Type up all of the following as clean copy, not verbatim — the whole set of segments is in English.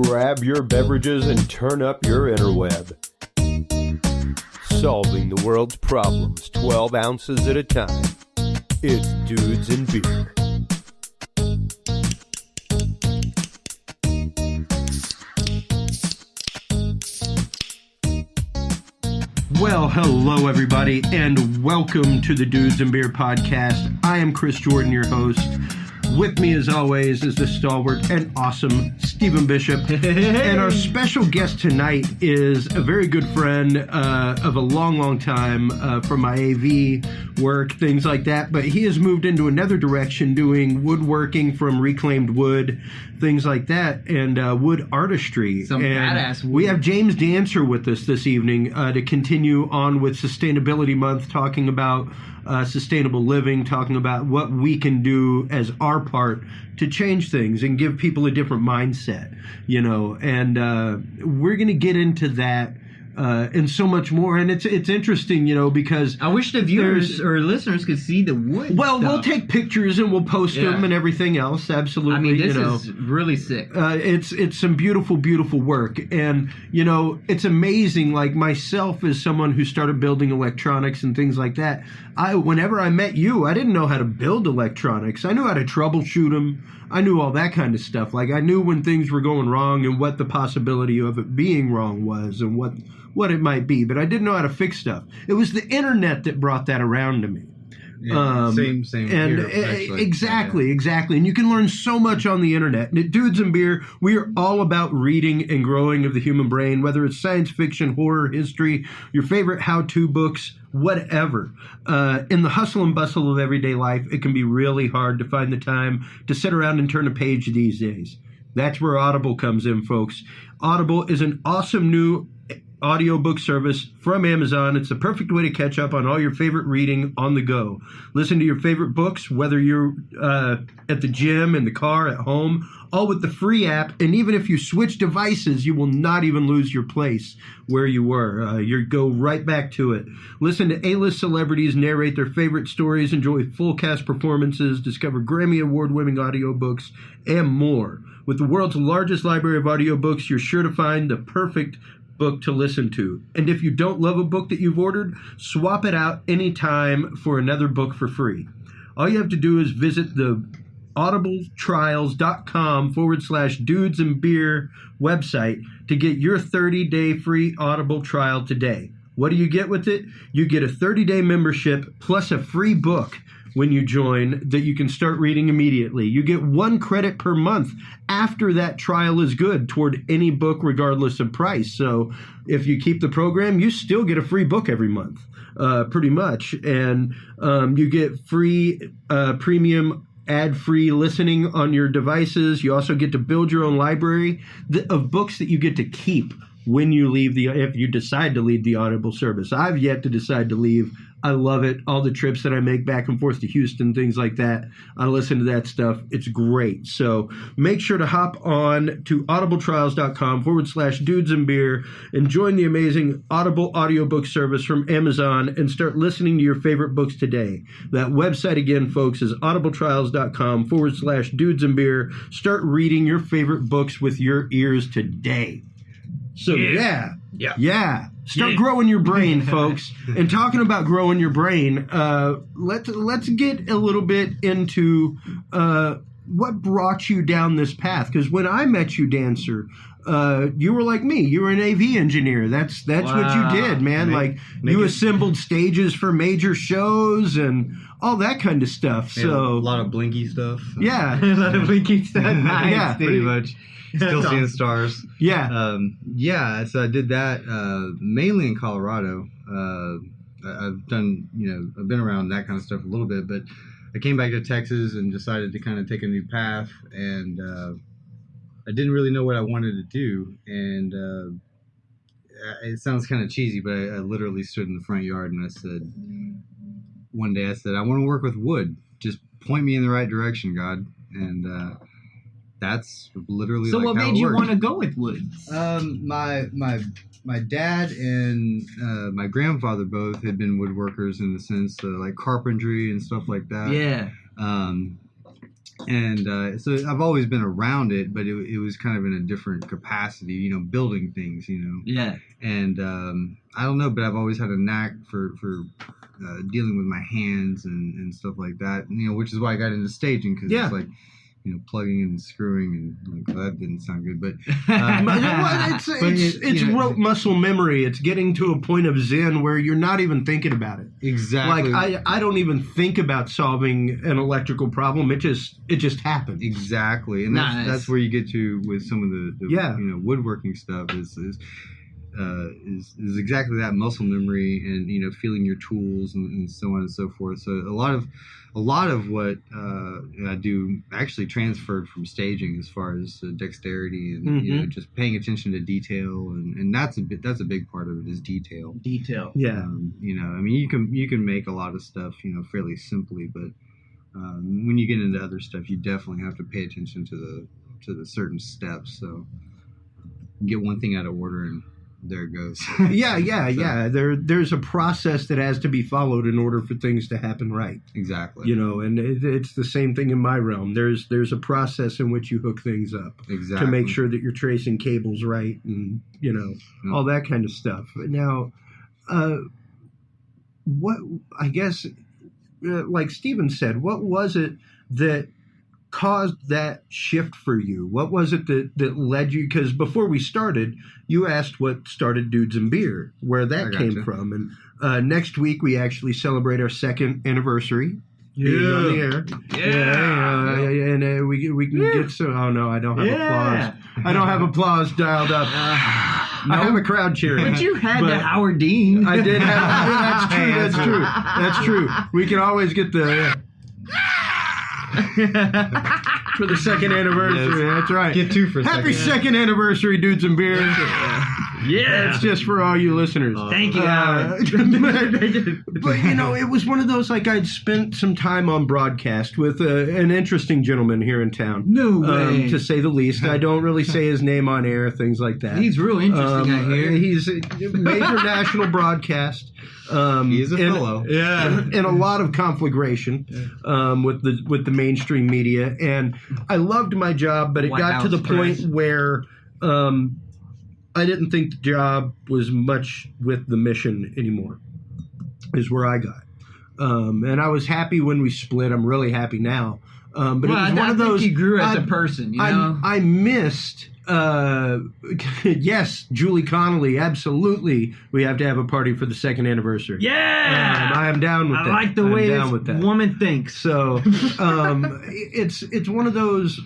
Grab your beverages and turn up your interweb. Solving the world's problems 12 ounces at a time. It's Dudes and Beer. Well, hello everybody, and welcome to the Dudes and Beer podcast. I am Chris Jordan, your host. With me, as always, is the stalwart and awesome Stephen Bishop. And our special guest tonight is a very good friend of a long, long time from my AV work, things like that. But he has moved into another direction, doing woodworking from reclaimed wood, things like that, and wood artistry. Some badass wood. We have James Dancer with us this evening to continue on with Sustainability Month, talking about sustainable living, talking about what we can do as our part to change things and give people a different mindset, you know, and we're going to get into that and so much more. And it's interesting, you know, because I wish the viewers or listeners could see the wood. Well, stuff. we'll take pictures and we'll post them and everything else. Absolutely. I mean, this is really sick. It's some beautiful, beautiful work. And, you know, it's amazing. Like myself, as someone who started building electronics and things like that, whenever I met you, I didn't know how to build electronics. I knew how to troubleshoot them. I knew all that kind of stuff. Like I knew when things were going wrong and what the possibility of it being wrong was and what it might be, but I didn't know how to fix stuff. It was the internet that brought that around to me. Yeah, same and here, exactly. And you can learn so much on the internet. And at Dudes and Beer, we are all about reading and growing of the human brain, whether it's science fiction, horror, history, your favorite how-to books, whatever. In the hustle and bustle of everyday life, it can be really hard to find the time to sit around and turn a page these days. That's where Audible comes in, folks. Audible is an awesome new audiobook service from Amazon. It's the perfect way to catch up on all your favorite reading on the go. Listen to your favorite books, whether you're at the gym, in the car, at home, all with the free app. And even if you switch devices, you will not even lose your place where you were. You go right back to it. Listen to A-list celebrities narrate their favorite stories, enjoy full cast performances, discover Grammy Award-winning audiobooks, and more. With the world's largest library of audiobooks, you're sure to find the perfect book to listen to. And if you don't love a book that you've ordered, swap it out anytime for another book for free. All you have to do is visit the audibletrials.com/dudes and beer website to get your 30-day free Audible trial today. What do you get with it? You get a 30-day membership plus a free book when you join that you can start reading immediately. You get 1 credit per month after that trial is good toward any book regardless of price. So if you keep the program, you still get a free book every month, pretty much. And you get free premium ad-free listening on your devices. You also get to build your own library of books that you get to keep when you if you decide to leave the Audible service. I've yet to decide to leave. I love it. All the trips that I make back and forth to Houston, things like that, I listen to that stuff. It's great. So make sure to hop on to audibletrials.com/dudes and beer and join the amazing Audible audiobook service from Amazon and start listening to your favorite books today. That website again, folks, is audibletrials.com/dudes and beer. Start reading your favorite books with your ears today. So yeah. Start growing your brain, folks. And talking about growing your brain, let's get a little bit into what brought you down this path. Because when I met you, Dancer, you were like me. You were an AV engineer. That's what you did, man. You assembled stages for major shows and all that kind of stuff. So a lot of blinky stuff. Yeah, A lot of blinky stuff. Nice, yeah, pretty much. Still seeing stars. Yeah. So I did that mainly in Colorado. I've done, I've been around that kind of stuff a little bit, but I came back to Texas and decided to kind of take a new path, and I didn't really know what I wanted to do. And it sounds kind of cheesy, but I literally stood in the front yard and I said, one day I said, I want to work with wood. Just point me in the right direction, God. And that's literally so like what how made it you worked. want to go with wood? My dad and my grandfather both had been woodworkers in the sense like carpentry and stuff like that. Yeah. And so I've always been around it, but it was kind of in a different capacity, building things, Yeah. And I don't know, but I've always had a knack for dealing with my hands and stuff like that, which is why I got into staging, because it's like, plugging and screwing, and well, that didn't sound good, but it's rote muscle memory. It's getting to a point of Zen where you're not even thinking about it. Exactly. Like I don't even think about solving an electrical problem. It just happens. Exactly, and that's where you get to with some of the woodworking stuff is exactly that, muscle memory, and feeling your tools and so on and so forth. So a lot of what I do actually transferred from staging, as far as dexterity and just paying attention to detail, and that's a big part of it, is detail. Yeah. I mean, you can make a lot of stuff fairly simply, but when you get into other stuff, you definitely have to pay attention to the certain steps. So get one thing out of order and there it goes. Yeah. There's a process that has to be followed in order for things to happen right. Exactly. And it's the same thing in my realm. There's a process in which you hook things up. Exactly. To make sure that you're tracing cables right, and all that kind of stuff. Now, what I guess, like Steven said, what was it that caused that shift for you? What was it that led you? Because before we started, you asked what started Dudes and Beer, where that came from. And next week we actually celebrate our 2nd anniversary. Being on the air. Yeah. And we can get some. Oh no, I don't have applause. I don't have applause dialed up. I have a crowd cheering. But you had the Howard Dean. I did have. That's true. We can always get the. For the 2nd anniversary. Yes. That's right. Get 2 for a Happy second. 2nd anniversary, Dudes and Beer. Yeah. It's just for all you listeners. Thank you, Howard. But, it was one of those, like, I'd spent some time on broadcast with an interesting gentleman here in town. No way. To say the least. I don't really say his name on air, things like that. He's real interesting, I hear. He's a major national broadcast. He is a fellow. Yeah. And a lot of conflagration with the mainstream media. And I loved my job, but it got to the point where I didn't think the job was much with the mission anymore, is where I got. And I was happy when we split. I'm really happy now. But it was one of those. You grew as a person, I missed. Yes, Julie Connolly, absolutely. We have to have a party for the 2nd anniversary. Yeah, I am down with that. I like the way this woman thinks. So, it's one of those.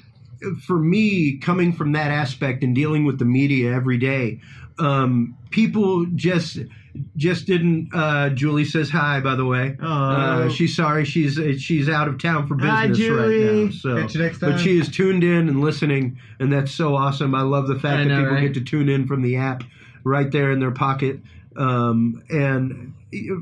For me, coming from that aspect and dealing with the media every day, people just didn't. Julie says hi, by the way. She's sorry. She's out of town for business right now. So, catch you next time. But she is tuned in and listening, and that's so awesome. I love the fact that people get to tune in from the app right there in their pocket. And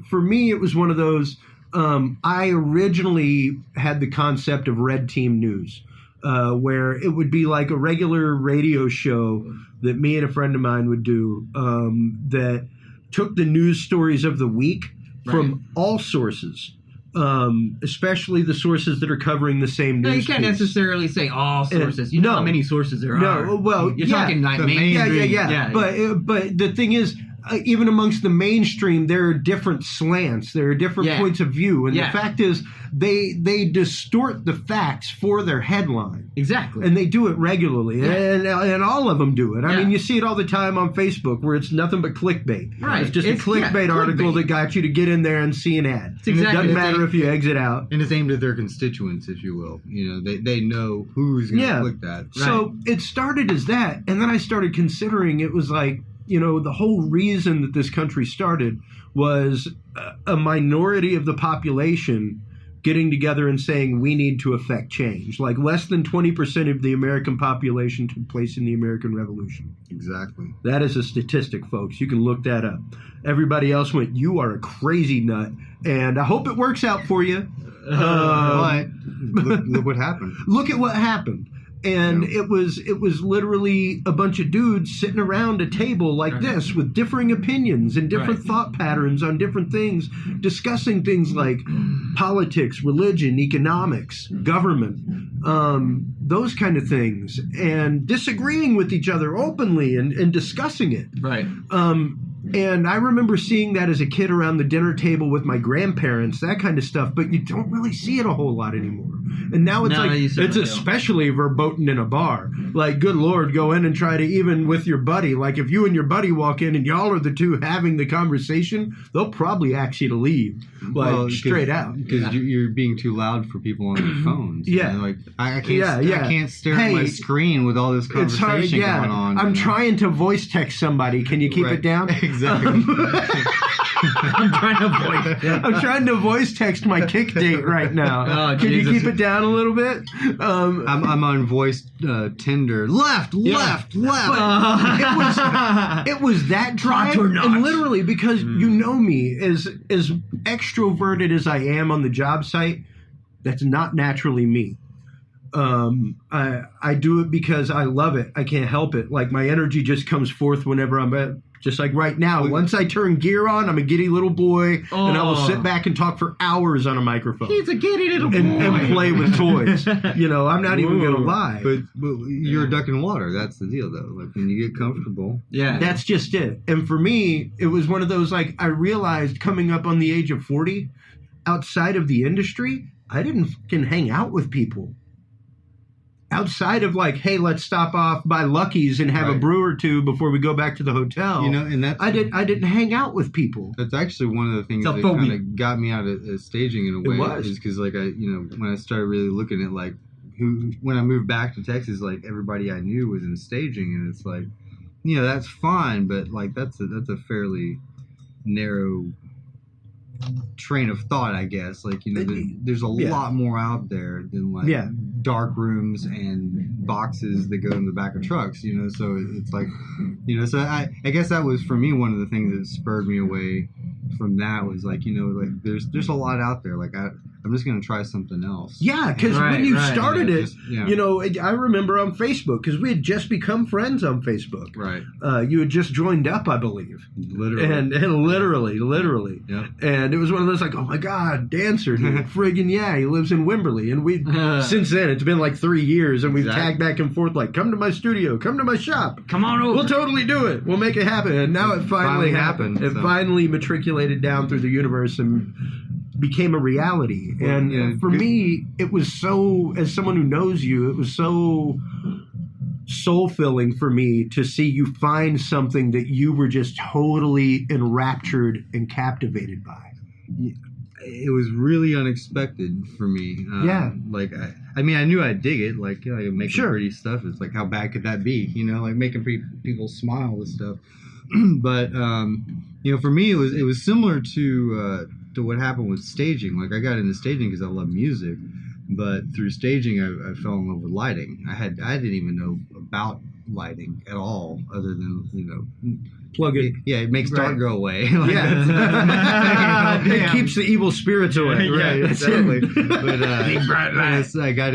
for me, it was one of those. I originally had the concept of Red Team News. Where it would be like a regular radio show that me and a friend of mine would do that took the news stories of the week from all sources, especially the sources that are covering the same news. No, you can't necessarily say all sources. And, how many sources there are. No, well, you're talking like mainstream. Yeah. But the thing is, even amongst the mainstream, there are different slants. There are different points of view. And the fact is, they distort the facts for their headline. Exactly. And they do it regularly. Yeah. And all of them do it. I mean, you see it all the time on Facebook where it's nothing but clickbait. Right. It's just a clickbait article that got you to get in there and see an ad. It's exactly. It doesn't matter if you exit out. And it's aimed at their constituents, if you will. They know who's going to click that. Right. So it started as that. And then I started considering it was like, the whole reason that this country started was a minority of the population getting together and saying we need to affect change. Like less than 20% of the American population took place in the American Revolution. Exactly. That is a statistic, folks. You can look that up. Everybody else went, you are a crazy nut. And I hope it works out for you. But look what happened. Look at what happened. And it was literally a bunch of dudes sitting around a table like this with differing opinions and different thought patterns on different things, discussing things like politics, religion, economics, government, those kind of things, and disagreeing with each other openly and discussing it. Right. And I remember seeing that as a kid around the dinner table with my grandparents, that kind of stuff, but you don't really see it a whole lot anymore. And now it's especially verboten in a bar. Like, good Lord, go in and try to, even with your buddy, like if you and your buddy walk in and y'all are the two having the conversation, they'll probably ask you to leave. Like, straight out. Because you're being too loud for people on their phones. Yeah. You know, like, I can't stare at my screen with all this conversation going on. I'm trying to voice text somebody. Can you keep it down? Exactly. I'm trying to voice text my kick date right now. Can you keep it down a little bit? I'm on voice Tinder. Left. It was that drive, and literally because you know me, as extroverted as I am on the job site, that's not naturally me. I do it because I love it. I can't help it. Like, my energy just comes forth whenever I'm at. Just like right now, once I turn gear on, I'm a giddy little boy, and I will sit back and talk for hours on a microphone. He's a giddy little boy. And play with toys. You know, I'm not even going to lie. But you're a duck in water. That's the deal, though. Like, when you get comfortable. Yeah. That's just it. And for me, it was one of those, like, I realized coming up on the age of 40, outside of the industry, I didn't fucking hang out with people. Outside of like, hey, let's stop off by Lucky's and have a brew or two before we go back to the hotel. You know, and that's I didn't hang out with people. That's actually one of the things that kind of got me out of staging in a way. Is because like when I started really looking at like when I moved back to Texas, like everybody I knew was in staging, and it's like, you know, that's fine, but like that's a fairly narrow train of thought, I guess. Like, you know, there's a lot more out there than like dark rooms and boxes that go in the back of trucks, you know. So it's like, you know, so I guess that was for me one of the things that spurred me away from that, was like, you know, like there's a lot out there. Like I'm just going to try something else. Yeah, because when you started it, you know, I remember on Facebook, because we had just become friends on Facebook. Right. You had just joined up, I believe. Literally. And literally. Yeah. And it was one of those like, oh my God, Dancer, dude. Friggin' yeah, he lives in Wimberley. And we since then, it's been like 3 years, and we've tagged back and forth like, come to my studio, come to my shop. Come on over. We'll totally do it. We'll make it happen. And now it finally happened. It finally matriculated down through the universe and became a reality. And for me, it was so, as someone who knows you, it was so soul-filling for me to see you find something that you were just totally enraptured and captivated by. It was really unexpected for me. Like, I mean, I knew I'd dig it. Like, making pretty stuff. It's like, how bad could that be? You know, like making people smile with stuff. But, you know, for me, it was similar to what happened with staging. Like, I got into staging because I love music, but through staging, I fell in love with lighting. I didn't even know about lighting at all, other than, you know, plug it. Yeah, it makes dark go away. It keeps the evil spirits away. Right, exactly. But big bright lights. I got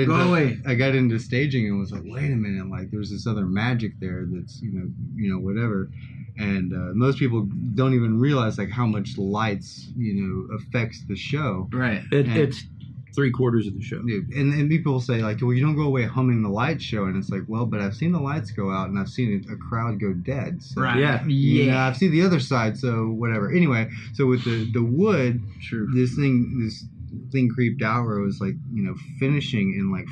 into staging and was like, wait a minute, like there's this other magic there that's you know whatever. And most people don't even realize like how much lights, you know, affects the show. Right. It's 3/4 of the show. And people say like, well, you don't go away humming the light show, and it's like, well, but I've seen the lights go out and I've seen a crowd go dead. So, right. Yeah. You know, I've seen the other side, so whatever. Anyway, so with the wood, this thing creeped out where it was like, you know, finishing and like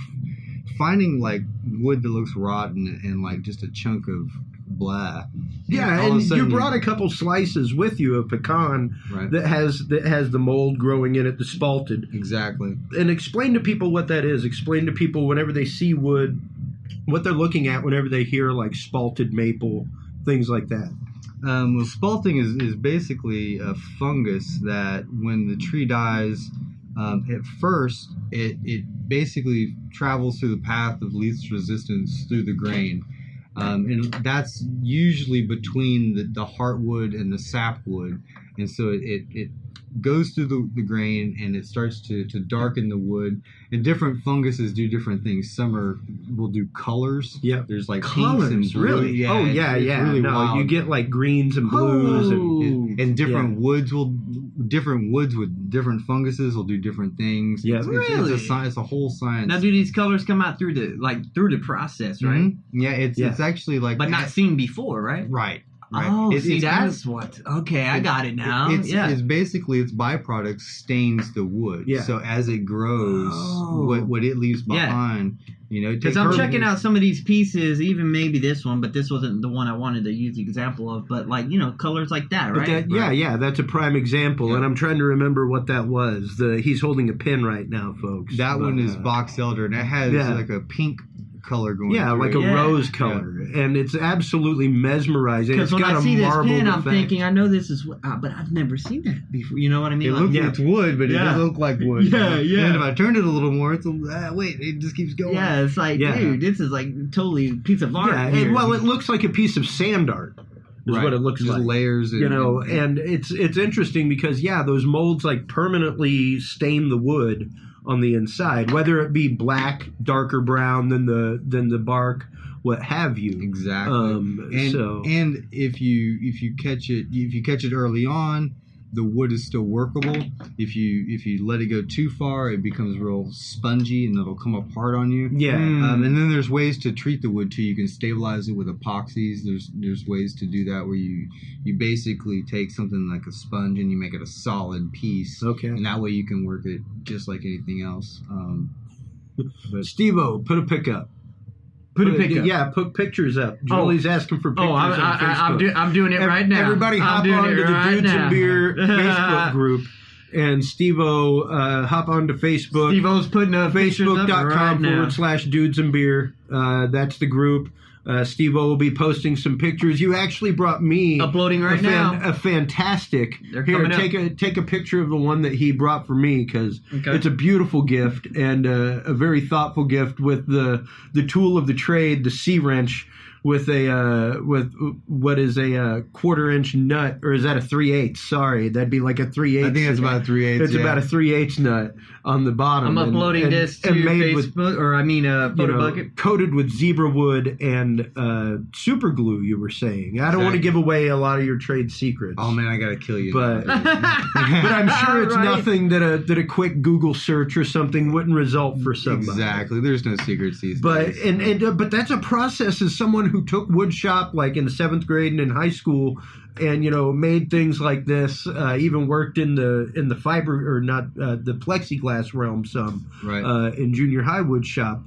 finding like wood that looks rotten and like just a chunk of blah. Yeah, and you brought a couple slices with you of pecan that has the mold growing in it, the spalted. Exactly. And explain to people what that is. Explain to people whenever they see wood, what they're looking at whenever they hear like spalted maple, things like that. Well, spalting is basically a fungus that when the tree dies, at first it basically travels through the path of least resistance through the grain. And that's usually between the heartwood and the sapwood, and so it goes through the grain and it starts to darken the wood. And different funguses do different things. Some will do colors. Yep. There's like Colors, pinks and blue. really? Yeah, Oh, it's yeah. really No, wild. you get like greens and blues And different woods with different funguses will do different things. Yeah. Really? It's a whole science. Now, do these colors come out through the process, right? Mm-hmm. Yeah, it's actually like, But not seen before, right? right. Oh, It's kind that's of- what. Okay, I got it now. It's basically its byproduct stains the wood. Yeah. So as it grows, Oh. what it leaves behind, Because I'm checking out some of these pieces, even maybe this one, but this wasn't the one I wanted to use the example of. But like colors like that, But right? that's a prime example, Yeah. and I'm trying to remember what that was. He's holding a pin right now, folks. That But, one is box elder, and it has like a pink color going. Yeah, through like it. a rose color, and it's absolutely mesmerizing. Because It's when got I a see this marbled pin, I'm effect. thinking, I know this is, but I've never seen that before. You know what I mean? It looks it's wood, but it doesn't look like wood. Yeah, yeah. And if I turned it a little more, it's wait, it just keeps going. Yeah, it's like, dude, this is like totally a piece of art. Yeah, here. well, it looks like a piece of sand art. Is Right. what it looks Just like. layers, And it's interesting because those molds like permanently stain the wood on the inside, whether it be black, darker brown than the bark, what have you. Exactly. And if you catch it early on, the wood is still workable. If you let it go too far, it becomes real spongy and it'll come apart on you. Yeah. And then there's ways to treat the wood too. You can stabilize it with epoxies. There's ways to do that where you basically take something like a sponge and you make it a solid piece. Okay. And that way you can work it just like anything else. But Steve-O, put a pic up. Put a pic up. Yeah, put pictures up. Julie's asking for pictures on Facebook. I'm doing it right now. Everybody hop on to the Dudes and Beer Facebook group. And Steve-O, hop on to Facebook. Steve-O's putting a Facebook.com/Dudes and Beer. That's the group. Steve-O will be posting some pictures. You actually brought me uploading right now. A fantastic. They're Here, coming take a picture of the one that he brought for me because Okay. it's a beautiful gift and a very thoughtful gift with the tool of the trade, the C wrench. With what is a 1/4-inch nut, or is that a 3/8? Sorry, that'd be like a 3/8. I think it's about a 3/8. It's about a 3/8 nut on the bottom. I'm uploading this to Facebook, Photo Bucket. Coated with zebra wood and super glue. You were saying. I don't want to give away a lot of your trade secrets. Oh man, I gotta kill you. But I'm sure it's Right. nothing that a quick Google search or something wouldn't result for somebody. Exactly. There's no secrets these But days. But that's a process as someone who took woodshop like in the 7th grade and in high school, and made things like this. Even worked in the fiber or not the plexiglass realm some Right. in junior high woodshop.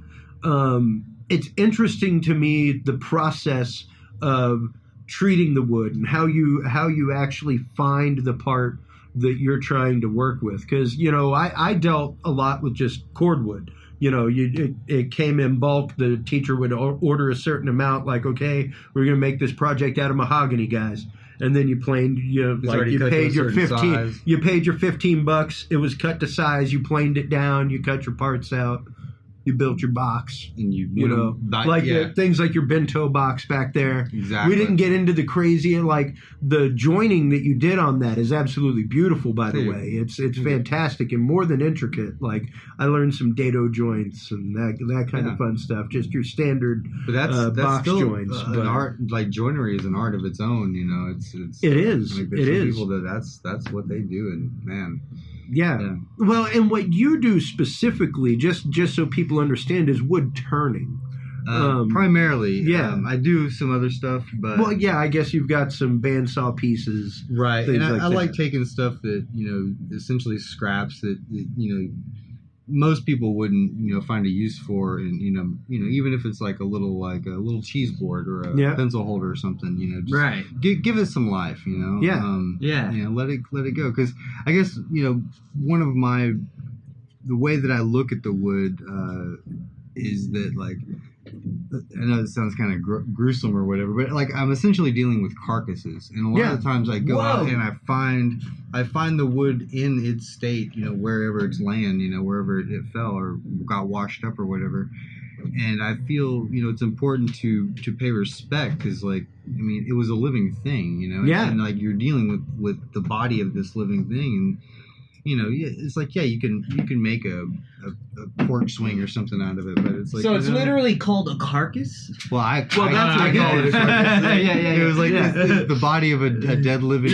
It's interesting to me the process of treating the wood and how you actually find the part that you're trying to work with. Because I dealt a lot with just cordwood. It came in bulk. The teacher would order a certain amount, like, okay, we're going to make this project out of mahogany, guys. And then you paid your $15. It was cut to size. You planed it down. You cut your parts out. You built your box. And things like your bento box back there. Exactly. We didn't get into the crazy, like the joining that you did on that is absolutely beautiful, by the way. It's fantastic and more than intricate. Like I learned some dado joints and that kind of fun stuff. Just your standard that's box still joints. An art, like joinery is an art of its own. It is. Like, It is. People that's what they do, and man. Yeah. Well, and what you do specifically, just so people understand, is wood turning. Primarily, yeah. I do some other stuff, but I guess you've got some bandsaw pieces, right? And I that. like taking stuff that essentially scraps that most people wouldn't find a use for, and even if it's like a little cheese board or a pencil holder or something, just right. Give it some life, let it go, because I guess one of the way that I look at the wood is that, like, I know it sounds kind of gruesome or whatever, but like I'm essentially dealing with carcasses, and a lot of times I go out and I find the wood in its state, wherever it's laying, wherever it fell or got washed up or whatever, and I feel, it's important to pay respect because, like, I mean, it was a living thing, Yeah. and like you're dealing with the body of this living thing, and it's like, yeah, you can make a porch swing or something out of it, but it's like, so it's literally called a carcass. Well, that's what I call it a carcass. Yeah. It was like the body of a dead living.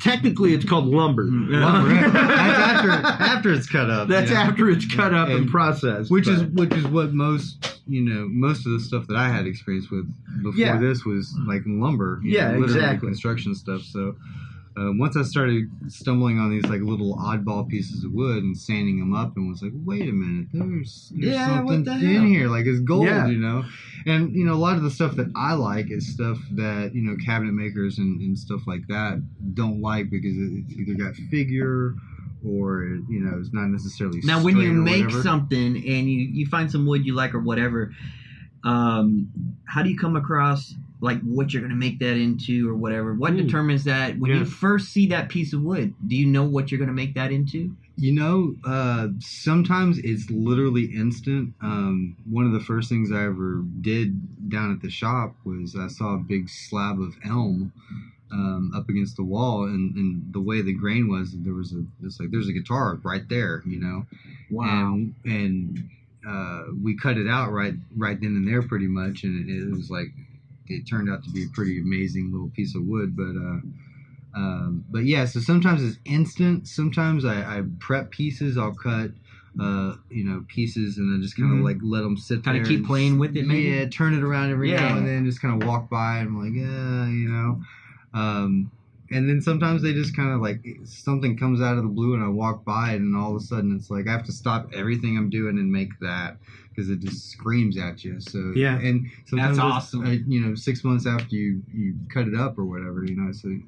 Technically, it's called lumber. Lumber. That's after it's cut up. That's after it's cut up and processed. Which is what most of the stuff that I had experience with before this was like lumber. Literally construction stuff. So. Once I started stumbling on these like little oddball pieces of wood and sanding them up, and was like, wait a minute, there's something in here, like it's gold, And a lot of the stuff that I like is stuff that cabinet makers and stuff like that don't like because it's either got figure or it's not necessarily. Now, when you make whatever. something and you find some wood you like or whatever, how do you come across like what you're going to make that into or whatever? What determines that when you first see that piece of wood? Do you know what you're going to make that into? Sometimes it's literally instant. One of the first things I ever did down at the shop was I saw a big slab of elm up against the wall, and the way the grain was, there's a guitar right there, Wow. And we cut it out right then and there pretty much, and it was like, it turned out to be a pretty amazing little piece of wood, but yeah, so sometimes it's instant. Sometimes I prep pieces. I'll cut, pieces and then just kind of like let them sit there. Kind of keep playing with it, maybe? Yeah, turn it around every now and then, just kind of walk by and I'm like, and then sometimes they just kind of like, something comes out of the blue and I walk by it and all of a sudden it's like I have to stop everything I'm doing and make that. Because it just screams at you. So yeah, and sometimes that's awesome. 6 months after you cut it up or whatever, so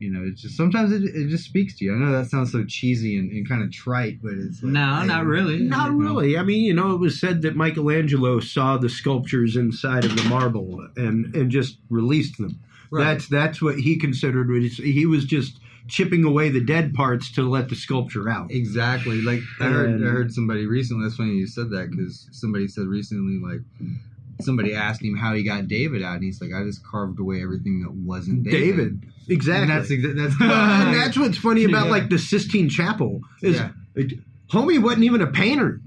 it's just sometimes it just speaks to you. I know that sounds so cheesy and kind of trite, but it's like, no, not really. Not really. I mean, it was said that Michelangelo saw the sculptures inside of the marble and just released them. Right. That's what he considered. He was just chipping away the dead parts to let the sculpture out. Exactly. Like I heard somebody recently. That's funny you said that because somebody said recently, like somebody asked him how he got David out, and he's like, I just carved away everything that wasn't David. Exactly. And that's and that's what's funny about like the Sistine Chapel is, homie wasn't even a painter.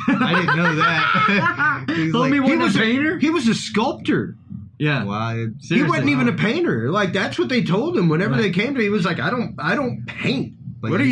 I didn't know that. Homie wasn't a painter. He was a sculptor. Yeah. Wow. He wasn't even a painter. Like that's what they told him whenever they came to him. He was like, I don't paint. Like, what are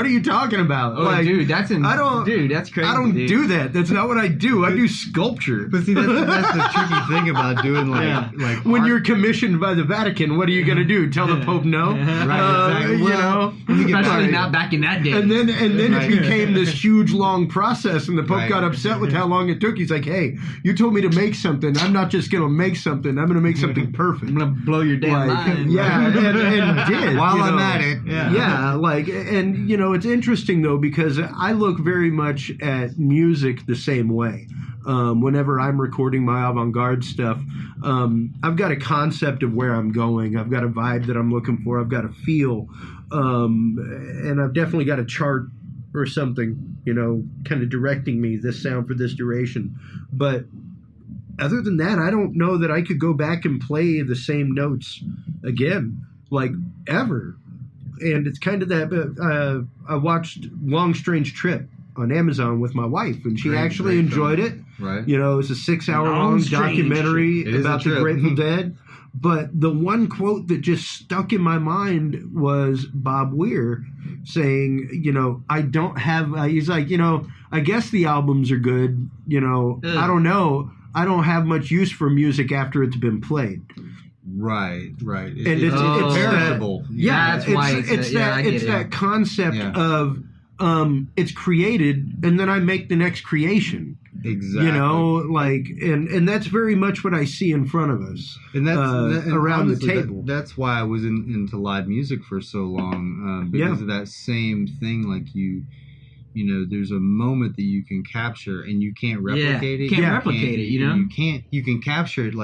you talking about? Oh, like, dude, that's crazy. I don't do that. That's not what I do. I do sculpture. But see, that's the tricky thing about doing like when art. you're commissioned by the Vatican, what are you gonna do? Tell the Pope no? Right. Exactly. Especially not back in that day. And then it became this huge long process, and the Pope got upset with how long it took. He's like, hey, you told me to make something. I'm not just gonna make something. I'm gonna make something perfect. I'm gonna blow your damn mind. Yeah, and did while I'm at it. Yeah, like. And, it's interesting, though, because I look very much at music the same way. Whenever I'm recording my avant-garde stuff, I've got a concept of where I'm going. I've got a vibe that I'm looking for. I've got a feel. And I've definitely got a chart or something, kind of directing me, this sound for this duration. But other than that, I don't know that I could go back and play the same notes again, like, ever. And it's kind of that. I watched Long Strange Trip on Amazon with my wife, and she actually enjoyed it. Right. It's a 6-hour-long documentary about the Grateful Dead. But the one quote that just stuck in my mind was Bob Weir saying, I don't have. He's like, I guess the albums are good. I don't know. I don't have much use for music after it's been played. Right. It's perishable. That's why it's that concept of it's created and then I make the next creation. Exactly. And that's very much what I see in front of us. And that's around honestly, the table. That's why I was into live music for so long because of that same thing. Like there's a moment that you can capture and you can't replicate it. You can't replicate it. You can capture it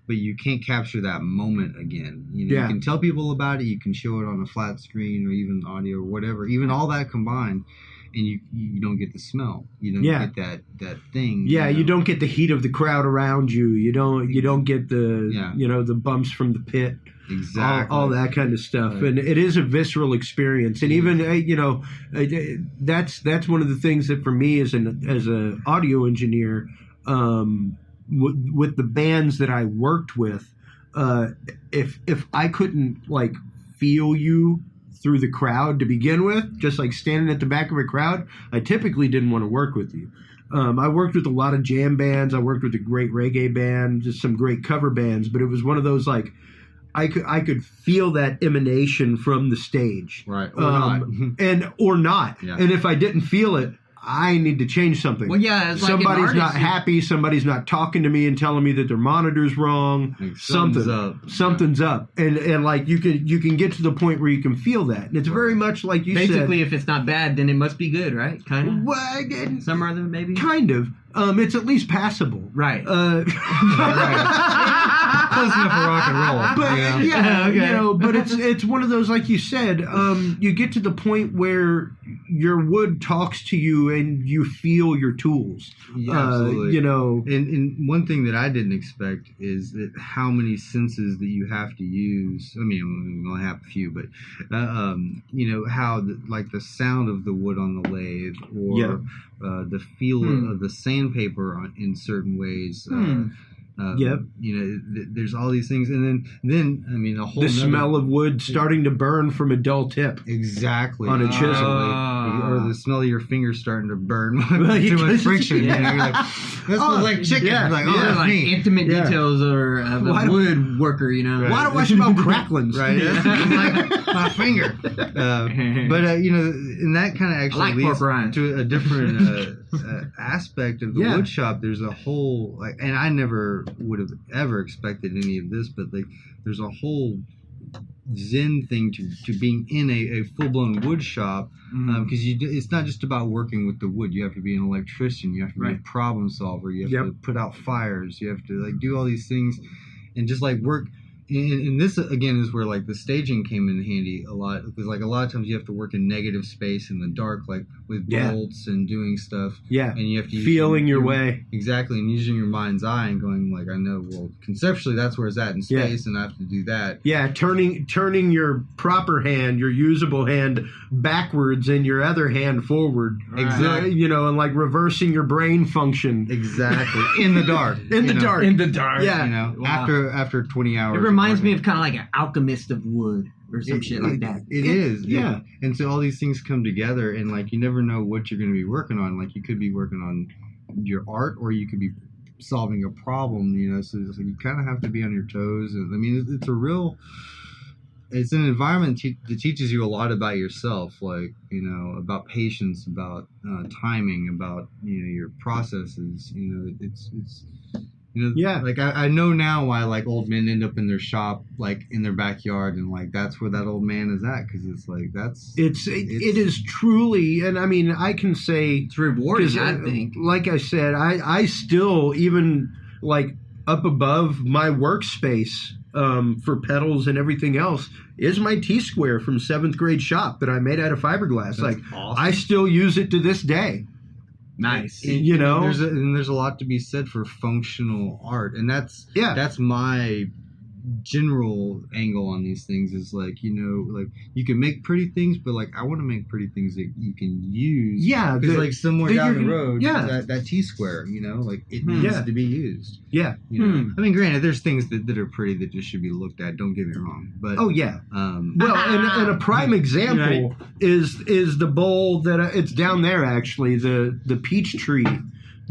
but you can't capture that moment again. You can tell people about it. You can show it on a flat screen or even audio or whatever. Even all that combined, and you don't get the smell. You don't Yeah. get that thing. Yeah, you know? you don't get the heat of the crowd around you. You don't get the Yeah. the bumps from the pit. Exactly. All that kind of stuff. Right. And it is a visceral experience. And even that's one of the things that for me as an audio engineer, with the bands that I worked with, if I couldn't like feel you through the crowd to begin with, just like standing at the back of a crowd, I typically didn't want to work with you. I worked with a lot of jam bands. I worked with a great reggae band, just some great cover bands. But it was one of those like I could feel that emanation from the stage, Right, or not. or not. Yeah. And if I didn't feel it, I need to change something. Well, yeah, it's like an somebody's not artist. happy. Somebody's not talking to me and telling me that their monitor's wrong. Like, Something's up, and like you can get to the point where you can feel that. And it's very much like you Basically, if it's not bad, then it must be good, right? Kind of. said. Some other maybe. Kind of. It's at least passable. Right. Close enough for rock and roll. But Okay. but it's one of those, like you said, you get to the point where your wood talks to you and you feel your tools. Yeah, absolutely. And one thing that I didn't expect is that how many senses that you have to use. I mean, we only have a few, but how the sound of the wood on the lathe, or the feel of the sandpaper in certain ways. There's all these things, and then I mean, a whole the smell of wood starting to burn from a dull tip. Exactly. On a chisel. Or the smell of your fingers starting to burn too much friction. Yeah. You're like, that smells like chicken. Yeah. You're like, Yeah. that's Like me. intimate Yeah. details or of a woodworker, Why do I smell cracklings? Right. It's like my finger. And that kind of actually like leads pork rinds. to a different aspect of the wood shop. There's a whole, and I never would have ever expected any of this, but like there's a whole Zen thing to being in a full-blown wood shop, because it's not just about working with the wood. You have to be an electrician, you have to be a problem solver, you have to put out fires, you have to like do all these things and just like work. And this again is where like the staging came in handy a lot, because like a lot of times you have to work in negative space in the dark, like with bolts and doing stuff. Yeah. And you have to use feeling your way. Exactly, and using your mind's eye and going like, I know, well, conceptually that's where it's at in space, and I have to do that. Yeah, turning your proper hand, your usable hand backwards and your other hand forward. Exactly. And like reversing your brain function. Exactly. In the dark. In the dark. In the dark. Yeah. After 20 hours. It reminds me of kind of like an alchemist of wood or some shit like that. It is. Yeah. And so all these things come together, and like you never know what you're going to be working on. Like you could be working on your art, or you could be solving a problem, so it's like you kind of have to be on your toes. And I mean, it's an environment that teaches you a lot about yourself, like, about patience, about timing, about, your processes. Like I know now why like old men end up in their shop, like in their backyard, and like that's where that old man is at, because it's like it is truly, and I mean I can say it's rewarding. I think, like I said, I still, even like up above my workspace for pedals and everything else, is my T-square from 7th grade shop that I made out of fiberglass. That's like awesome. I still use it to this day. nice. There's a lot to be said for functional art, and that's my general angle on these things, is like, like you can make pretty things, but like I want to make pretty things that you can use. Yeah, because like somewhere down the road, yeah, that T-square, like it needs to be used. Yeah, I mean, granted, there's things that are pretty that just should be looked at. Don't get me wrong, but well, and a prime example is the bowl that it's down there, actually, the peach tree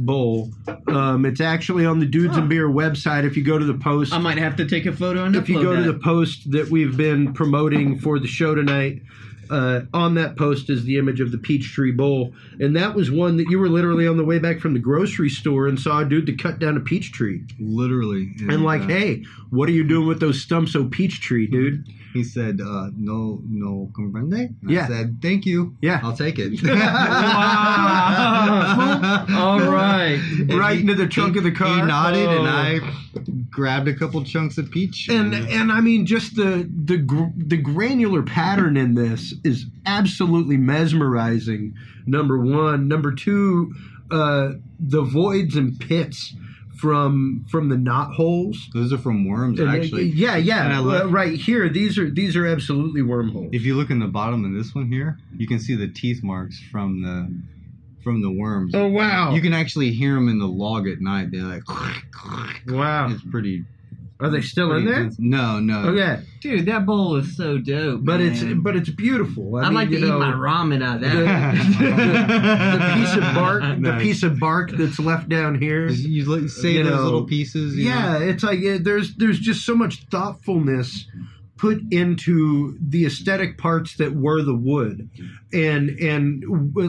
bowl. It's actually on the Dudes and Beer website. If you go to the post, I might have to take a photo and if you upload go that. to the post that we've been promoting for the show tonight, on that post is the image of the Peachtree Bowl, and that was one that you were literally on the way back from the grocery store and saw a dude to cut down a peach tree. Literally. And like, hey, what are you doing with those stumps, oh peach tree, dude? He said, no comprende? Yeah. I said, thank you. Yeah. I'll take it. All right. Right into the trunk of the car. He nodded, and I grabbed a couple chunks of peach. And I mean, just the granular pattern in this is absolutely mesmerizing. Number one, number two, the voids and pits from the knot holes. Those are from worms, actually. Yeah. Right here, these are absolutely wormholes. If you look in the bottom of this one here, you can see the teeth marks from the worms. Oh wow! You can actually hear them in the log at night. They're like, wow. It's pretty. Are they still in there? No. Okay, dude, that bowl is so dope. But man. it's beautiful. I'd like to eat my ramen out of that. The piece of bark that's left down here. You save those little pieces. It's like there's just so much thoughtfulness put into the aesthetic parts that were the wood, and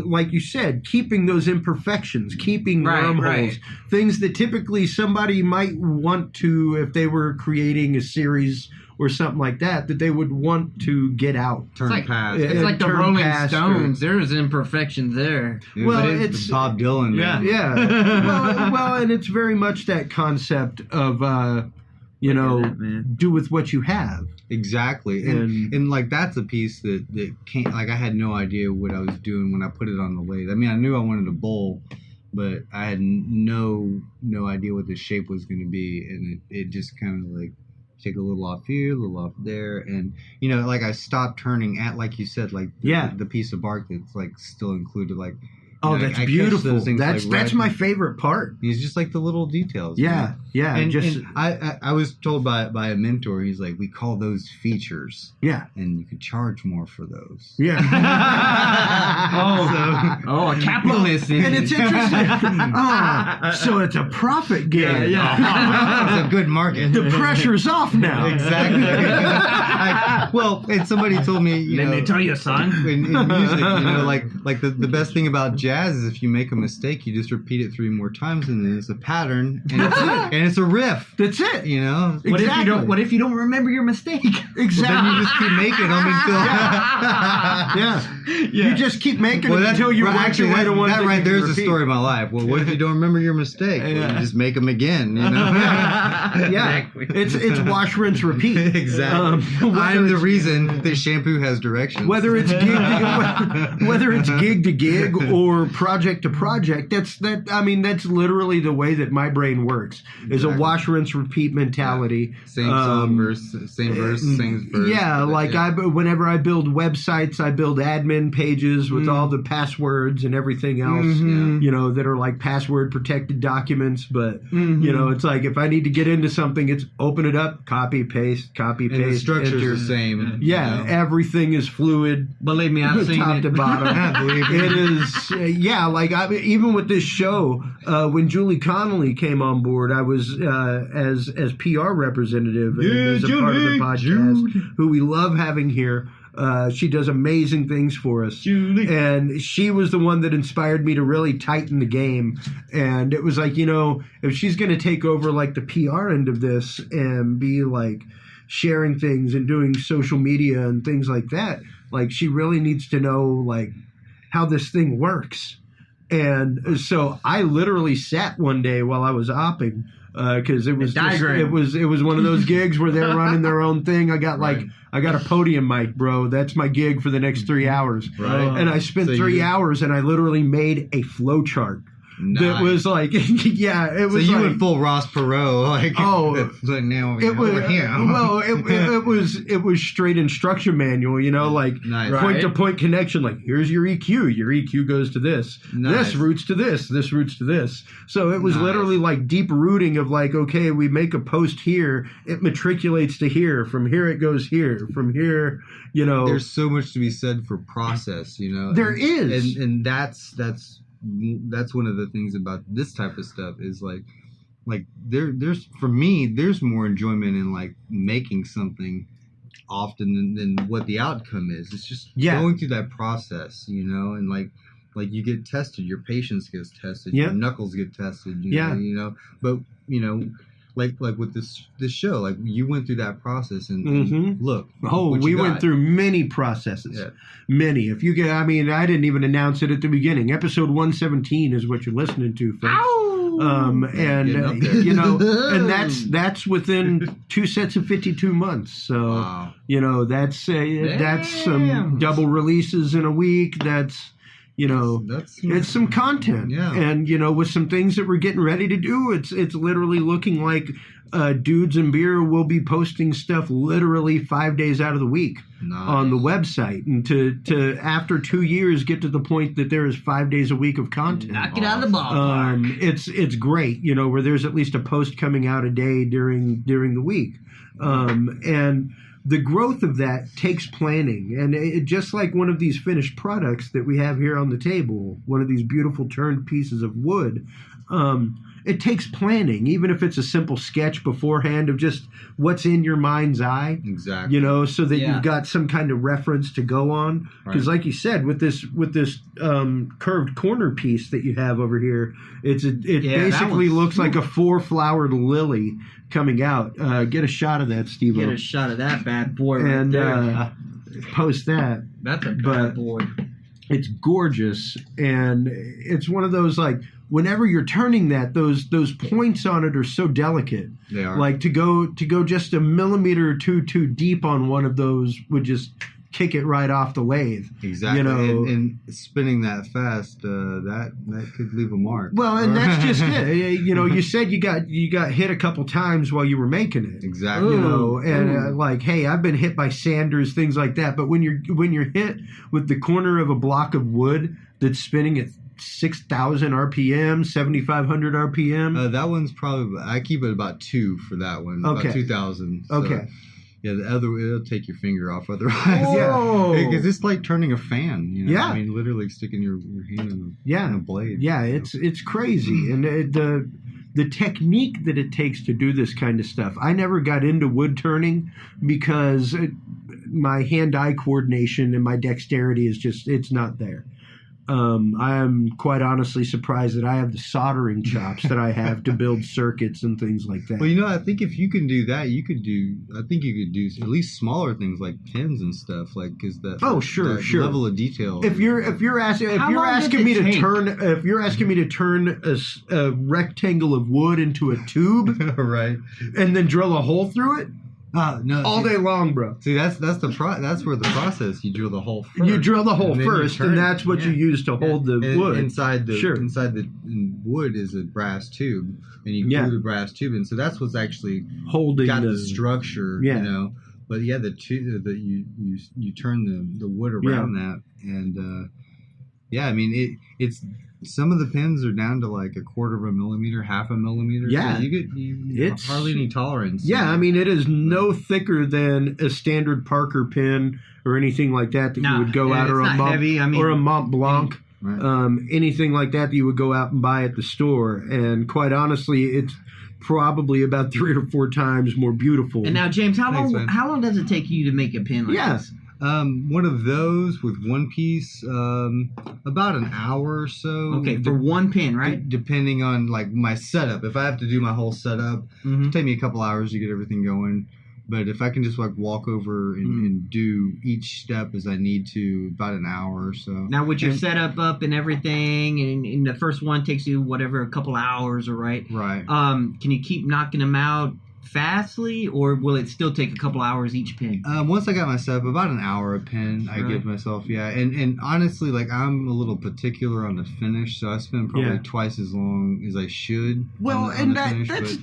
like you said, keeping those imperfections, keeping wormholes, things that typically somebody might want to, if they were creating a series or something like that they would want to get out. Past. It's like the Rolling Stones. There's imperfections there. Yeah, well, it's Bob Dylan. Man. Yeah. well, and it's very much that concept of do with what you have. Exactly. And like that's a piece that can't, like I had no idea what I was doing when I put it on the lathe. I mean, I knew I wanted a bowl, but I had no idea what the shape was going to be, and it just kind of like take a little off here, a little off there, and like I stopped turning at, like you said, like the piece of bark that's like still included, like. Oh, that's beautiful. That's my favorite part. It's just like the little details. Yeah, yeah. And I was told by a mentor, he's like, we call those features. Yeah. And you could charge more for those. Yeah. a capitalist. And it's interesting. So it's a profit game. Yeah. It's a good market. The pressure's off now. Exactly. And somebody told me, Let me tell you, son. In music, like the best thing about jazz is if you make a mistake, you just repeat it 3 more times, and then it's a pattern, and it's a riff. That's it. Exactly. What if you don't remember your mistake? Exactly. Well, then you just keep making them until. You just keep making them until you actually that right there's the story of my life. Well, what if you don't remember your mistake? Well, you just make them again. Exactly. It's wash, rinse, repeat. Exactly. I'm the reason that shampoo has directions. Whether it's gig to gig or project to project, that's literally the way that my brain works. Is a wash, rinse, repeat mentality. Same song, verse, same verse, same verse. Yeah, whenever I build websites, I build admin pages with all the passwords and everything else, that are like password protected documents. But it's like if I need to get into something, it's open it up, copy, paste. And the structure's the same. Yeah, everything is fluid. Believe me, I've seen top it. to bottom. It is. Even with this show, when Julie Connolly came on board, I was as PR representative and as a part of the podcast, who we love having here. She does amazing things for us. Julie. And she was the one that inspired me to really tighten the game. And it was like, if she's going to take over like the PR end of this and be like sharing things and doing social media and things like that, like she really needs to know like how this thing works. And so I literally sat one day while I was opping because it was one of those gigs where they're running their own thing. I got a podium mic, bro. That's my gig for the next 3 hours. Right. And I spent 3 hours and I literally made a flow chart. Nice. That was like, it was. So you like, went full Ross Perot, like now over here. Well, it was straight instruction manual, nice. Point to point connection. Like here's your EQ. Your EQ goes to this. Nice. This routes to this. This routes to this. So it was literally like deep rooting of like, okay, we make a post here, it matriculates to here. From here it goes here. From here, There's so much to be said for process, There is, and that's one of the things about this type of stuff is like there's for me there's more enjoyment in like making something often than what the outcome is. It's just going through that process, and like you get tested, your patience gets tested, your knuckles get tested, but like with this show, like you went through that process and look. We went through many processes. Yeah. Many. If you get, I didn't even announce it at the beginning. Episode 117 is what you're listening to, folks. You know, and that's within 2 sets of 52 months. So Wow. you know, that's some double releases in a week. That's you know, it's some content. Yeah. And you know, with some things that we're getting ready to do, it's literally looking like Dudes and Beer will be posting stuff literally 5 days out of the week on the website, and to after 2 years get to the point that there is 5 days a week of content. Knock it out of the ballpark. It's great, you know, where there's at least a post coming out a day during the week, and the growth of that takes planning, and it just like one of these finished products that we have here on the table, one of these beautiful turned pieces of wood. It takes planning, even if it's a simple sketch beforehand of just what's in your mind's eye. Exactly. You know, so that you've got some kind of reference to go on. Because, like you said, with this curved corner piece that you have over here, it basically looks like a 4-flowered lily coming out. Get a shot of that, Steve. Get a shot of that bad boy and right there. Post that. That's a bad boy. It's gorgeous, and it's one of those, like, whenever you're turning that, those points on it are so delicate. They are. Like to go just a millimeter or two too deep on one of those would just kick it right off the lathe. Exactly. You know, and spinning that fast, that could leave a mark. Well, and that's just it. You know, you said you got hit a couple times while you were making it. Exactly. You know, and like, hey, I've been hit by sanders, things like that. But when you're hit with the corner of a block of wood that's spinning at 6,000 RPM, 7,500 RPM. That one's probably, I keep it about 2 for that one. Okay. About 2,000. So, okay. Yeah, the other, it'll take your finger off otherwise. Whoa. Yeah. Because it's like turning a fan. You know? Yeah. I mean, literally sticking your hand in a blade. Yeah, it's crazy. And the technique that it takes to do this kind of stuff. I never got into wood turning because my hand-eye coordination and my dexterity is just, it's not there. I am quite honestly surprised that I have the soldering chops that I have to build circuits and things like that. Well, you know, I think if you can do that, I think you could do at least smaller things like pins and stuff, like because that level of detail. If you're asking me to turn a rectangle of wood into a tube, right, and then drill a hole through it. No, all day long, bro. See, that's where the process. You drill the hole first. You drill the hole first, and that's what you use to hold the wood. Inside the wood is a brass tube, and you glue the brass tube in. So that's what's actually holding the structure. You know, but you turn the wood around that, and I mean it's. Some of the pins are down to like 1/4 of a millimeter, 1/2 a millimeter. Yeah. So it's hardly any tolerance. Yeah, I mean, it is no thicker than a standard Parker pin or anything like that you would go out, or a Mont Blanc. Right. Anything like that you would go out and buy at the store. And quite honestly, it's probably about 3 or 4 times more beautiful. And now, James, how long does it take you to make a pin like this? One of those with one piece, about an hour or so. Okay, for one pin, right? Depending on like my setup. If I have to do my whole setup, it'll take me a couple hours to get everything going. But if I can just like walk over and do each step as I need to, about an hour or so. Now, with your setup up and everything, and the first one takes you a couple hours, right? Right. Can you keep knocking them out fastly, or will it still take a couple hours each pin? Once I got my setup, about an hour a pin. I give myself, and honestly, like I'm a little particular on the finish, so I spend probably twice as long as I should. Well,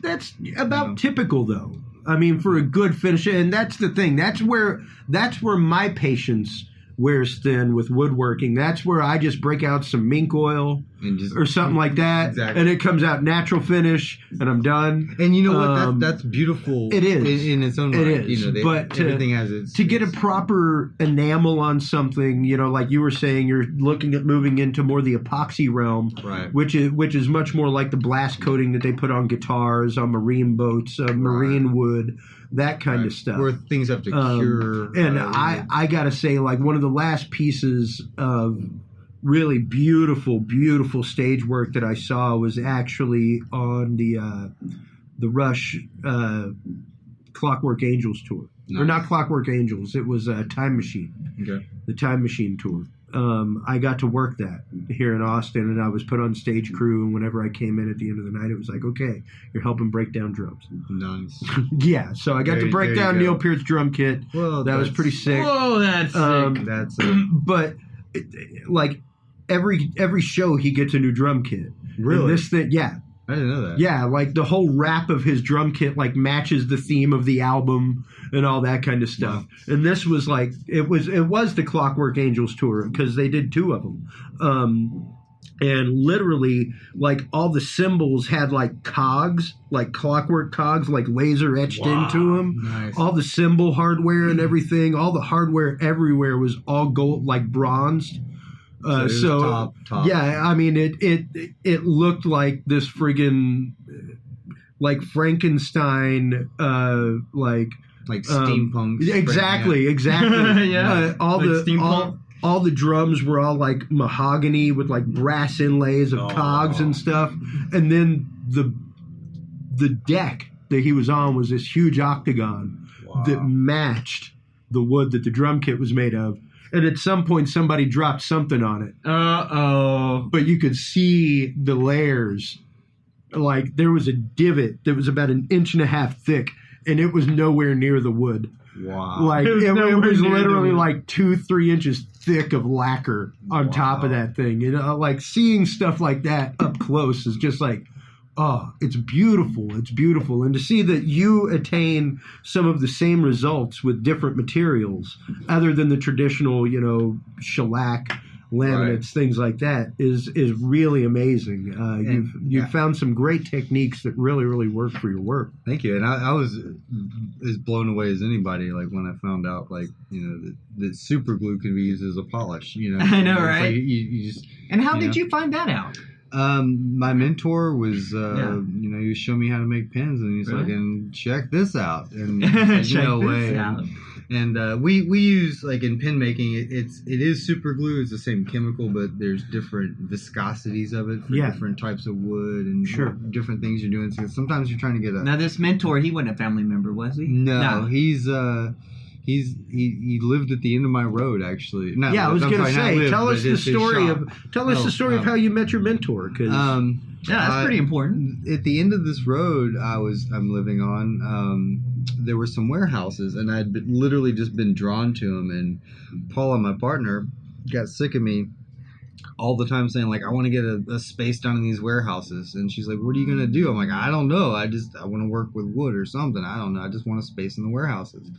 that's about typical though. I mean, for a good finish, and that's the thing. That's where my patience wears thin with woodworking. That's where I just break out some mink oil or something like that, and it comes out natural finish, and I'm done. And you know what? That's beautiful. It is in its own right. It is, you know, but everything has its. To get a proper enamel on something, you know, like you were saying, you're looking at moving into more the epoxy realm, right? Which is much more like the blast coating that they put on guitars, on marine boats, marine wood. That kind of stuff. Where things have to cure. And I got to say, like, one of the last pieces of really beautiful, beautiful stage work that I saw was actually on the Rush Clockwork Angels tour. Nice. Or not Clockwork Angels. It was Time Machine. Okay. The Time Machine tour. I got to work that here in Austin, and I was put on stage crew. And whenever I came in at the end of the night, it was like, okay, you're helping break down drums. Nice. Yeah, so I got to break down Neil Peart's drum kit. Well, that was pretty sick. Whoa, that's sick. That's But like every show, he gets a new drum kit. Really? And this thing, yeah. I didn't know that. Yeah, like the whole wrap of his drum kit like matches the theme of the album and all that kind of stuff. Wow. And this was like it was the Clockwork Angels tour because they did 2 of them. And literally like all the cymbals had like cogs, like clockwork cogs, like laser etched into them. Nice. All the cymbal hardware and everything, all the hardware everywhere was all gold, like bronzed. So top. Yeah, I mean it looked like this friggin' like Frankenstein like steampunk. Exactly. Yeah. All the drums were all like mahogany with like brass inlays of cogs and stuff, and then the deck that he was on was this huge octagon that matched the wood that the drum kit was made of. And at some point, somebody dropped something on it. But you could see the layers. Like, there was a divot that was about 1.5 inches thick, and it was nowhere near the wood. Wow. Like, it was literally like 2-3 inches thick of lacquer on top of that thing. You know, like, seeing stuff like that up close is just like, oh, it's beautiful. It's beautiful. And to see that you attain some of the same results with different materials other than the traditional, you know, shellac, laminates, things like that is really amazing. You've found some great techniques that really, really work for your work. Thank you. And I was as blown away as anybody, like when I found out, like, you know, that super glue can be used as a polish, you know. I know, right? Like you just, and how did you find that out? My mentor was, you know, he was showing me how to make pins, and he's like, and check this out. And check this out. And we use, like, in pin making, it is super glue. It's the same chemical, but there's different viscosities of it for different types of wood and different things you're doing. So sometimes you're trying to get a... Now, this mentor, he wasn't a family member, was he? No. He lived at the end of my road, actually. I was going to say, tell us the story of how you met your mentor. Cause, that's pretty important. At the end of this road I'm living on, there were some warehouses, and I'd literally just been drawn to them. And Paula, my partner, got sick of me all the time saying, like, I want to get a space down in these warehouses. And she's like, what are you going to do? I'm like, I don't know. I want to work with wood or something. I don't know. I just want a space in the warehouses.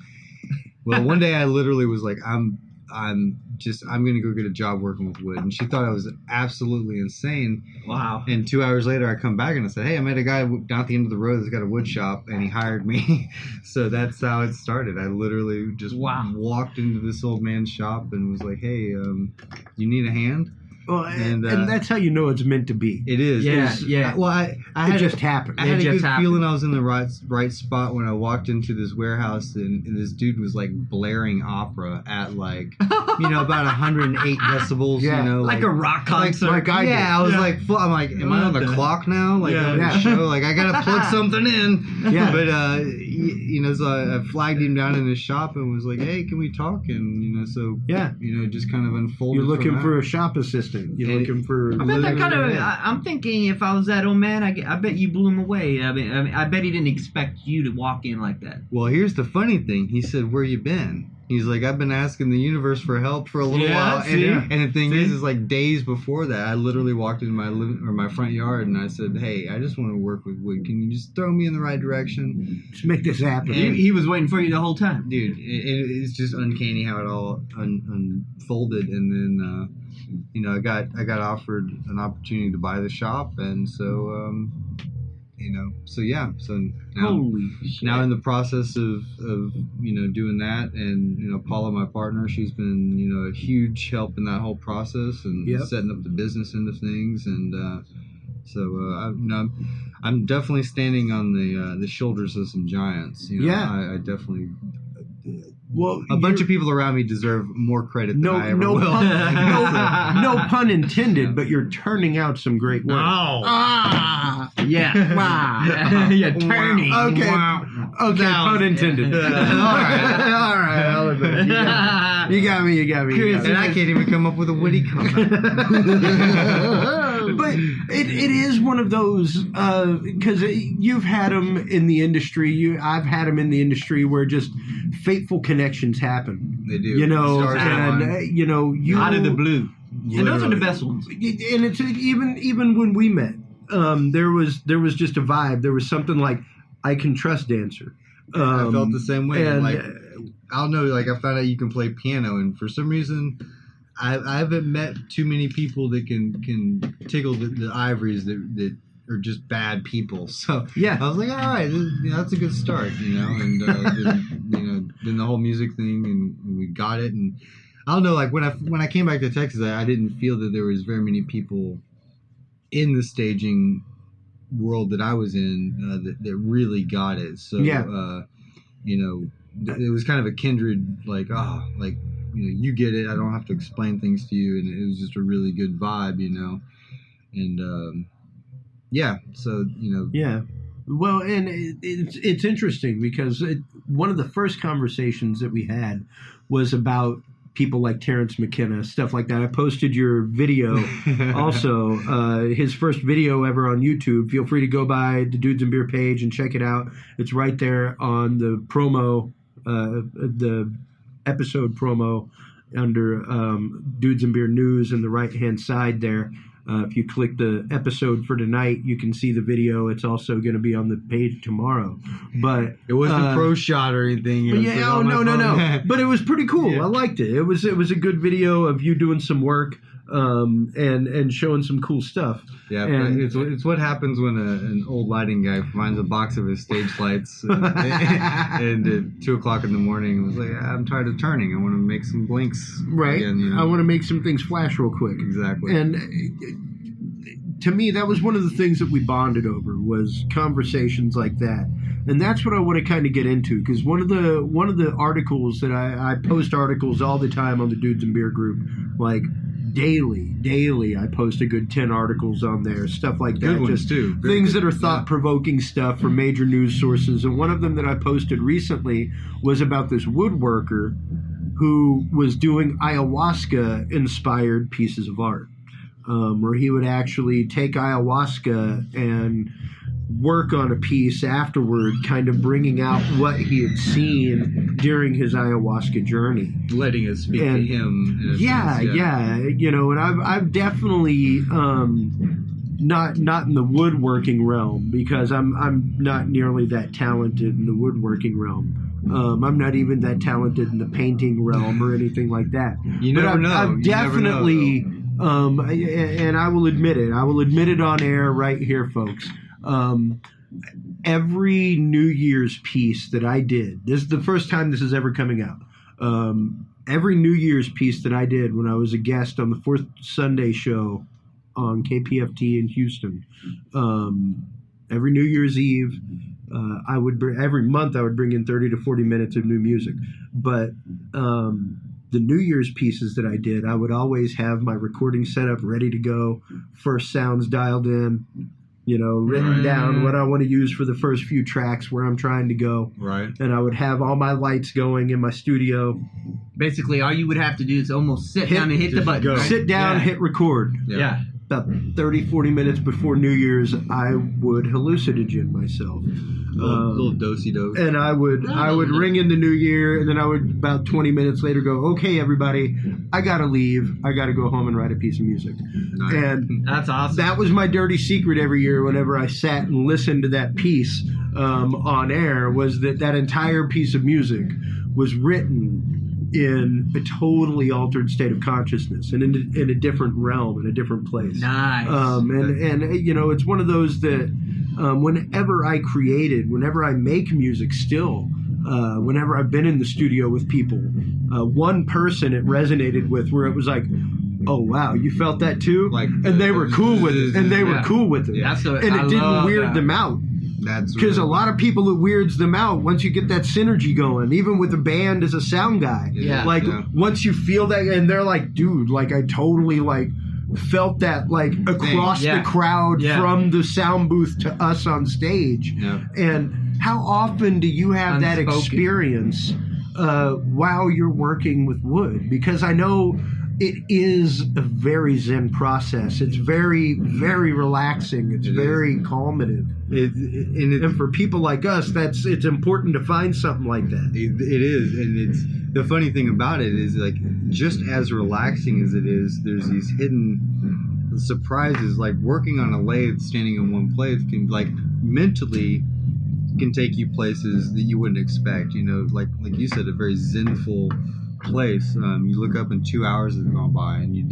Well, one day I literally was like, I'm going to go get a job working with wood. And she thought I was absolutely insane. Wow. And 2 hours later, I come back and I said, hey, I met a guy down at the end of the road that's got a wood shop, and he hired me. So that's how it started. I literally just walked into this old man's shop and was like, hey, you need a hand? Well, and that's how you know it's meant to be. It is. Yeah. Well, I had just happened. I had a good feeling I was in the right spot when I walked into this warehouse, and this dude was like blaring opera at, like, you know, about 108 decibels. You know, like a rock concert. Like I did. I was like, I'm like, am I on the clock now? Like, on the show? Like, I gotta plug something in. Yeah. But you know, so I flagged him down in his shop and was like, hey, can we talk? And you know, so you know, it just kind of unfolded. You're looking for a shop assistant. You're looking for. I bet that kind of. I'm thinking if I was that old man, I bet you blew him away. I mean, I bet he didn't expect you to walk in like that. Well, here's the funny thing. He said, "Where you been?" He's like, "I've been asking the universe for help for a little while." And the thing is like days before that, I literally walked into my front yard and I said, "Hey, I just want to work with wood. Can you just throw me in the right direction? Just make this happen." He was waiting for you the whole time, dude. It's just uncanny how it all unfolded, and then. You know, I got offered an opportunity to buy the shop, and so you know, so now in the process of you know, doing that, and you know, Paula, my partner, she's been, you know, a huge help in that whole process and setting up the business end of things, and I'm definitely standing on the shoulders of some giants. You know, I definitely Well, a bunch of people around me deserve more credit than I ever will. No pun intended, but you're turning out some great work. Oh. Yeah. Wow. Yeah, turning. Okay. Wow. Okay, pun intended. All right. I'll admit it. You got me. And I can't even come up with a witty comment. But it is one of those, because you've had them in the industry. I've had them in the industry where just fateful connections happen. They do. You know, Stars and you out of the blue. Literally. And those are the best ones. And it's even when we met, there was just a vibe. There was something like, I can trust Dancer. I felt the same way. And, like, I don't know. Like, I found out you can play piano, and for some reason, I haven't met too many people that can tickle the ivories that are just bad people. So yeah, I was like, all right, that's a good start, And then the whole music thing, and we got it. And I don't know, like when I came back to Texas, I didn't feel that there was very many people in the staging world that I was in that really got it. So it was kind of a kindred, like you get it. I don't have to explain things to you, and it was just a really good vibe, And so yeah. Well, and it's interesting because one of the first conversations that we had was about people like Terence McKenna, stuff like that. I posted your video also, his first video ever on YouTube. Feel free to go by the Dudes and Beer page and check it out. It's right there on the promo, the episode promo under Dudes and Beer News in the right-hand side there. If you click the episode for tonight, you can see the video. It's also going to be on the page tomorrow. But it wasn't a pro shot or anything. No. But it was pretty cool. Yeah. I liked it. It was a good video of you doing some work and showing some cool stuff. Yeah, and it's what happens when an old lighting guy finds a box of his stage lights and at 2:00 in the morning was like, I'm tired of turning. I want to make some blinks. Right. Again, I want to make some things flash real quick. Exactly. And to me, that was one of the things that we bonded over was conversations like that. And that's what I want to kind of get into, because one of the articles that I post articles all the time on the Dudes and Beer group, like daily I post a good 10 articles on there, stuff like that. Good ones just too. Things that are thought-provoking stuff from major news sources. And one of them that I posted recently was about this woodworker who was doing ayahuasca-inspired pieces of art, where he would actually take ayahuasca and work on a piece afterward, kind of bringing out what he had seen during his ayahuasca journey, letting it speak to him. Yeah. And I've definitely not in the woodworking realm, because I'm not nearly that talented in the woodworking realm. I'm not even that talented in the painting realm or anything like that. You never know. I've definitely, and I will admit it. I will admit it on air right here, folks. Every New Year's piece that I did, this is the first time this is ever coming out. Every New Year's piece that I did when I was a guest on the Fourth Sunday show on KPFT in Houston, every New Year's Eve, every month I would bring in 30 to 40 minutes of new music. But the New Year's pieces that I did, I would always have my recording set up ready to go, first sounds dialed in, written down what I want to use for the first few tracks, where I'm trying to go. Right. And I would have all my lights going in my studio. Basically, all you would have to do is almost sit down and hit the button. Right? Sit down, hit record. Yeah. About 30, 40 minutes before New Year's, I would hallucinogen myself. A little dosey-dose. And I would ring in the New Year, and then I would, about 20 minutes later, go, okay, everybody, I got to leave. I got to go home and write a piece of music. Nice. And that's awesome. That was my dirty secret every year whenever I sat and listened to that piece on air, was that entire piece of music was written in a totally altered state of consciousness and in a different realm, in a different place. Nice. And it's one of those that whenever I make music still, whenever I've been in the studio with people, one person it resonated with, where it was like, oh wow, you felt that too? And they were cool with it. And they were cool with it. Yeah, and it didn't weird them out. That's because really a lot of people, it weirds them out once you get that synergy going. Even with the band as a sound guy, Yeah. like once you feel that, and they're like, dude, like I totally like felt that like across the crowd from the sound booth to us on stage. Yeah. And how often do you have that experience while you're working with wood? Because I know it is a very Zen process. It's very, very relaxing. It's very calmative. And for people like us, it's important to find something like that. It is, and it's the funny thing about it is like just as relaxing as it is, there's these hidden surprises. Like working on a lathe, standing in one place can like mentally can take you places that you wouldn't expect. You know, like you said, a very zenful place. You look up and 2 hours has gone by, and you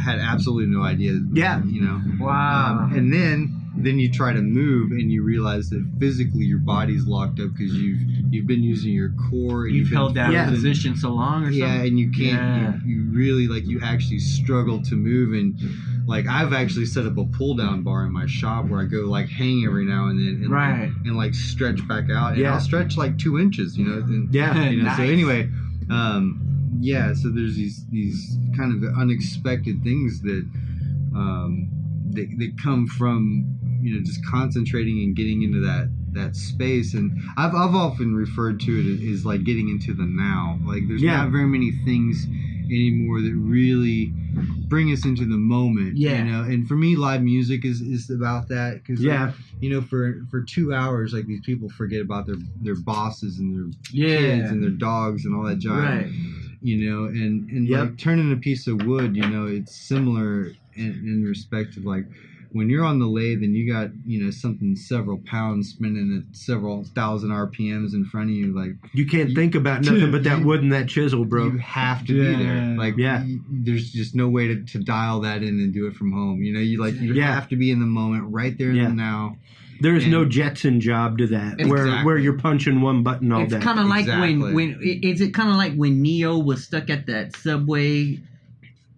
had absolutely no idea. Yeah. You know. Wow. And then you try to move, and you realize that physically your body's locked up because you've been using your core. You've held that position so long, or something. Yeah, and you can't. You really like you actually struggle to move, and like I've actually set up a pull down bar in my shop where I go like hang every now and then, and like stretch back out, and I'll stretch like 2 inches, you know. And, you know. Nice. So anyway, so there's these kind of unexpected things that that come from just concentrating and getting into that space. And I've often referred to it as like getting into the now. Like there's not very many things anymore that really bring us into the moment. And for me, live music is about that, because for 2 hours, like these people forget about their bosses and their kids and their dogs and all that jive. And like turning a piece of wood, it's similar in respect of like when you're on the lathe and you got something several pounds spinning at several thousand RPMs in front of you, like you can't think about nothing but that wood and that chisel, bro. You have to be there. Like there's just no way to dial that in and do it from home. You have to be in the moment, right there in the now. There's no Jetson job to that, where you're punching one button all day. It's kind of like when Neo was stuck at that subway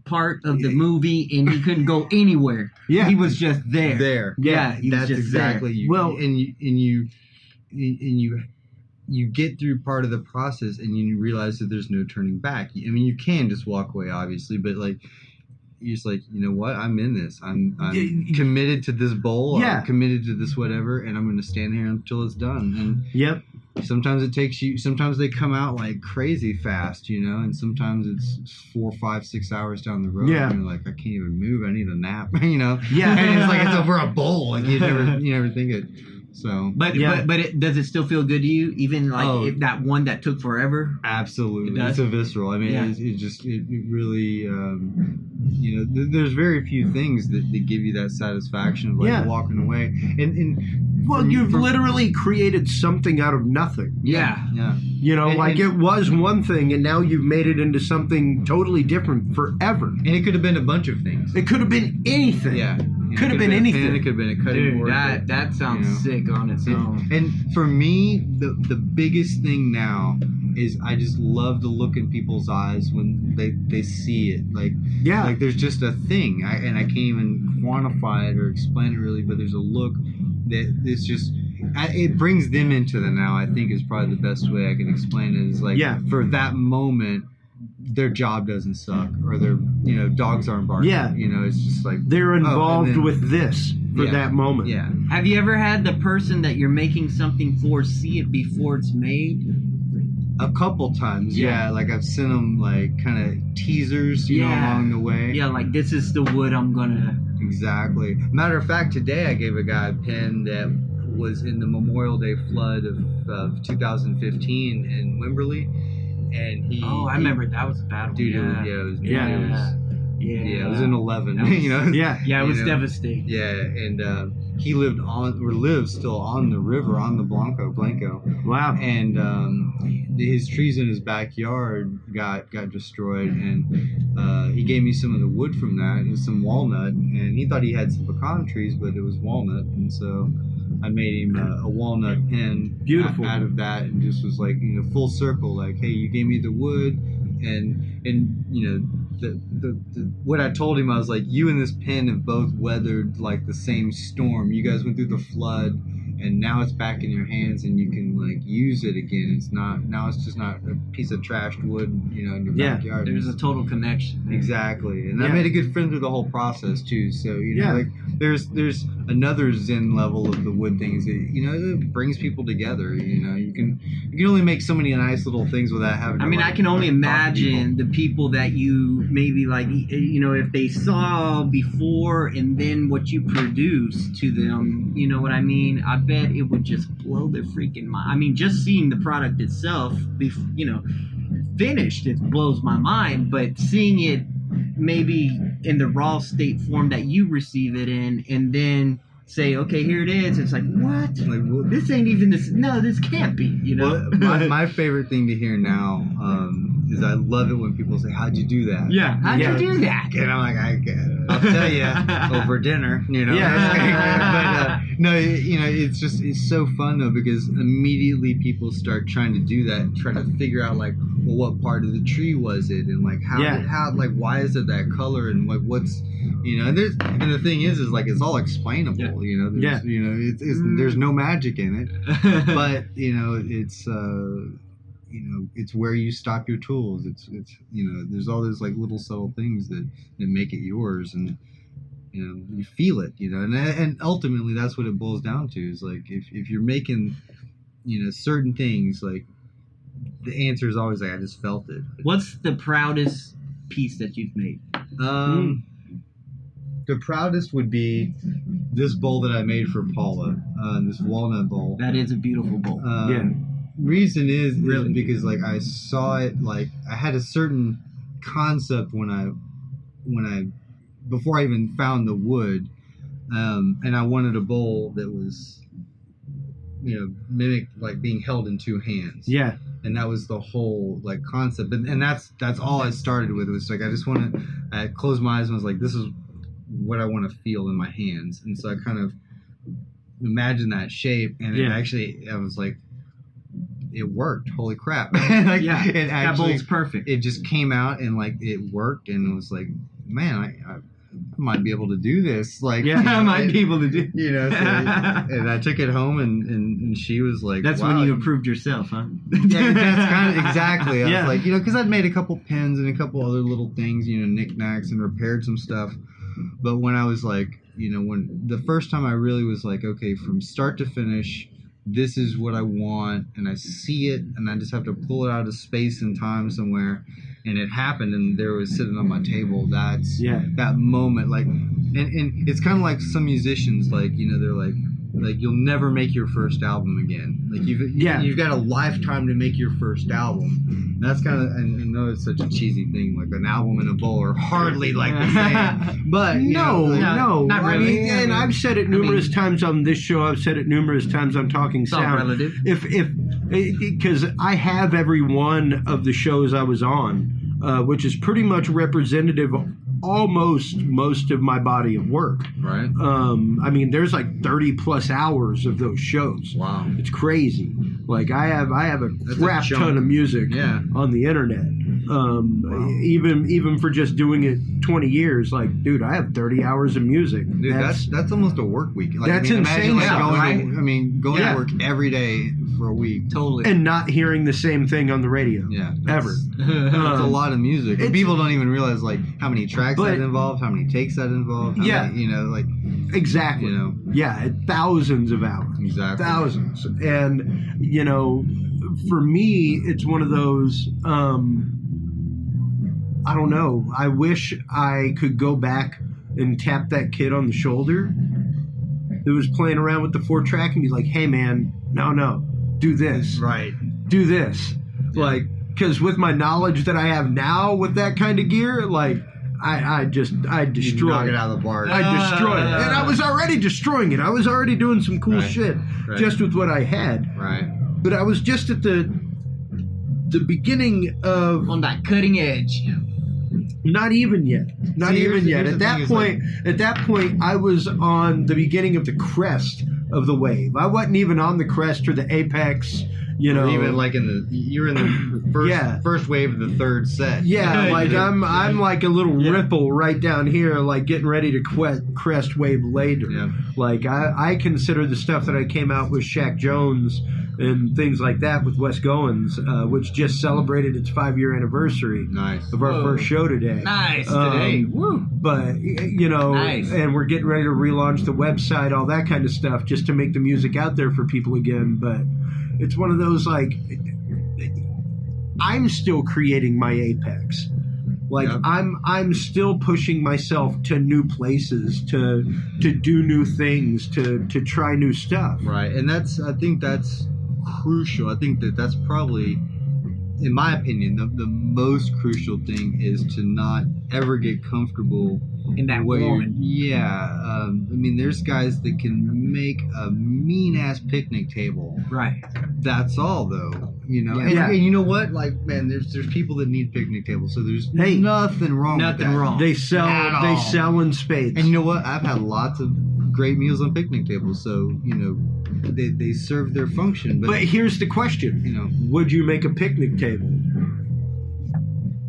part of the movie and he couldn't go anywhere. He was just there. That's exactly. Well, you get through part of the process and you realize that there's no turning back. I mean, you can just walk away, obviously, but like you're just like, you know what? I'm in this. I'm committed to this bowl. I'm committed to this whatever, and I'm going to stand here until it's done. And sometimes it takes you. Sometimes they come out like crazy fast, and sometimes it's 4, 5, 6 hours down the road. And you're like, I can't even move. I need a nap. And it's like it's over a bowl. Like you never think it. So, but does it still feel good to you, even like if that one that took forever? Absolutely, it's a visceral. I mean, it really, there's very few things that give you that satisfaction of like walking away. And you've literally created something out of nothing. It was one thing, and now you've made it into something totally different forever. And it could have been a bunch of things. It could have been anything. Could have been anything. It could have been a cutting board. That sounds sick on its own. And for me, the biggest thing now is I just love the look in people's eyes when they see it. Like there's just a thing, and I can't even quantify it or explain it really, but there's a look that it's just. It brings them into the now. I think is probably the best way I can explain it. Is like for that moment, their job doesn't suck, or their dogs aren't barking. It's just like they're involved with this for that moment. Have you ever had the person that you're making something for see it before it's made? A couple times, like I've sent them like kind of teasers, along the way. Like this is the wood I'm gonna. Exactly. Matter of fact, today I gave a guy a pen that was in the Memorial Day flood of 2015 in Wimberley, and I remember that was a bad one. Dude, it was in 11. It was devastating. And he lives still on the river, on the Blanco. Wow. And his trees in his backyard got destroyed, and he gave me some of the wood from that. It was some walnut, and he thought he had some pecan trees, but it was walnut, and so I made him a walnut pen out of that, and just was like, full circle, like, hey, you gave me the wood, and the what I told him, I was like, you and this pen have both weathered like the same storm. You guys went through the flood, and now it's back in your hands and you can like use it again. It's just not a piece of trashed wood, in your backyard. There's a total connection. Exactly. And I made a good friend through the whole process too. So, like there's another Zen level of the wood things that, it brings people together. You can only make so many nice little things without having to, I can only imagine the people that you maybe like, if they saw before and then what you produce to them, you know what I mean? I bet it would just blow their freaking mind. Just seeing the product itself, finished, it blows my mind, but seeing it maybe in the raw state form that you receive it in, and then say, okay, here it is. It's like, what? Like, well, this ain't even this. No, this can't be. Well, my favorite thing to hear now is I love it when people say, "How'd you do that?" Yeah, how'd you do that? And I'm like, I'll tell you over dinner. Yeah. But no, it's so fun though, because immediately people start trying to do that, try to figure out like, well, what part of the tree was it, and like how like why is it that color, and like what's and the thing is like it's all explainable. There's no magic in it, but it's where you stop your tools. It's there's all those like little subtle things that make it yours, and you feel it, and ultimately that's what it boils down to, is like if you're making certain things, like the answer is always like I just felt it. What's the proudest piece that you've made? The proudest would be this bowl that I made for Paula, this walnut bowl. That is a beautiful bowl. Reason is because like I saw it, like I had a certain concept when I before I even found the wood, and I wanted a bowl that was mimic like being held in two hands. Yeah. And that was the whole like concept, and that's all I started with. It was like I closed my eyes and was like, this is what I want to feel in my hands, and so I kind of imagined that shape, and it actually, I was like, it worked. Holy crap! That bowl's perfect. It just came out and like it worked, and it was like, man, I might be able to do this. Like, I might be able to do. So, and I took it home, and she was like, "That's wow, when you improved yourself, huh?" Yeah, that's kind of exactly. I was like, because I'd made a couple pins and a couple other little things, knickknacks, and repaired some stuff. But when I was like, when the first time I really was like, okay, from start to finish, this is what I want, and I see it, and I just have to pull it out of space and time somewhere, and it happened, and there it was sitting on my table. That's that moment, like, and it's kind of like some musicians, like, they're like you'll never make your first album again. Like you've got a lifetime to make your first album. And that's kind of, and I know it's such a cheesy thing, like an album and a bowl are hardly like the same. But no, not really. And I've said it numerous times on this show. I've said it numerous times on Talking Sound. All relative. Because I have every one of the shows I was on, which is pretty much representative of almost most of my body of work. Right. There's like 30 plus hours of those shows. Wow. It's crazy. Like I have a crap ton of music on the internet. Wow. Even for just doing it 20 years, like, dude, I have 30 hours of music. Dude, that's almost a work week. Like, that's insane. Going to work every day for a week. Totally. And not hearing the same thing on the radio. Yeah. Ever. It's a lot of music. And people don't even realize like how many tracks that involved, how many takes that involved. Exactly. Yeah, thousands of hours. Exactly. Thousands. And, for me, it's one of those, I don't know. I wish I could go back and tap that kid on the shoulder that was playing around with the 4-track and be like, hey, man, no, do this. Right. Do this. Yeah. Like, because with my knowledge that I have now with that kind of gear, like, I destroy knock it out of the park. I destroy it. And I was already destroying it. I was already doing some cool shit just with what I had. Right. But I was just at the beginning of... On that cutting edge. Not even yet. Not even yet. At that point, I was on the beginning of the crest of the wave. I wasn't even on the crest or the apex. you know, or even like you're in the first wave of the third set. Yeah, like I'm like a little ripple right down here, like getting ready to crest wave later. Yeah. Like I consider the stuff that I came out with Shaq Jones and things like that with Wes Goins, which just celebrated its 5-year anniversary of our first show today. Nice today. Woo. But you know, and we're getting ready to relaunch the website, all that kind of stuff, just to make the music out there for people again. But it's one of those, like, I'm still creating my apex. Like, I'm still pushing myself to new places, to do new things, to try new stuff. Right, and I think that's crucial. I think that's probably, in my opinion, the most crucial thing is to not ever get comfortable in that moment. I mean, there's guys that can make a mean ass picnic table. Right. That's all, though. You know. Yeah. And you know what? Like, man, there's people that need picnic tables, so there's nothing wrong. Nothing with that. wrong. They sell in spades. And you know what? I've had lots of great meals on picnic tables, so you know. They serve their function, but here's the question: you know, would you make a picnic table?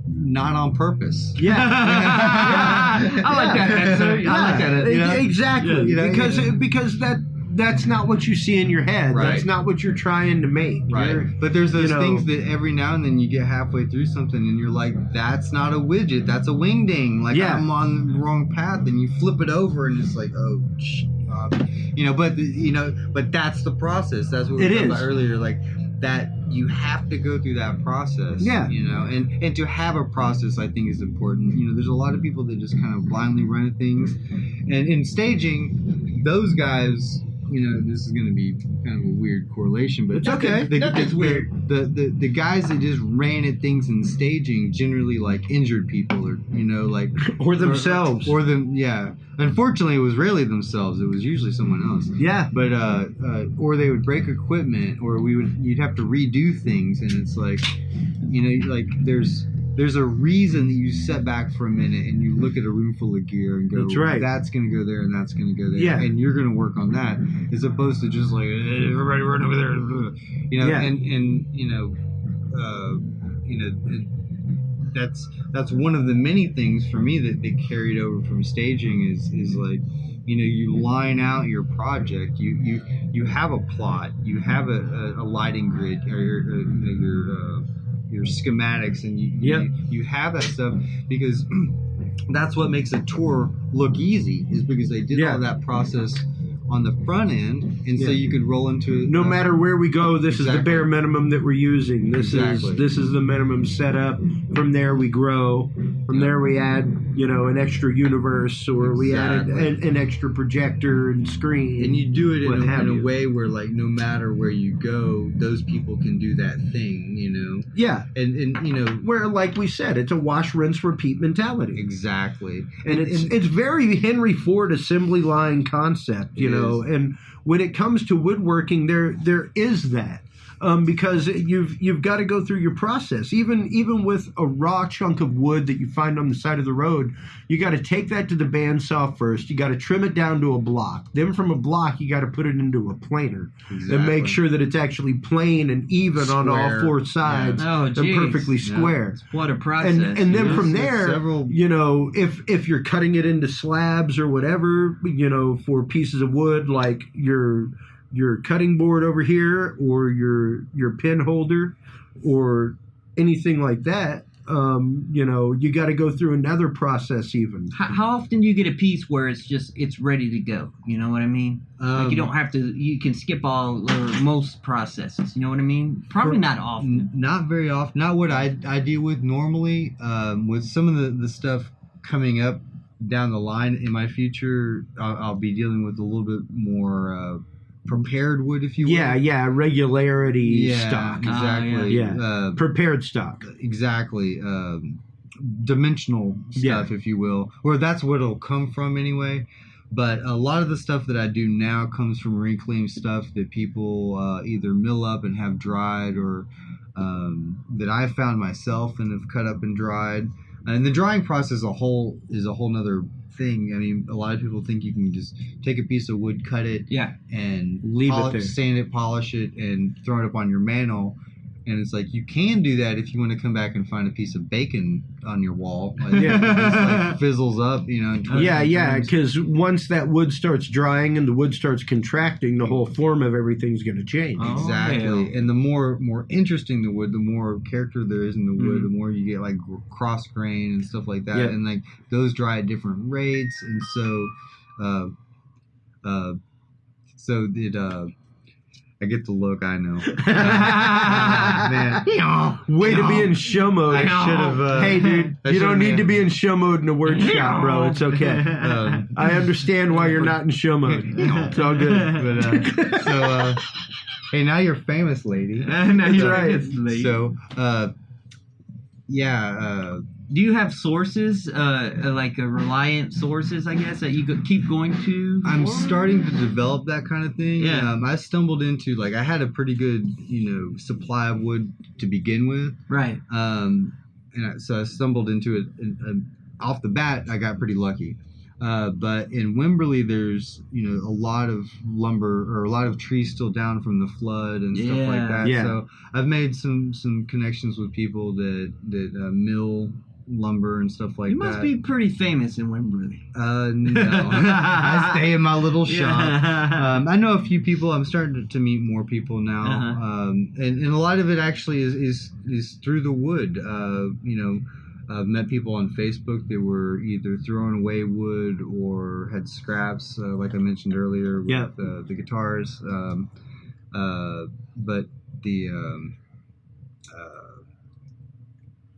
Not on purpose. Yeah, I like that answer. Yeah. I like that. You know? Exactly. You know, because that's not what you see in your head. Right. That's not what you're trying to make. Right. But there's those things that every now and then you get halfway through something and you're like, that's not a widget, that's a wingding. Like I'm on the wrong path, and you flip it over and it's like, oh. You know, but that's the process. That's what we talked about earlier. Like that, you have to go through that process. Yeah. You know, and to have a process, I think, is important. You know, there's a lot of people that just kind of blindly run at things, and in staging, those guys. You know, this is going to be kind of a weird correlation, but it's okay. That's weird. The guys that just ran at things in staging generally like injured people, or you know, like or themselves, or them. Yeah, unfortunately, it was rarely themselves. It was usually someone else. Yeah, but or they would break equipment, or you'd have to redo things, and it's like, you know, like there's a reason that you step back for a minute and you look at a room full of gear and go, that's right. That's going to go there and that's going to go there. Yeah. And you're going to work on that, as opposed to just like, hey, everybody run over there. You know, and that's one of the many things for me that they carried over from staging is like, you know, you line out your project, you have a plot, you have a lighting grid, or your schematics, and you have that stuff, because that's what makes a tour look easy, is because they did all that process on the front end, and so you could roll into no matter where we go, this is the bare minimum that we're using. This is the minimum setup. From there we grow. From there we add, you know, an extra universe, or we add an extra projector and screen. And you do it in a way where, like, no matter where you go, those people can do that thing, you know? Yeah. And you know, where, like we said, it's a wash, rinse, repeat mentality. Exactly. And it's very Henry Ford assembly line concept, you know. And when it comes to woodworking, there is that. Because you've got to go through your process. Even with a raw chunk of wood that you find on the side of the road, you got to take that to the bandsaw first. You got to trim it down to a block. Then from a block, you got to put it into a planer and make sure that it's actually plain and even on all four sides and perfectly square. What a process! And then from there, you know, if you're cutting it into slabs or whatever, you know, for pieces of wood, like your cutting board over here, or your pin holder, or anything like that, you know, you got to go through another process even. How often do you get a piece where it's ready to go? You know what I mean? Like, you don't have to, you can skip all or most processes. You know what I mean? Probably not often. Not very often. Not what I deal with normally. With some of the stuff coming up down the line in my future, I'll be dealing with a little bit more prepared wood, if you will. Yeah, regularity stock. Exactly. Prepared stock. Exactly. Dimensional stuff, if you will. Or that's what it'll come from anyway. But a lot of the stuff that I do now comes from reclaimed stuff that people either mill up and have dried, or that I found myself and have cut up and dried. And the drying process is a whole nother thing. I mean, a lot of people think you can just take a piece of wood, cut it, and leave it there, sand it, polish it, and throw it up on your mantle. And it's like, you can do that if you want to come back and find a piece of bacon on your wall. Like, it just like fizzles up, you know. Because once that wood starts drying and the wood starts contracting, the whole form of everything's going to change. Exactly. And the more interesting the wood, the more character there is in the wood, the more you get like cross grain and stuff like that. Yeah. And like those dry at different rates. And so I get the look, I know. Man. Way to be in show mode. I should have. Hey, dude, you don't need to be in show mode in a word shop, bro. It's okay. I understand why you're not in show mode. It's all good. But, hey, now you're famous, lady. Now you're famous, lady. So, do you have sources, like reliant sources, I guess, that you keep going to? I'm starting to develop that kind of thing. Yeah. I stumbled into, like, I had a pretty good, supply of wood to begin with. Right. So I stumbled into it. And off the bat, I got pretty lucky. But in Wimberley, there's, a lot of lumber or a lot of trees still down from the flood and stuff like that. Yeah. So I've made some connections with people that mill lumber and stuff like that. You must be pretty famous in Wimberley. No. I stay in my little shop. I know a few people. I'm starting to meet more people now. And a lot of it actually is through the wood. I've met people on Facebook that were either throwing away wood or had scraps, like I mentioned earlier with the guitars. But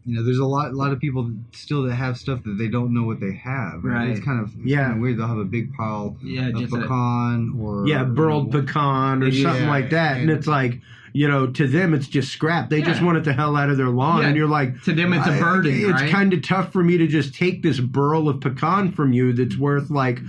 there's a lot of people still that have stuff that they don't know what they have. Right. It's kind of weird. They'll have a big pile of pecan or burled pecan or something like that, and it's like, to them it's just scrap. They just want it the hell out of their lawn, and you're like, to them it's a burden. It's kind of tough for me to just take this burl of pecan from you that's worth like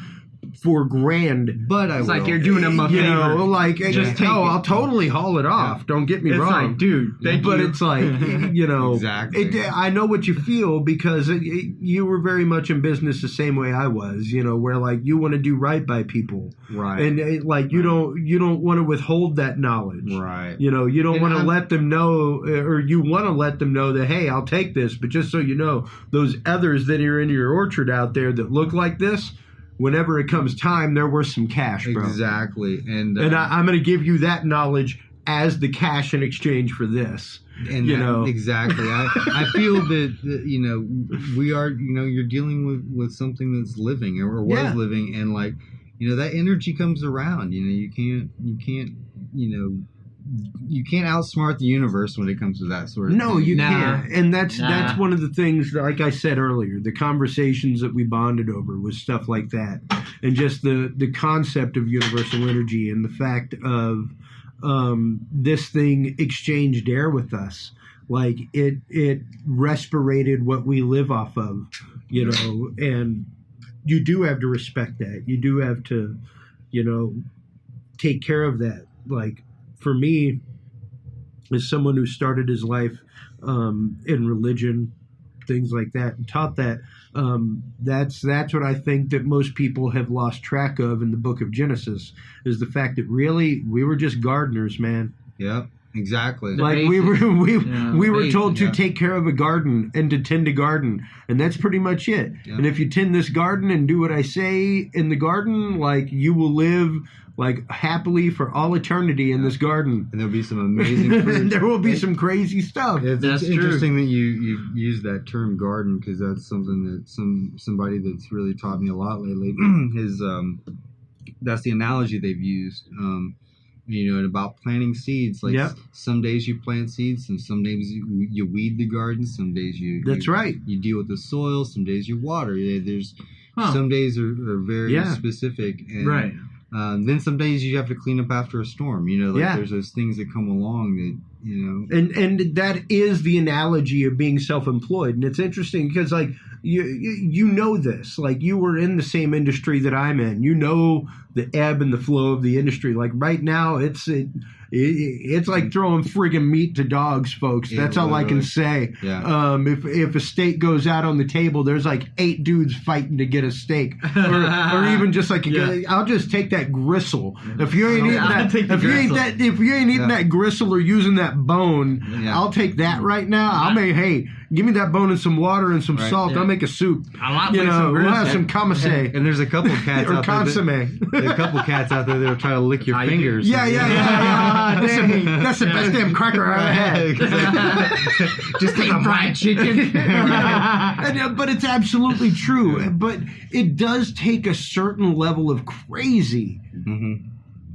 $4,000, but it's like you're doing them a favor. Just I'll totally haul it off. Don't get me wrong, like, dude. But it's like, exactly. I know what you feel because you were very much in business the same way I was. Where like you want to do right by people, right? And you don't want to withhold that knowledge, right? You don't want to let them know, or you want to let them know that, hey, I'll take this, but just so you know, those others that are in your orchard out there that look like this, whenever it comes time, they're worth some cash, bro. Exactly. And I'm going to give you that knowledge as the cash in exchange for this. And exactly. I feel that we are, you're dealing with something that's living or was living, and like, that energy comes around. You can't outsmart the universe when it comes to that sort of thing. No, you can't. And that's one of the things, like I said earlier, the conversations that we bonded over was stuff like that. And just the concept of universal energy and the fact of this thing exchanged air with us. Like it respirated what we live off of, and you do have to respect that. You do have to, take care of that. Like, for me, as someone who started his life in religion, things like that, and taught that, that's what I think that most people have lost track of in the book of Genesis, is the fact that really we were just gardeners, man. Yep, exactly. Like we were told to take care of a garden and to tend a garden, and that's pretty much it. Yep. And if you tend this garden and do what I say in the garden, like, you will live like happily for all eternity in this garden. And there'll be some amazing fruit. There will be some crazy stuff. It's interesting that you use that term garden, because that's something that somebody that's really taught me a lot lately is that's the analogy they've used. About planting seeds. Like, some days you plant seeds, and some days you weed the garden. Some days you deal with the soil. Some days you water. There's some days are very specific. And, then some days you have to clean up after a storm. There's those things that come along that, And that is the analogy of being self-employed. And it's interesting because, like, you know this. Like, you were in the same industry that I'm in. You know the ebb and the flow of the industry. Like, right now, It's like throwing friggin' meat to dogs, folks. That's all I can say. Yeah. If a steak goes out on the table, there's like 8 dudes fighting to get a steak, or even just like I'll just take that gristle. If you ain't eating that, if you ain't eating that gristle or using that bone, I'll take that right now. Hey, give me that bone and some water and some salt. I'll make a soup. We'll have some commissary. And there's a couple of cats or out consomme. There's a couple of cats out there that'll try to lick your fingers. Yeah. That's the best damn cracker I've had. Just like a fried chicken. But it's absolutely true. But it does take a certain level of crazy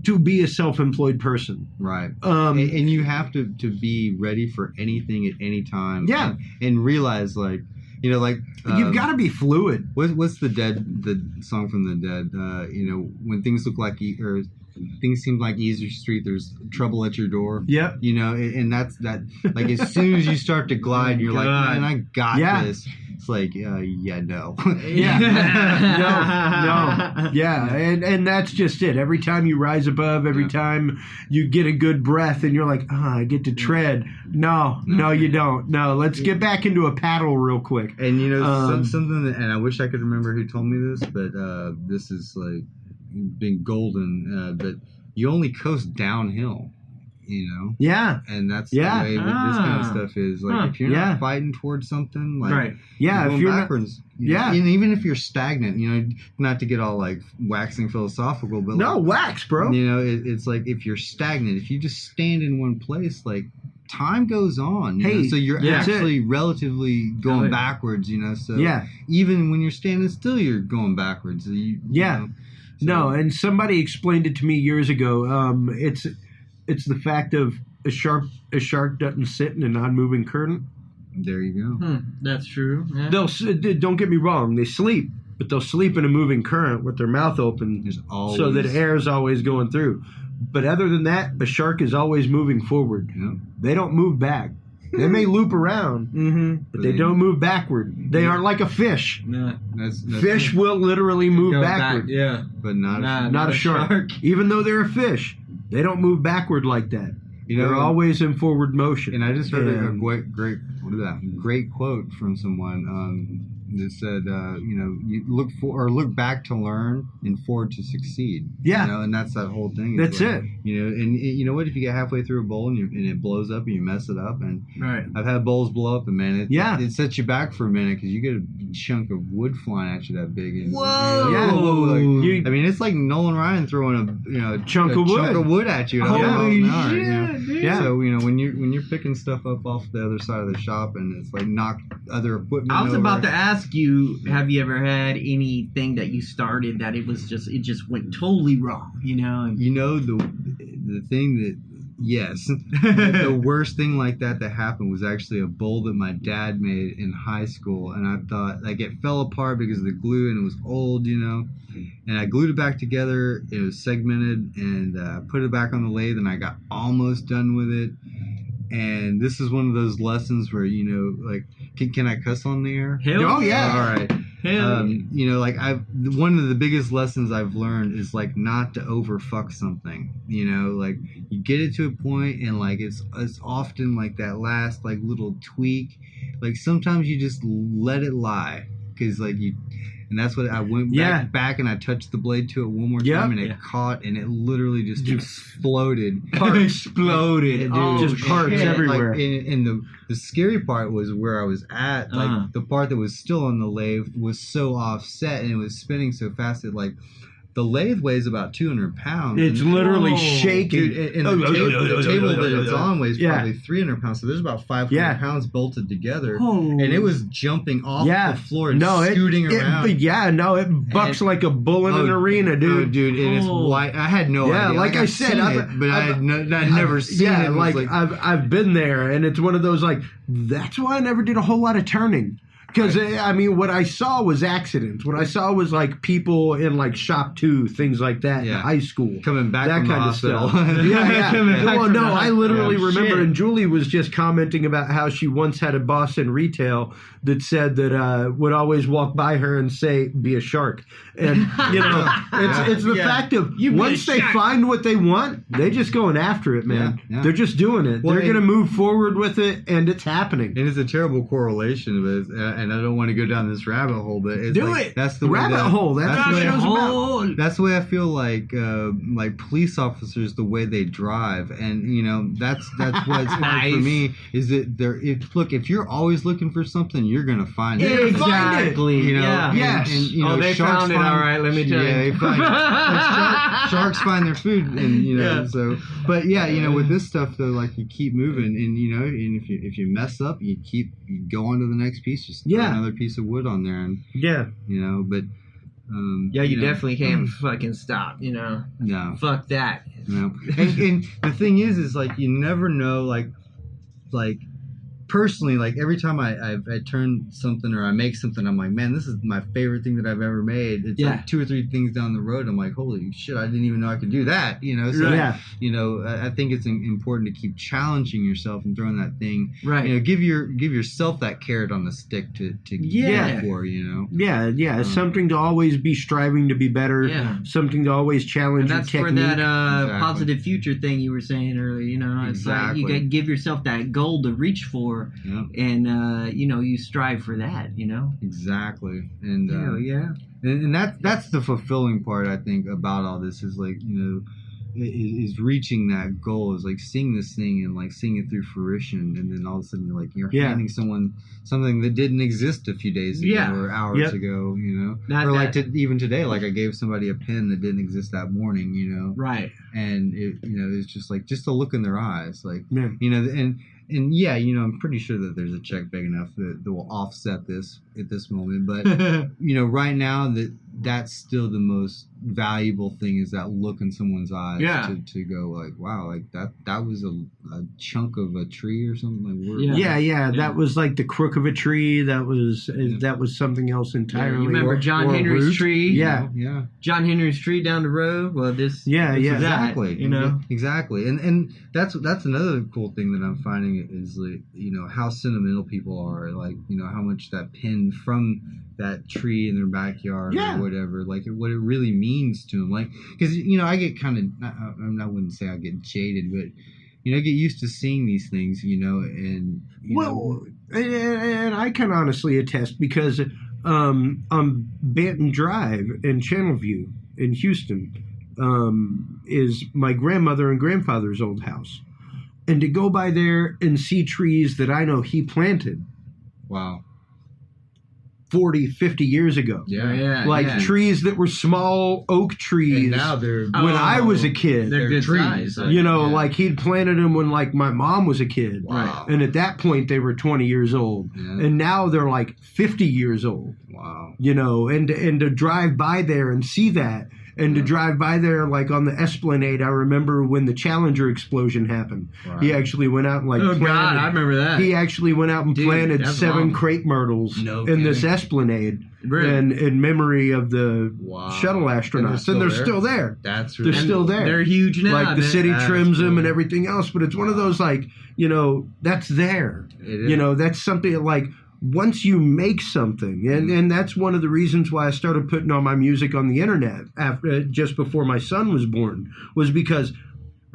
to be a self-employed person. Right. And you have to be ready for anything at any time. Yeah. And realize, like, you've got to be fluid. What's the song from the Dead? When things look like or things seem like easy street, there's trouble at your door. Yep. And that's that. Like, as soon as you start to glide, you're like, man, I got this. It's like, no. No. Yeah. And that's just it. Every time you rise above, every time you get a good breath and you're like, I get to tread. No, you don't. No, let's get back into a paddle real quick. And something that, and I wish I could remember who told me this, but this is like being golden, that you only coast downhill. And that's the way with this kind of stuff is. Like, if you're not fighting towards something, like, you're going backwards. And even if you're stagnant, not to get all like waxing philosophical, but wax, bro. It's like, if you're stagnant, if you just stand in one place, like, time goes on. So you're actually relatively going backwards. So even when you're standing still, you're going backwards. And somebody explained it to me years ago. It's the fact of a shark doesn't sit in a non-moving current. There you go. That's true. Yeah. Don't get me wrong. They sleep, but they'll sleep in a moving current with their mouth open, so that air is always going through. But other than that, a shark is always moving forward. Yeah. They don't move back. They may loop around, but they don't move backward. They aren't like a fish. No, fish will literally move backward. But not a shark. Even though they're a fish, they don't move backward like that. They're always in forward motion. And I just heard a great quote from someone that said, you look back to learn and forward to succeed. Yeah. And that's that whole thing. That's it. And you know what? If you get halfway through a bowl and it blows up and you mess it up, and I've had bowls blow up, and man, it sets you back for a minute because you get a chunk of wood flying at you that big. And, Whoa! It's like Nolan Ryan throwing a chunk of wood at you. Holy shit! Yeah. So when you're picking stuff up off the other side of the shop and it's like knock other equipment. I was about to ask you, have you ever had anything that you started that it just went totally wrong? The thing that yes, the worst thing like that happened was actually a bowl that my dad made in high school, and I thought like it fell apart because of the glue and it was old, and I glued it back together. It was segmented, and I put it back on the lathe, and I got almost done with it. And this is one of those lessons where like, can I cuss on the air? Oh yeah! All right. Like one of the biggest lessons I've learned is like not to overfuck something. Like you get it to a point, and like it's often like that last like little tweak. Like sometimes you just let it lie because like you. And that's what I went back and I touched the blade to it one more time, and it caught, and it literally just exploded. Exploded. Just parts everywhere. Like, and the scary part was where I was at. Like the part that was still on the lathe was so offset, and it was spinning so fast that like the lathe weighs about 200 pounds. It's literally shaking. Dude, and the table that it's on weighs probably 300 pounds. So there's about 500 pounds bolted together. And it was jumping off the floor and scooting around. It bucks like a bull in an arena, dude. Dude, and it's white. I had no idea. Yeah, like I said, I'd never seen it. Yeah, like I've been there, and it's one of those like, that's why I never did a whole lot of turning. Because, I mean, what I saw was accidents. What I saw was, like, people in, like, Shop 2, things like that in high school. Coming back that from kind the of hospital. stuff. Yeah. Well, no, I literally remember, Shit. and Julie was just commenting about how she once had a boss in retail that said that would always walk by her and say, be a shark. And, you know, it's the fact of once they find what they want, they just going after it, man. Yeah. They're just doing it. Well, they're going to move forward with it, and it's happening. And it's a terrible correlation of it, and I don't want to go down this rabbit hole, but it's that's the rabbit hole. That's what show's about. That's the way I feel like police officers, the way they drive, and you know that's what's hard for me is that if you're always looking for something, you're gonna find it. Exactly. You know, yeah. and you know, they sharks found it. All right, let me tell you. They find it. Sharks find their food, and you know, so. But yeah, you know, with this stuff though, like you keep moving, and you know, and if you mess up, you go on to the next piece, just throw another piece of wood on there, and you know, but. You definitely can't fucking stop, you know. No. Fuck that. No. And the thing is like you never know, like personally, like every time I turn something or I make something, I'm like, man, this is my favorite thing that I've ever made. It's like 2 or 3 things down the road, I'm like, holy shit, I didn't even know I could do that, you know. So you know, I think it's important to keep challenging yourself and throwing that thing. Right. You know, give yourself that carrot on the stick to go for, you know. Yeah. Something to always be striving to be better. Yeah. Something to always challenge and that's your technique. for that positive future thing you were saying earlier, you know. It's like you got to give yourself that goal to reach for. And you know, you strive for that, you know. Exactly. And and that's the fulfilling part, I think, about all this is like, you know, is reaching that goal, is like seeing this thing and like seeing it through fruition, and then all of a sudden you're handing someone something that didn't exist a few days ago or hours ago, you know. Even today, like I gave somebody a pen that didn't exist that morning, you know. Right. And it, you know, it's just like just a look in their eyes, like you know, and yeah, you know, I'm pretty sure that there's a check big enough that will offset this at this moment. But, you know, right now that's still the most valuable thing is that look in someone's eyes to go like, wow, like that was a chunk of a tree or something. Like that was like the crook of a tree. That was something else entirely. You remember John Henry's tree? Yeah. John Henry's tree down the road. Well, this exactly. You know, exactly. And that's another cool thing that I'm finding is like, you know, how sentimental people are. Like, you know, how much that pin from that tree in their backyard or whatever, like what it really means to them. Like, because, you know, I get kind of, I wouldn't say I get jaded, but, you know, I get used to seeing these things, you know, and, and I can honestly attest because on Banton Drive in Channelview in Houston is my grandmother and grandfather's old house. And to go by there and see trees that I know he planted. Wow. 40, 50 years ago. Trees that were small oak trees. And now they're when I was a kid. They're good trees. Size. You know, like he'd planted them when like my mom was a kid. Wow. And at that point they were 20 years old. Yeah. And now they're like 50 years old. Wow. You know, and to drive by there and see that. And to drive by there, like on the Esplanade, I remember when the Challenger explosion happened. Right. He actually went out and planted. God, I remember that. He actually went out and planted 7 crepe myrtles in this Esplanade in memory of the shuttle astronauts. And they're still there. They're still there. They're huge now. Like the city trims them and everything else. But it's one of those like, you know, that's there. You know, that's something like... Once you make something, and that's one of the reasons why I started putting all my music on the internet just before my son was born, was because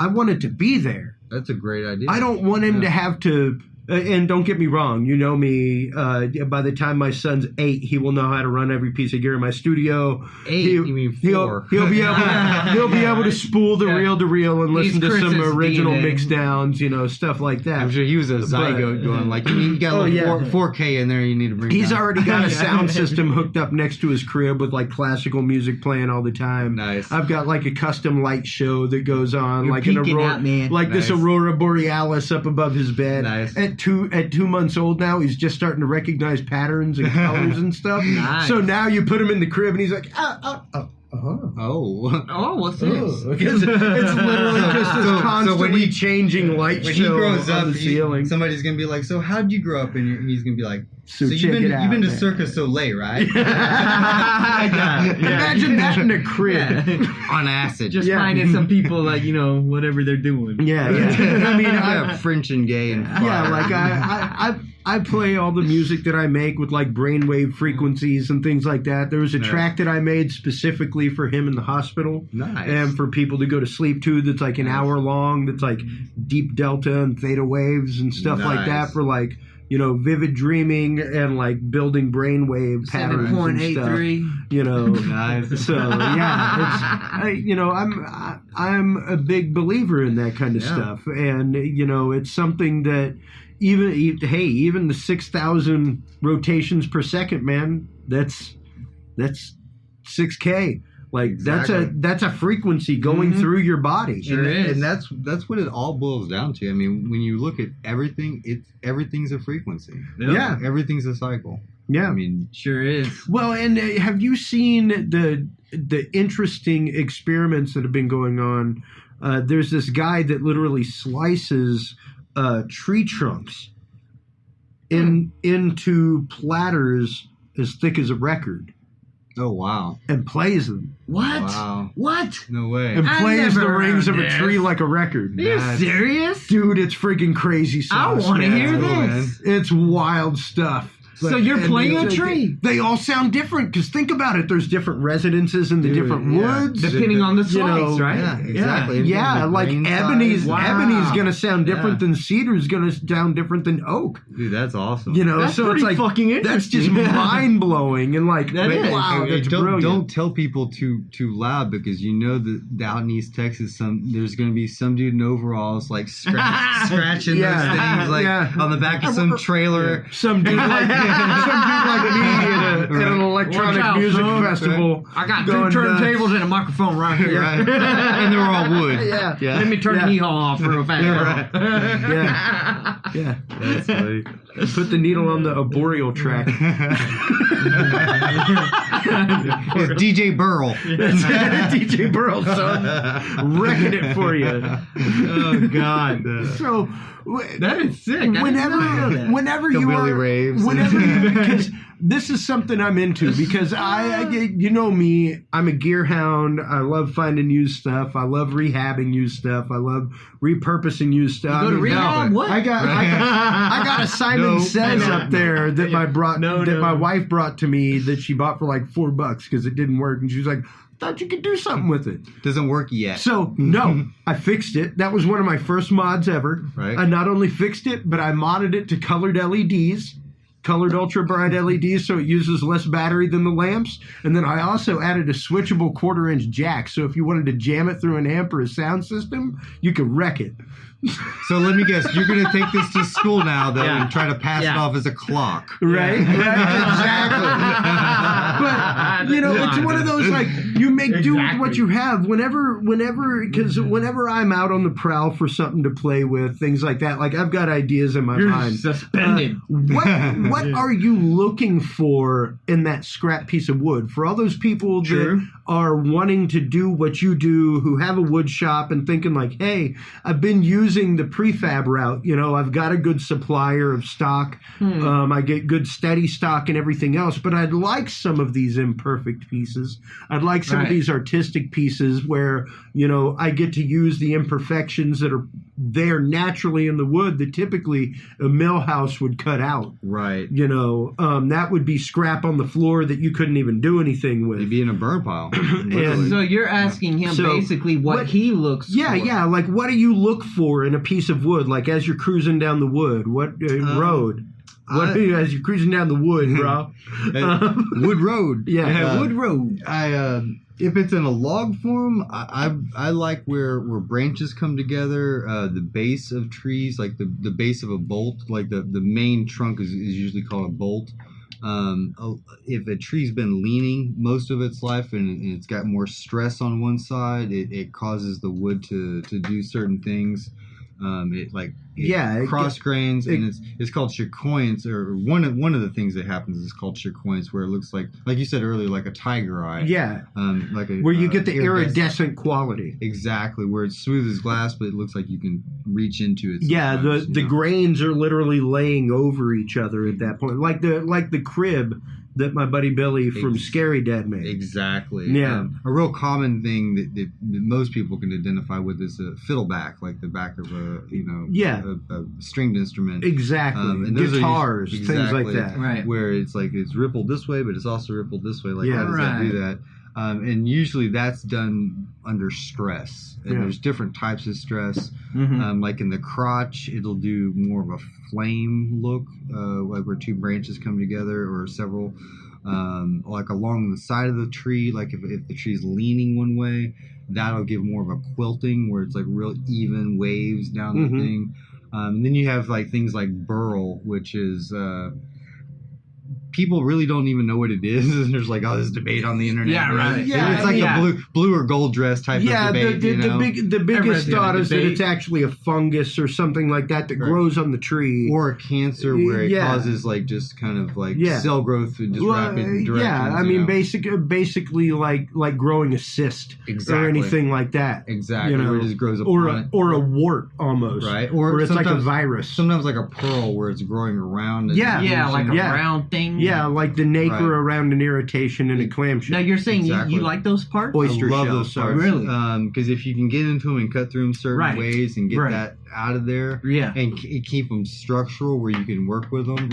I wanted to be there. That's a great idea. I don't want him to have to... And don't get me wrong, you know me. By the time my son's 8, he will know how to run every piece of gear in my studio. 8? You mean 4? He'll be able to spool the reel to reel and listen to some original mix downs, you know, stuff like that. I'm sure he was a zygote going like, you got 4K in there. You need to bring. He's already got a sound system hooked up next to his crib with like classical music playing all the time. Nice. I've got like a custom light show that goes on, like an aurora, this aurora borealis up above his bed. Nice. At 2 months old now, he's just starting to recognize patterns and colors and stuff. Nice. So now you put him in the crib and he's like, oh. Oh. Oh, what's this? Because it's literally just this constantly changing light when show he grows on up, the ceiling. somebody's gonna be like, "So how'd you grow up?" And he's gonna be like, So you've been check it out, to man. Cirque du Soleil, right? Imagine that in a crib On acid. Just finding some people like, whatever they're doing. Yeah. I mean, French and gay and fun. yeah, like I play all the music that I make with like brainwave frequencies and things like that. There was a track that I made specifically for him in the hospital. Nice. And for people to go to sleep to that's like an hour long, that's like deep delta and theta waves and stuff like that for like, vivid dreaming and like building brainwave patterns and stuff. 7.83. Nice. So yeah, I'm a big believer in that kind of stuff, and it's something that even the 6,000 rotations per second, man, that's 6K. Like Exactly. that's a frequency going through your body. Sure is. And that's what it all boils down to. I mean, when you look at everything, everything's a frequency. Yeah. Everything's a cycle. Yeah. I mean, Sure is. Well, and have you seen the interesting experiments that have been going on? There's this guy that literally slices tree trunks into platters as thick as a record oh wow. and plays them What? Wow. What? No way. and I plays the never rings of heard a this. tree like a record. Are you Nice. serious? Dude, it's freaking crazy I sauce. want to man. hear man. this. It's wild stuff. So you're and playing a it's- tree? They all sound different because think about it. There's different resonances in the Dude, different yeah. woods. Depending on the You know, slice, right? Yeah, exactly. Yeah, The like grain ebony's size. Wow. ebony's gonna sound different Yeah. than cedar's gonna sound different than oak. Dude, that's awesome. So it's pretty like fucking that's just interesting. mind blowing and like That is. wow, Hey, that's don't, brilliant. don't tell people too loud because that out in East Texas, there's going to be some dude in overalls like scratching Yeah. those things like Yeah. on the back of some trailer. Some dude like me at an electronic Watch out, music son. festival. I got two going turntables and a microphone right here. Right. And they're all wood. Yeah. Yeah. Let me turn Yeah. the e-haul off real fast. Yeah, Yeah. Yeah. That's funny. Put the needle on the arboreal track. It's DJ Burl. DJ Burl, son. Wrecking it for you. Oh God. So, That is sick. I didn't know that. whenever you Hillbilly are, raves. because this is something I'm into because you know me, I'm a gear hound. I love finding used stuff. I love rehabbing used stuff. I love repurposing used stuff. You go to rehab? What? I got a Simon No, Says no. up there that my No. wife brought to me that she bought for like $4 because it didn't work, and she was like, thought you could do something with it. Doesn't work yet. So, no, I fixed it. That was one of my first mods ever. Right. I not only fixed it, but I modded it to colored LEDs, colored ultra bright LEDs, so it uses less battery than the lamps. And then I also added a switchable 1/4-inch jack, so if you wanted to jam it through an amp or a sound system, you could wreck it. So let me guess, you're going to take this to school now, though, Yeah. and try to pass it Yeah. off as a clock. Right? Exactly. But, it's one of those, like, you make do with what you have whenever, because whenever I'm out on the prowl for something to play with, things like that, like, I've got ideas in my You're mind. suspended. What are you looking for in that scrap piece of wood? For all those people True. that are wanting to do what you do, who have a wood shop and thinking like, hey, I've been using the prefab route. I've got a good supplier of stock. I get good steady stock and everything else, but I'd like some of these imperfect pieces. I'd like some of Right. these artistic pieces where, I get to use the imperfections that are there naturally in the wood that typically a mill house would cut out. Right. That would be scrap on the floor that you couldn't even do anything with. You'd be in a burn pile. And- So you're asking him So, basically what he looks for. Yeah. Like, what do you look for in a piece of wood? Like, as you're cruising down the wood, what road? As you're cruising down the wood, bro? Wood Road. Yeah. Wood Road. If it's in a log form, I like where branches come together. The base of trees, like the base of a bolt, like the main trunk is usually called a bolt. If a tree's been leaning most of its life and it's got more stress on one side, it causes the wood to do certain things. It cross grains, and it's called chacoins, or one of the things that happens is called chacoins, where it looks like you said earlier, like a tiger eye. Yeah. Where you get the iridescent quality. Exactly, where it's smooth as glass, but it looks like you can reach into it. Yeah, the grains are literally laying over each other at that point, like the crib that my buddy Billy from Scary Dad made. Exactly. Yeah. A real common thing that most people can identify with is a fiddleback, like the back of a stringed instrument. Exactly. And guitars, things like that. Right. Where it's rippled this way, but it's also rippled this way. Like, how does that do that? And usually that's done under stress. And there's different types of stress. Mm-hmm. Like in the crotch, it'll do more of a flame look, like where two branches come together or several. Like along the side of the tree, like if the tree's leaning one way, that'll give more of a quilting where it's like real even waves down the thing. And then you have like things like burl, which is... people really don't even know what it is. And there's like all this debate on the internet. Yeah, right. Yeah, it's like a blue or gold dress type of debate. The biggest thought is that it's actually a fungus or something like that grows on the tree. Or a cancer where it causes like just kind of like cell growth in just rapid directions. Yeah, I mean basically like growing a cyst or anything like that. Exactly. Where it just grows up or a wart almost. Right. Or it's like a virus. Sometimes like a pearl where it's growing around. Like a round thing. Yeah, like the nacre around an irritation in a clamshell. Now you're saying you like those parts? Oyster I love shells, those parts. Really? Because if you can get into them and cut through them certain ways and get that out of there, and keep them structural where you can work with them,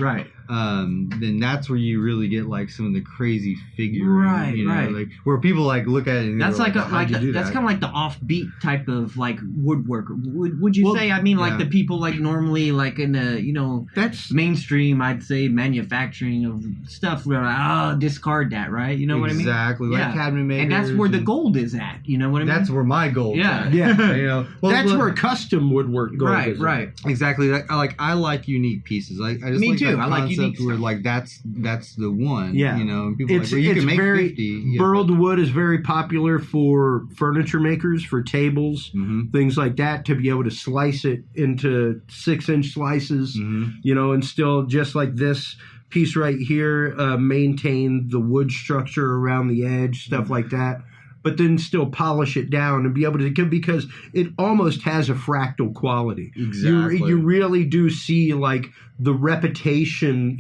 then that's where you really get like some of the crazy figuring, like where people like look at it. And that's that's kind of like the offbeat type of like woodwork. Would you say? I mean, like the people like normally like in the that's mainstream. I'd say manufacturing of stuff. We're like, discard that, right? You know what I mean? Exactly. Like cabinet makers, and that's where the gold is at. You know what I mean? That's where my gold. Yeah. That's where custom woodwork gold is. Right. Exactly. I like unique pieces. I just Me like too. that I like unique where stuff. like that's the one. Yeah. And people you can make 50. Burled wood is very popular for furniture makers, for tables, things like that, to be able to slice it into 6-inch slices, and still just like this piece right here, maintain the wood structure around the edge, stuff like that. But then still polish it down and be able to, because it almost has a fractal quality. Exactly. You really do see like the repetition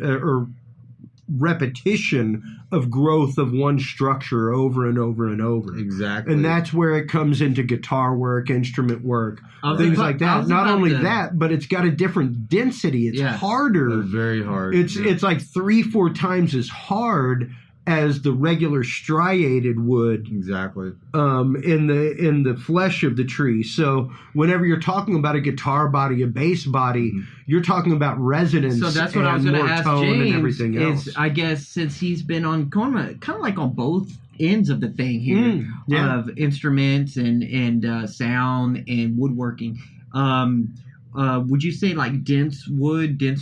of growth of one structure over and over and over. Exactly. And that's where it comes into guitar work, instrument work, things like that. Not only that, but it's got a different density. It's harder. Very hard. It's like 3-4 times as hard as the regular striated wood. Exactly. In the flesh of the tree. So whenever you're talking about a guitar body, a bass body, you're talking about resonance. So that's what I was going to ask James. And everything else. I guess since he's been on kind of like on both ends of the thing here of instruments and sound and woodworking. Would you say like denser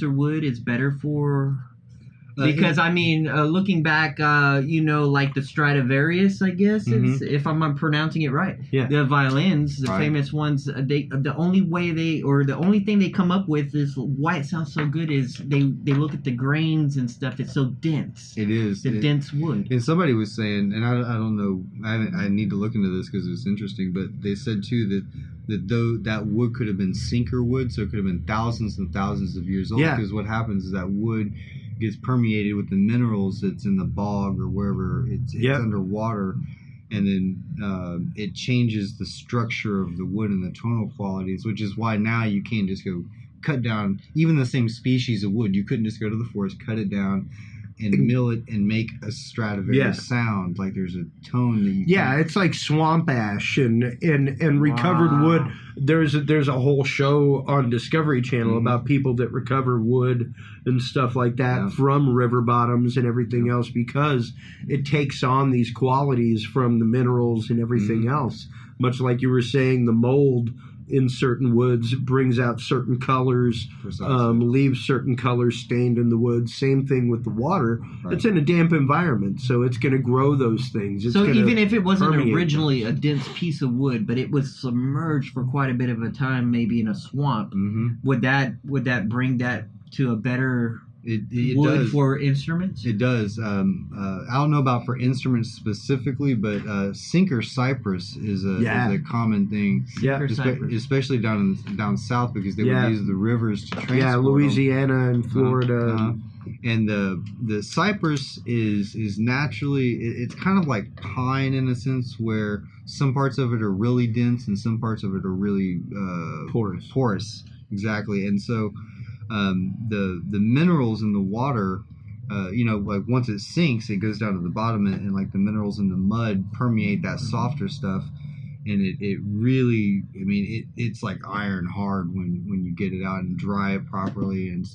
wood is better for? Because I mean, looking back, like the Stradivarius, I guess, if I'm pronouncing it right. Yeah. The violins, the famous ones, the only thing they come up with is why it sounds so good is they look at the grains and stuff. It's so dense. It is dense wood. And somebody was saying, and I don't know, I need to look into this because it's interesting, but they said too that though that wood could have been sinker wood, so it could have been thousands and thousands of years old. Because what happens is that wood gets permeated with the minerals that's in the bog or wherever it's underwater, and then it changes the structure of the wood and the tonal qualities, which is why now you can't just go cut down even the same species of wood. You couldn't just go to the forest, cut it down, and mill it and make a Stradivarius sound. Like there's a tone that you it's like swamp ash and recovered wood. There's a whole show on Discovery Channel about people that recover wood and stuff like that from river bottoms and everything else, because it takes on these qualities from the minerals and everything else. Much like you were saying, the mold in certain woods brings out certain colors, leaves certain colors stained in the wood. Same thing with the water. Right. It's in a damp environment, so it's going to grow those things. It's so even if it wasn't permeate originally a dense piece of wood, but it was submerged for quite a bit of a time, maybe in a swamp, would that bring that to a better it wood does. For instruments? It does. I don't know about for instruments specifically, but sinker cypress is a common thing. Yeah, especially down south because they would use the rivers to transport. Yeah, Louisiana and Florida. And the cypress is naturally it's kind of like pine in a sense where some parts of it are really dense and some parts of it are really porous. Exactly. And so the minerals in the water, like once it sinks, it goes down to the bottom, and like the minerals in the mud permeate that softer stuff, and it really, it's like iron hard when you get it out and dry it properly, and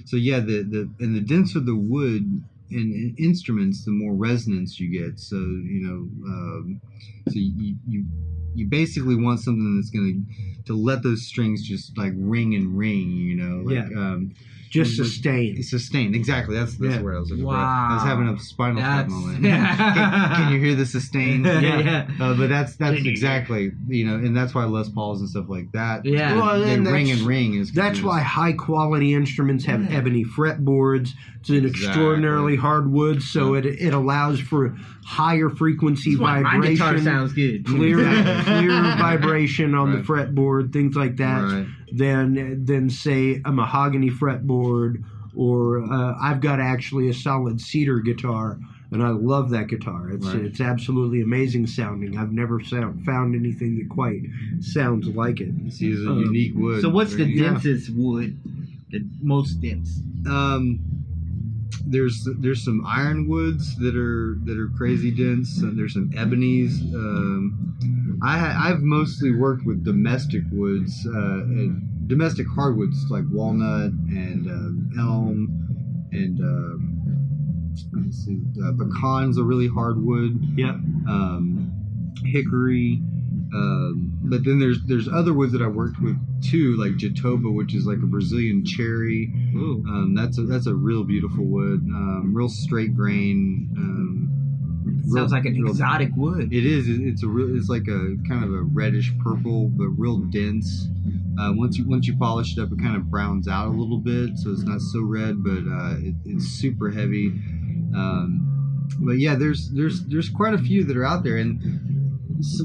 so yeah, the denser the wood in instruments, the more resonance you get. So so you basically want something that's going to let those strings just like ring and ring, just sustain. Sustain, exactly. That's the word I was looking for. Wow. I was having a spinal tap moment. Can you hear the sustain? But that's exactly, and that's why Les Pauls and stuff like that. Yeah. Well, they ring and ring. That's why high quality instruments have ebony fretboards. It's an extraordinarily hard wood, so it allows for higher frequency vibration. My guitar sounds good. Clear vibration on the fretboard, things like that. Right. Than say a mahogany fretboard, or I've got actually a solid cedar guitar, and I love that guitar. It's absolutely amazing sounding. I've never found anything that quite sounds like it. It's a unique wood. So what's the densest wood? The most dense? There's some ironwoods that are crazy dense. There's some ebonies. I've mostly worked with domestic woods, and domestic hardwoods like walnut and elm, and let's see, pecan's a really hard wood. Yeah. Hickory. But then there's other woods that I worked with too, like jatoba, which is like a Brazilian cherry. Ooh. That's a real beautiful wood, real straight grain. Sounds like an exotic wood. It is. It's like a kind of a reddish purple, but real dense. Once you polish it up, it kind of browns out a little bit, so it's not so red, but it's super heavy. But yeah, there's quite a few that are out there, and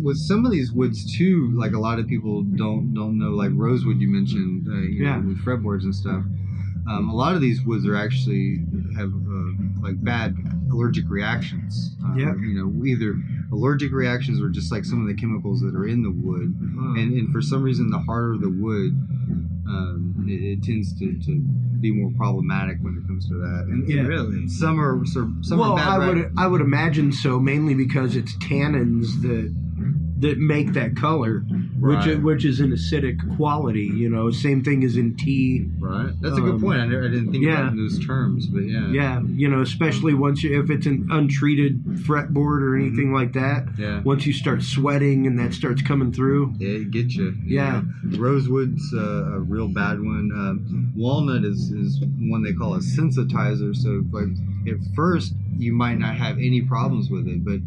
with some of these woods too, like a lot of people don't know, like rosewood you mentioned, with fretboards and stuff. A lot of these woods are actually have like bad allergic reactions. Either allergic reactions or just like some of the chemicals that are in the wood. And for some reason, the harder the wood, it tends to be more problematic when it comes to that. And really, some are bad. I would imagine so, mainly because it's tannins that make that color, which is an acidic quality. Same thing as in tea. Right. That's a good point. I didn't think about it in those terms, but yeah. Yeah. Especially if it's an untreated fretboard or anything like that. Yeah. Once you start sweating and that starts coming through. Yeah, it gets you. Yeah. Rosewood's a real bad one. Walnut is one they call a sensitizer. So like at first you might not have any problems with it, but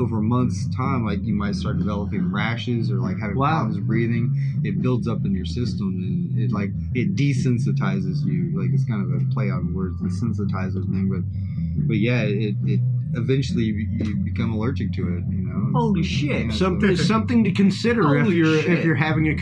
over months' time, like you might start developing rashes or like having problems breathing. It builds up in your system, and it desensitizes you. Like it's kind of a play on words, the sensitizer thing. But yeah, it eventually you become allergic to it. Holy shit! Something to consider if you're having a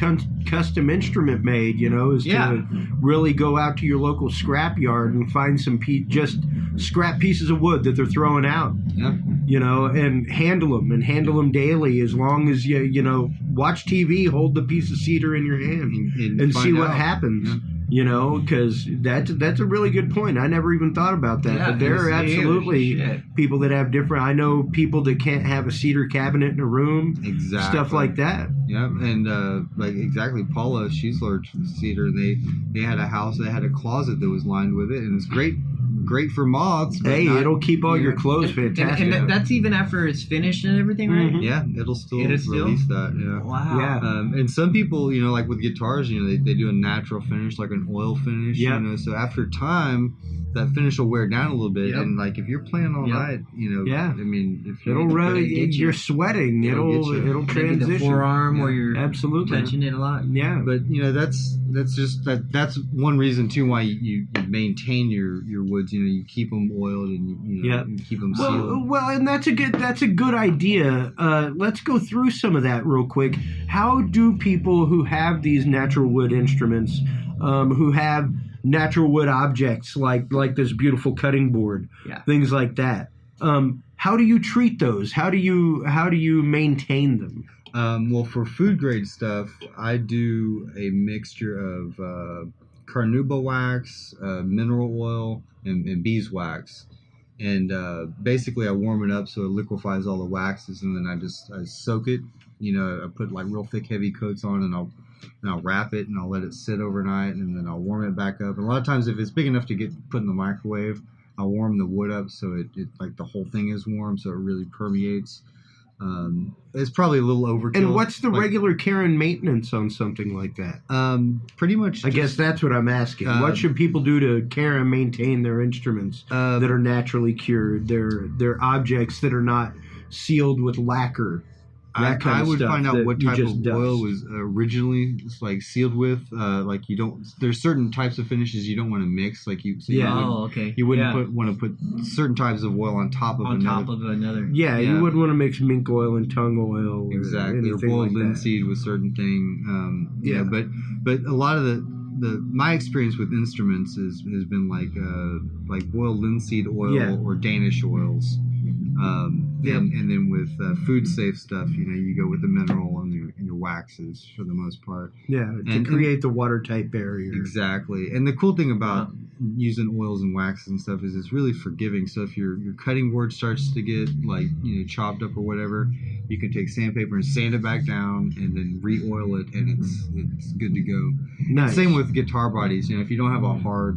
custom instrument made. Is to really go out to your local scrap yard and find some just scrap pieces of wood that they're throwing out. Yeah. And handle them daily. As long as you watch TV, hold the piece of cedar in your hand and see what happens. Yeah. Because that's a really good point. I never even thought about that. Yeah, but there are absolutely people that have different. I know people that can't have a cedar cabinet in a room. Exactly. Stuff like that. Yeah, and exactly, Paula, she's allergic to cedar, and they had a house, they had a closet that was lined with it, and it's great great for moths. But hey, it'll keep all your clothes fantastic. And that's even after it's finished and everything, right? Mm-hmm. Yeah, it'll still release that. Yeah. Wow. Yeah. And some people, like with guitars, they do a natural finish, like an oil finish. Yeah. So after time, that finish will wear down a little bit. Yep. And like if you're playing all night, yeah. I mean, if it'll run, you're sweating. It'll transition. The forearm where you're absolutely touching it a lot. Yeah. But that's one reason too why you maintain your woods. You keep them oiled and you keep them sealed. Well, and that's a good idea. Let's go through some of that real quick. How do people who have these natural wood instruments, who have natural wood objects like this beautiful cutting board, things like that, how do you treat those? How do you maintain them? Well, for food grade stuff, I do a mixture of carnauba wax, mineral oil, and beeswax. And basically I warm it up so it liquefies all the waxes, and then I soak it. I put like real thick, heavy coats on, and I'll wrap it, and I'll let it sit overnight, and then I'll warm it back up. And a lot of times, if it's big enough to get put in the microwave, I'll warm the wood up so it like the whole thing is warm, so it really permeates. It's probably a little overkill. And what's the regular care and maintenance on something like that? Pretty much. I guess that's what I'm asking. What should people do to care and maintain their instruments that are naturally cured? Their objects that are not sealed with lacquer. I would find out what type of dust. oil was originally sealed with. There's certain types of finishes you don't want to mix. You wouldn't want to put certain types of oil on top of another. Yeah, you wouldn't want to mix mink oil and tongue oil. Exactly, or boiled linseed with certain thing. But a lot of my experience with instruments has been like boiled linseed oil or Danish oils. And then with food safe stuff, you go with the mineral and your waxes for the most part. Yeah, to create the watertight barrier. Exactly. And the cool thing about using oils and waxes and stuff is it's really forgiving. So if your cutting board starts to get chopped up or whatever, you can take sandpaper and sand it back down and then re-oil it, and it's good to go. Nice. Same with guitar bodies. If you don't have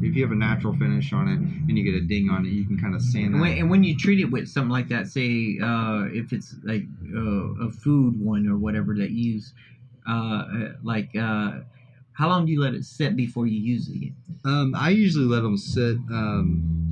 if you have a natural finish on it and you get a ding on it, you can kind of sand that. And when you treat it with something like that, say if it's like a food one or whatever that you use, how long do you let it sit before you use it? I usually let them sit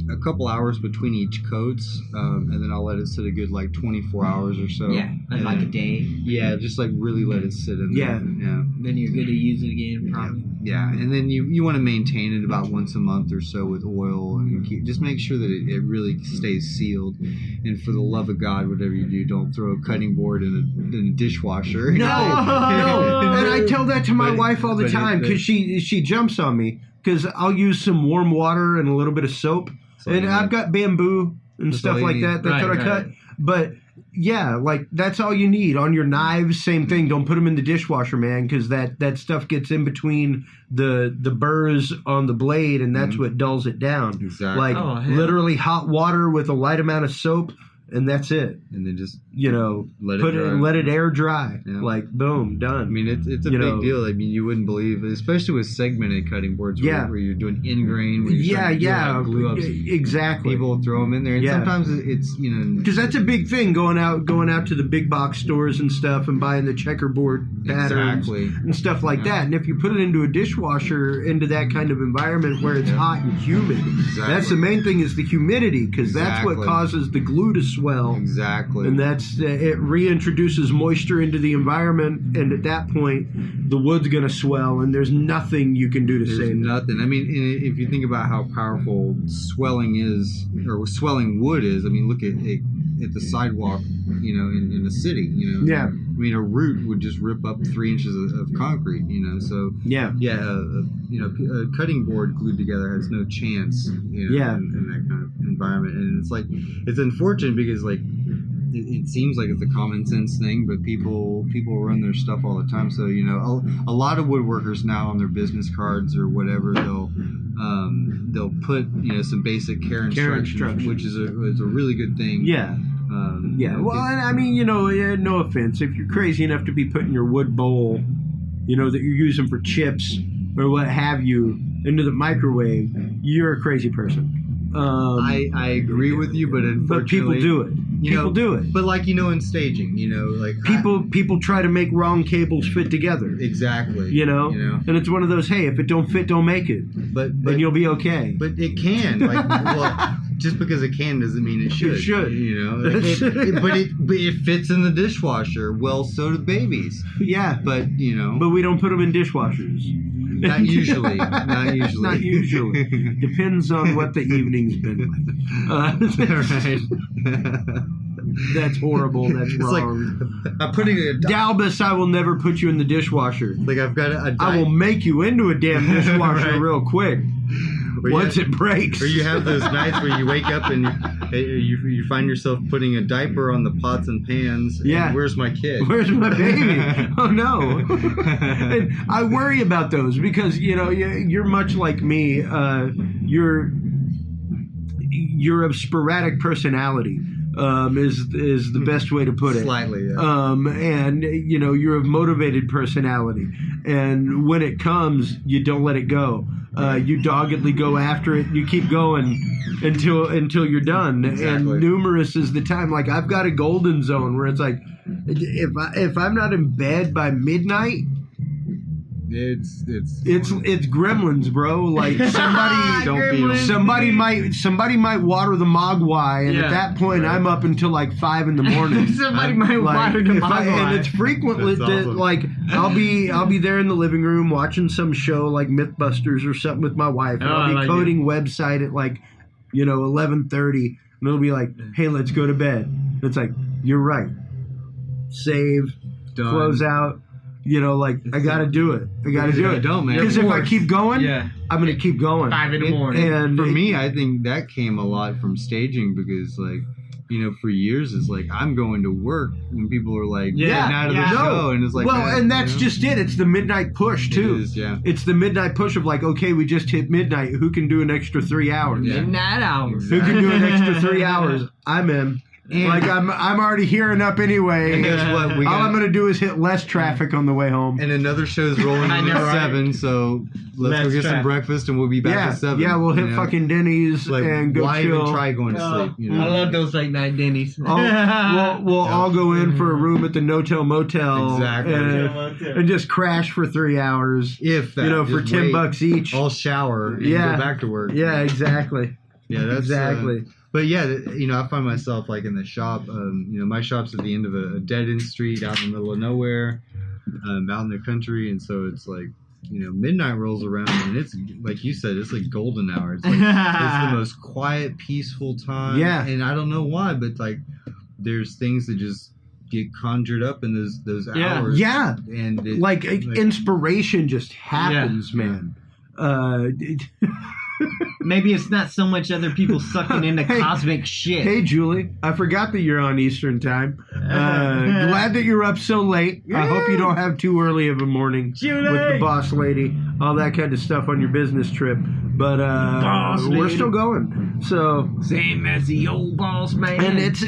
a couple hours between each coats, and then I'll let it sit a good 24 hours or so. Yeah, like a day. Yeah, just really let it sit in there. Yeah. Then you're good to use it again, probably. Yeah, and then you want to maintain it about once a month or so with oil, and just make sure that it really stays sealed. And for the love of God, whatever you do, don't throw a cutting board in a dishwasher. No. And I tell that to my wife all the time because she jumps on me because I'll use some warm water and a little bit of soap. And I've got bamboo and stuff like that. That's what I cut. But yeah, that's all you need. On your knives, same thing. Don't put them in the dishwasher, man, because that stuff gets in between the burrs on the blade, and that's what dulls it down. Exactly. Literally hot water with a light amount of soap, and that's it. And then just let it air dry. Yeah. Boom, done. I mean, it's a big deal. I mean, you wouldn't believe it, especially with segmented cutting boards where you're doing in grain. Where you're glue ups. Exactly. People throw them in there, and sometimes it's because that's a big thing going out to the big box stores and stuff and buying the checkerboard patterns and stuff like that. And if you put it into a dishwasher, into that kind of environment where it's hot and humid, that's the main thing is the humidity, because that's what causes the glue to swell. Exactly. And that's it reintroduces moisture into the environment, and at that point the wood's going to swell, and there's nothing you can do to save it. Nothing. I mean, if you think about how powerful swelling is, or swelling wood is, I mean, look at the sidewalk, in the city, Yeah. I mean, a root would just rip up 3 inches of concrete, So a cutting board glued together has no chance, in that kind of environment. And it's unfortunate because it seems like it's a common sense thing, but people run their stuff all the time. So a lot of woodworkers now on their business cards or whatever, they'll put some basic care instructions, which is a really good thing. Yeah. Well, and I mean, no offense, if you're crazy enough to be putting your wood bowl, that you're using for chips or what have you, into the microwave, you're a crazy person. I agree with you, but unfortunately, but people do it. People do it. But like in staging, like people try to make wrong cables fit together. Exactly. And it's one of those, hey, if it don't fit, don't make it. But and you'll be okay. But it can. Like, well, just because it can doesn't mean it should. It should. But it fits in the dishwasher. Well, so do babies. Yeah. But But we don't put them in dishwashers. Not usually. Not usually. Not usually. Depends on what the evening's been like. Right. That's horrible. That's wrong. Like, I'm putting it. Dalbus, I will never put you in the dishwasher. Like I've got I will make you into a damn dishwasher right. real quick. Once it breaks. Or you have those nights where you wake up and you find yourself putting a diaper on the pots and pans. Yeah. And where's my kid? Where's my baby? Oh no. And I worry about those because you're much like me. You're of sporadic personality. Is the best way to put it. Slightly, yeah. And you're of motivated personality, and when it comes, you don't let it go. You doggedly go after it. You keep going until you're done. Exactly. And numerous is the time. Like I've got a golden zone where it's like, if I'm not in bed by midnight. It's gremlins, bro. Like somebody might water the mogwai, and at that point I'm up until like 5 in the morning. Somebody might water the mogwai, and it's frequently that like I'll be there in the living room watching some show like Mythbusters or something with my wife. And I'll be coding website at like 11:30, and it'll be like, hey, let's go to bed. And it's like, you're right. Save, done. Close out. I got to do it. I got to do it. Don't, man. Because if I keep going, I'm going to keep going. 5 in the morning. And for me, I think that came a lot from staging because, like, for years, it's like, I'm going to work when people are like, getting out of the show. And it's like, and that's just it. It's the midnight push, too. It is, yeah. It's the midnight push of like, okay, we just hit midnight. Who can do an extra 3 hours? Yeah. Midnight hours. Who can do an extra 3 hours? I'm in. And like I'm already hearing up anyway. And guess what? All I'm gonna do is hit less traffic on the way home. And another show's rolling in at 7, so let's go get some breakfast and we'll be back at 7. Yeah, we'll hit fucking Denny's and go why chill. Even try going to sleep? I love those late night Denny's. We'll all go in for a room at the No-Tell Motel. Exactly. And just crash for 3 hours. If that, for $10 each. I'll shower and go back to work. Yeah, exactly. Yeah, that's exactly. But yeah, I find myself like in the shop. My shop's at the end of a dead-end street out in the middle of nowhere, out in the country, and so it's like, midnight rolls around, and it's like you said, it's like golden hour. It's like it's the most quiet, peaceful time. Yeah. And I don't know why, but like there's things that just get conjured up in those hours. Yeah. And inspiration just happens, man. Maybe it's not so much other people sucking into cosmic shit. Hey, Julie, I forgot that you're on Eastern time. Glad that you're up so late. I hope you don't have too early of a morning Julie! With the boss lady, all that kind of stuff on your business trip. But we're still going. So same as the old boss man. And it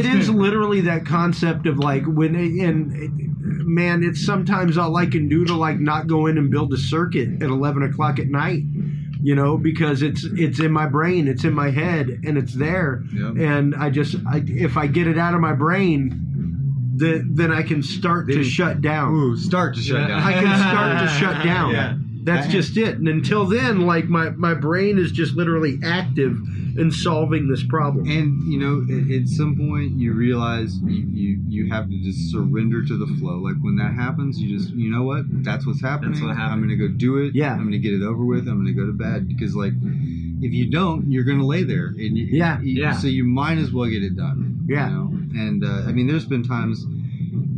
is literally that concept of like man, it's sometimes all I can do to like not go in and build a circuit at 11 o'clock at night. Because it's in my brain, it's in my head, and it's there. Yep. And if I get it out of my brain, then I can start to shut down. Ooh, start to shut down. I can start to shut down. Yeah. That's just it. And until then, like my brain is just literally active in solving this problem. And at some point you realize you have to just surrender to the flow. Like when that happens, you just what? That's what's happening. That's what happened. I'm gonna go do it. Yeah. I'm gonna get it over with. I'm gonna go to bed because like if you don't, you're gonna lay there. And So you might as well get it done. Yeah. And there's been times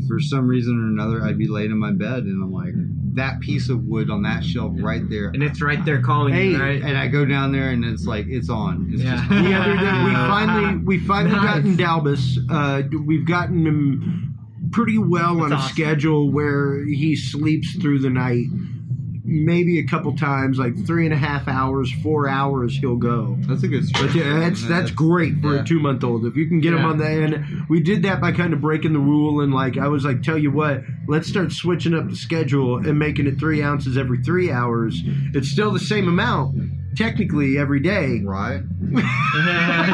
for some reason or another I'd be laying in my bed and I'm like, that piece of wood on that shelf right there, and it's right there calling you, right? And I go down there and it's like it's on. It's just the other day we finally gotten Dalbus. We've gotten him pretty well on a schedule where he sleeps through the night. Maybe a couple times, like 3.5 hours, 4 hours, he'll go. That's a good stretch. But that's great for a 2-month-old. If you can get him on that, and we did that by kind of breaking the rule, and like I was like, tell you what, let's start switching up the schedule and making it 3 ounces every 3 hours. It's still the same amount, technically every day. Right.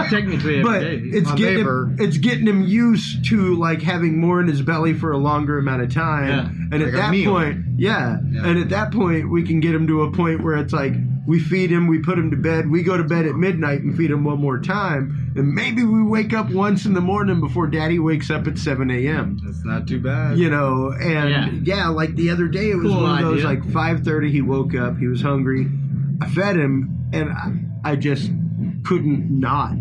Technically, But every day. it's getting him used to like having more in his belly for a longer amount of time. Yeah. And Like at a that meal. point, and at that point, we can get him to a point where it's like we feed him, we put him to bed, we go to bed at midnight and feed him one more time, and maybe we wake up once in the morning before Daddy wakes up at 7 a.m. That's not too bad. You know, and like the other day, it was Cool one of those idea. like 5:30. He woke up, he was hungry. I fed him, and I just couldn't not.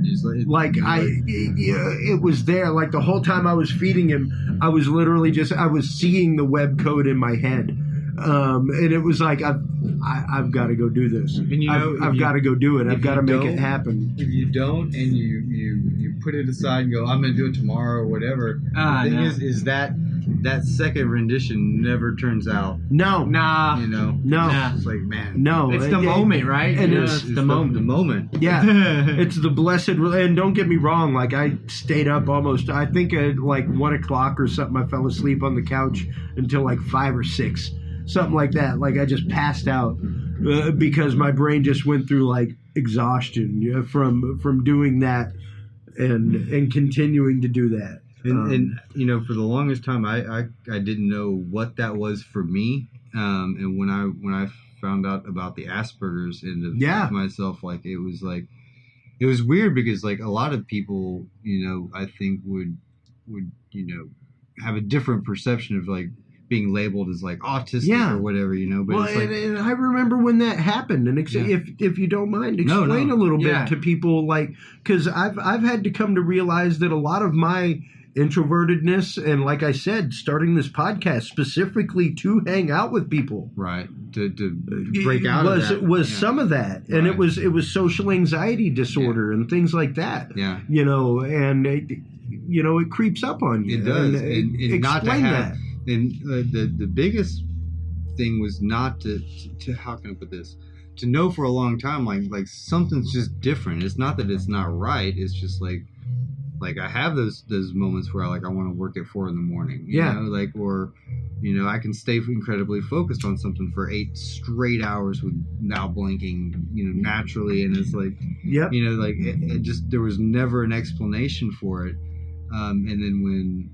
It was there. Like the whole time I was feeding him, I was literally I was seeing the web code in my head. And it was like, I've got to go do this. And you know, I've got to go do it. I've got to make it happen. If you don't, and you put it aside and go, I'm going to do it tomorrow or whatever. The thing is that second rendition never turns out. No. Nah. You know. No. It's like, man. No. It's the moment, right? And it's the moment. The moment. Yeah. It's the blessed. And don't get me wrong. Like I stayed up almost. I think at like 1 o'clock or something. I fell asleep on the couch until like 5 or 6. Something like that. Like I just passed out because my brain just went through like exhaustion from doing that and continuing to do that. And you know, for the longest time, I didn't know what that was for me. And when I found out about the Asperger's and myself, like it was weird because like a lot of people, you know, I think would you know have a different perception of like being labeled as like autistic or whatever, you know. But it's like, and I remember when that happened, and if you don't mind, explain a little bit to people, like, because I've had to come to realize that a lot of my introvertedness and, like I said, starting this podcast specifically to hang out with people, right, to break out of that was some of that, and it was social anxiety disorder and things like that, you know, and it creeps up on you. It does, and not to explain have. that. And the biggest thing was not to how can I put this? To know for a long time like something's just different. It's not that it's not right. It's just like I have those moments where I want to work at 4 a.m. You know, like, or you know, I can stay incredibly focused on something for 8 straight hours without blinking, you know, naturally, and it's like, you know, like it just there was never an explanation for it. And then when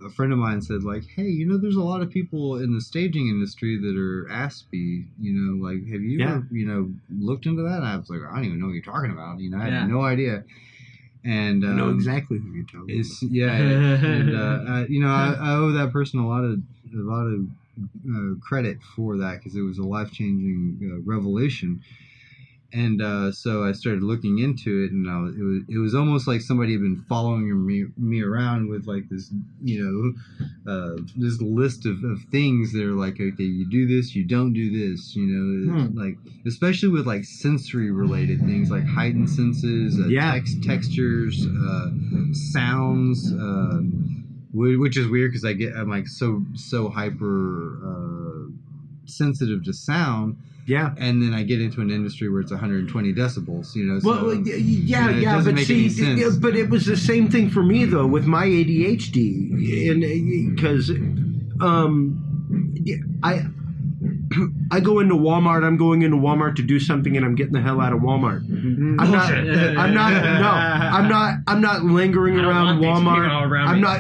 a friend of mine said, like, hey, you know, there's a lot of people in the staging industry that are Aspie, you know, like, have you ever, you know, looked into that? And I was like, I don't even know what you're talking about. You know, I had no idea. And I know exactly who you're talking about. And you know, I owe that person a lot of credit for that, because it was a life-changing revelation. And so I started looking into it, and it was almost like somebody had been following me around with like this, you know, this list of things that are like, okay, you do this, you don't do this, you know, like especially with like sensory related things like heightened senses, textures, sounds, which is weird because I'm like so hyper sensitive to sound. Yeah, and then I get into an industry where it's 120 decibels, you know. So, well, but see, but it was the same thing for me though with my ADHD, and because I go into Walmart. I'm going into Walmart to do something, and I'm getting the hell out of Walmart. I'm not lingering around Walmart.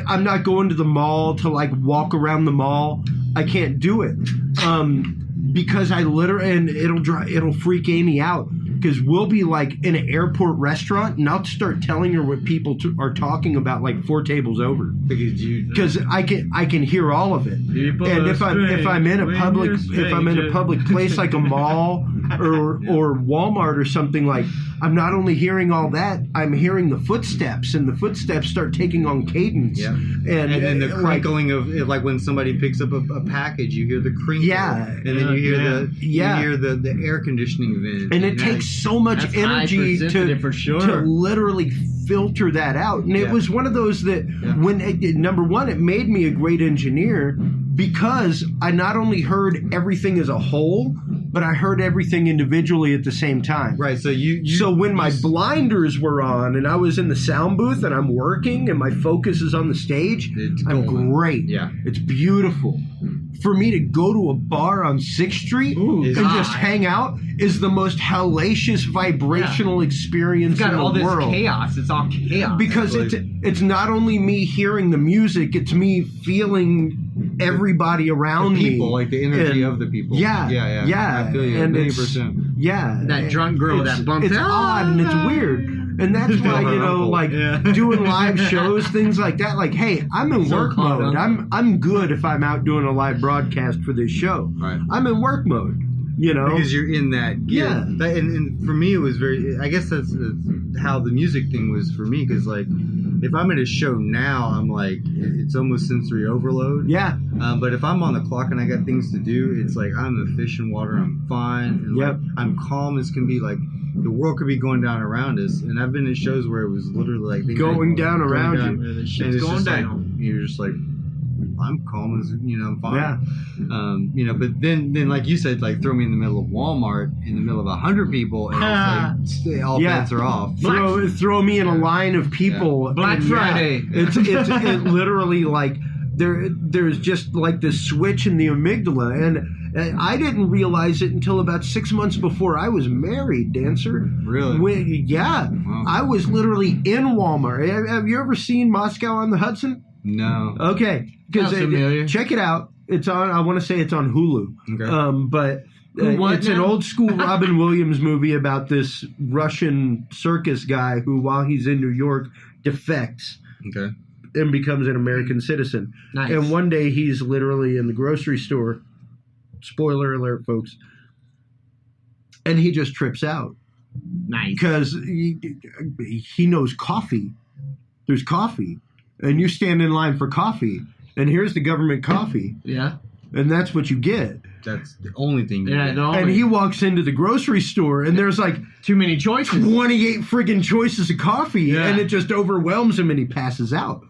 I'm not going to the mall to like walk around the mall. I can't do it. Because I literally, and it'll freak Amy out, because we'll be like in an airport restaurant and I'll start telling her what people are talking about like 4 tables over, because I can hear all of it. And if I'm in a public place like a mall or Walmart or something, like I'm not only hearing all that, I'm hearing the footsteps, and the footsteps start taking on cadence. Yeah. And then the crinkling of, like when somebody picks up a package, you hear the crinkle. Yeah. And then you hear the air conditioning vent. And it takes so much energy to literally filter that out. And it was one of those that when number one, it made me a great engineer, because I not only heard everything as a whole, but I heard everything individually at the same time. Right. So so when my blinders were on and I was in the sound booth and I'm working and my focus is on the stage, I'm great. Yeah. It's beautiful. for me to go to a bar on 6th Street and just hang out is the most hellacious vibrational experience It's got in all the this world. chaos. It's all chaos. Because it's not only me hearing the music, it's me feeling everything around the people, me. like the energy And of the people. Yeah. I feel you, And 1,000,000%. Yeah. That drunk girl It's- that bumps It's out. odd and it's weird. And that's why, doing live shows, things like that, like, hey, I'm in So work caught mode. up. I'm good if I'm out doing a live broadcast for this show. Right. I'm in work mode, Because you're in that gear. Yeah. And for me, it was I guess that's how the music thing was for me, because, like, if I'm at a show now, I'm like, it's almost sensory overload. Yeah. But if I'm on the clock and I got things to do, it's like I'm a fish in water. I'm fine. And Yep. like, I'm calm as can be. Like, the world could be going down around us. And I've been at shows where it was literally like things Going down around you. The And shit's it's going just down. like, you're just like, I'm calm as, I'm fine. Yeah. But then like you said, like, throw me in the middle of Walmart in the middle of 100 people, and it's like all bets are off. Throw me in a line of people. Black and Friday. It's it literally like there's just like this switch in the amygdala, and I didn't realize it until about 6 months before I was married, Dancer. Really? Wow. I was literally in Walmart. Have you ever seen Moscow on the Hudson? No. Okay, Sounds familiar. check it out. It's on. I want to say it's on Hulu. Okay. But What it's an now? old school Robin Williams movie about this Russian circus guy who, while he's in New York, defects Okay. and becomes an American citizen. Nice. And one day he's literally in the grocery store. Spoiler alert, folks. And he just trips out Nice. because he knows coffee. There's coffee. And you stand in line for coffee. And here's the government coffee. Yeah. And that's what you get. That's the only thing. Yeah. No. And he walks into the grocery store and there's like Too many choices. 28 friggin' choices of coffee. Yeah. And it just overwhelms him and he passes out.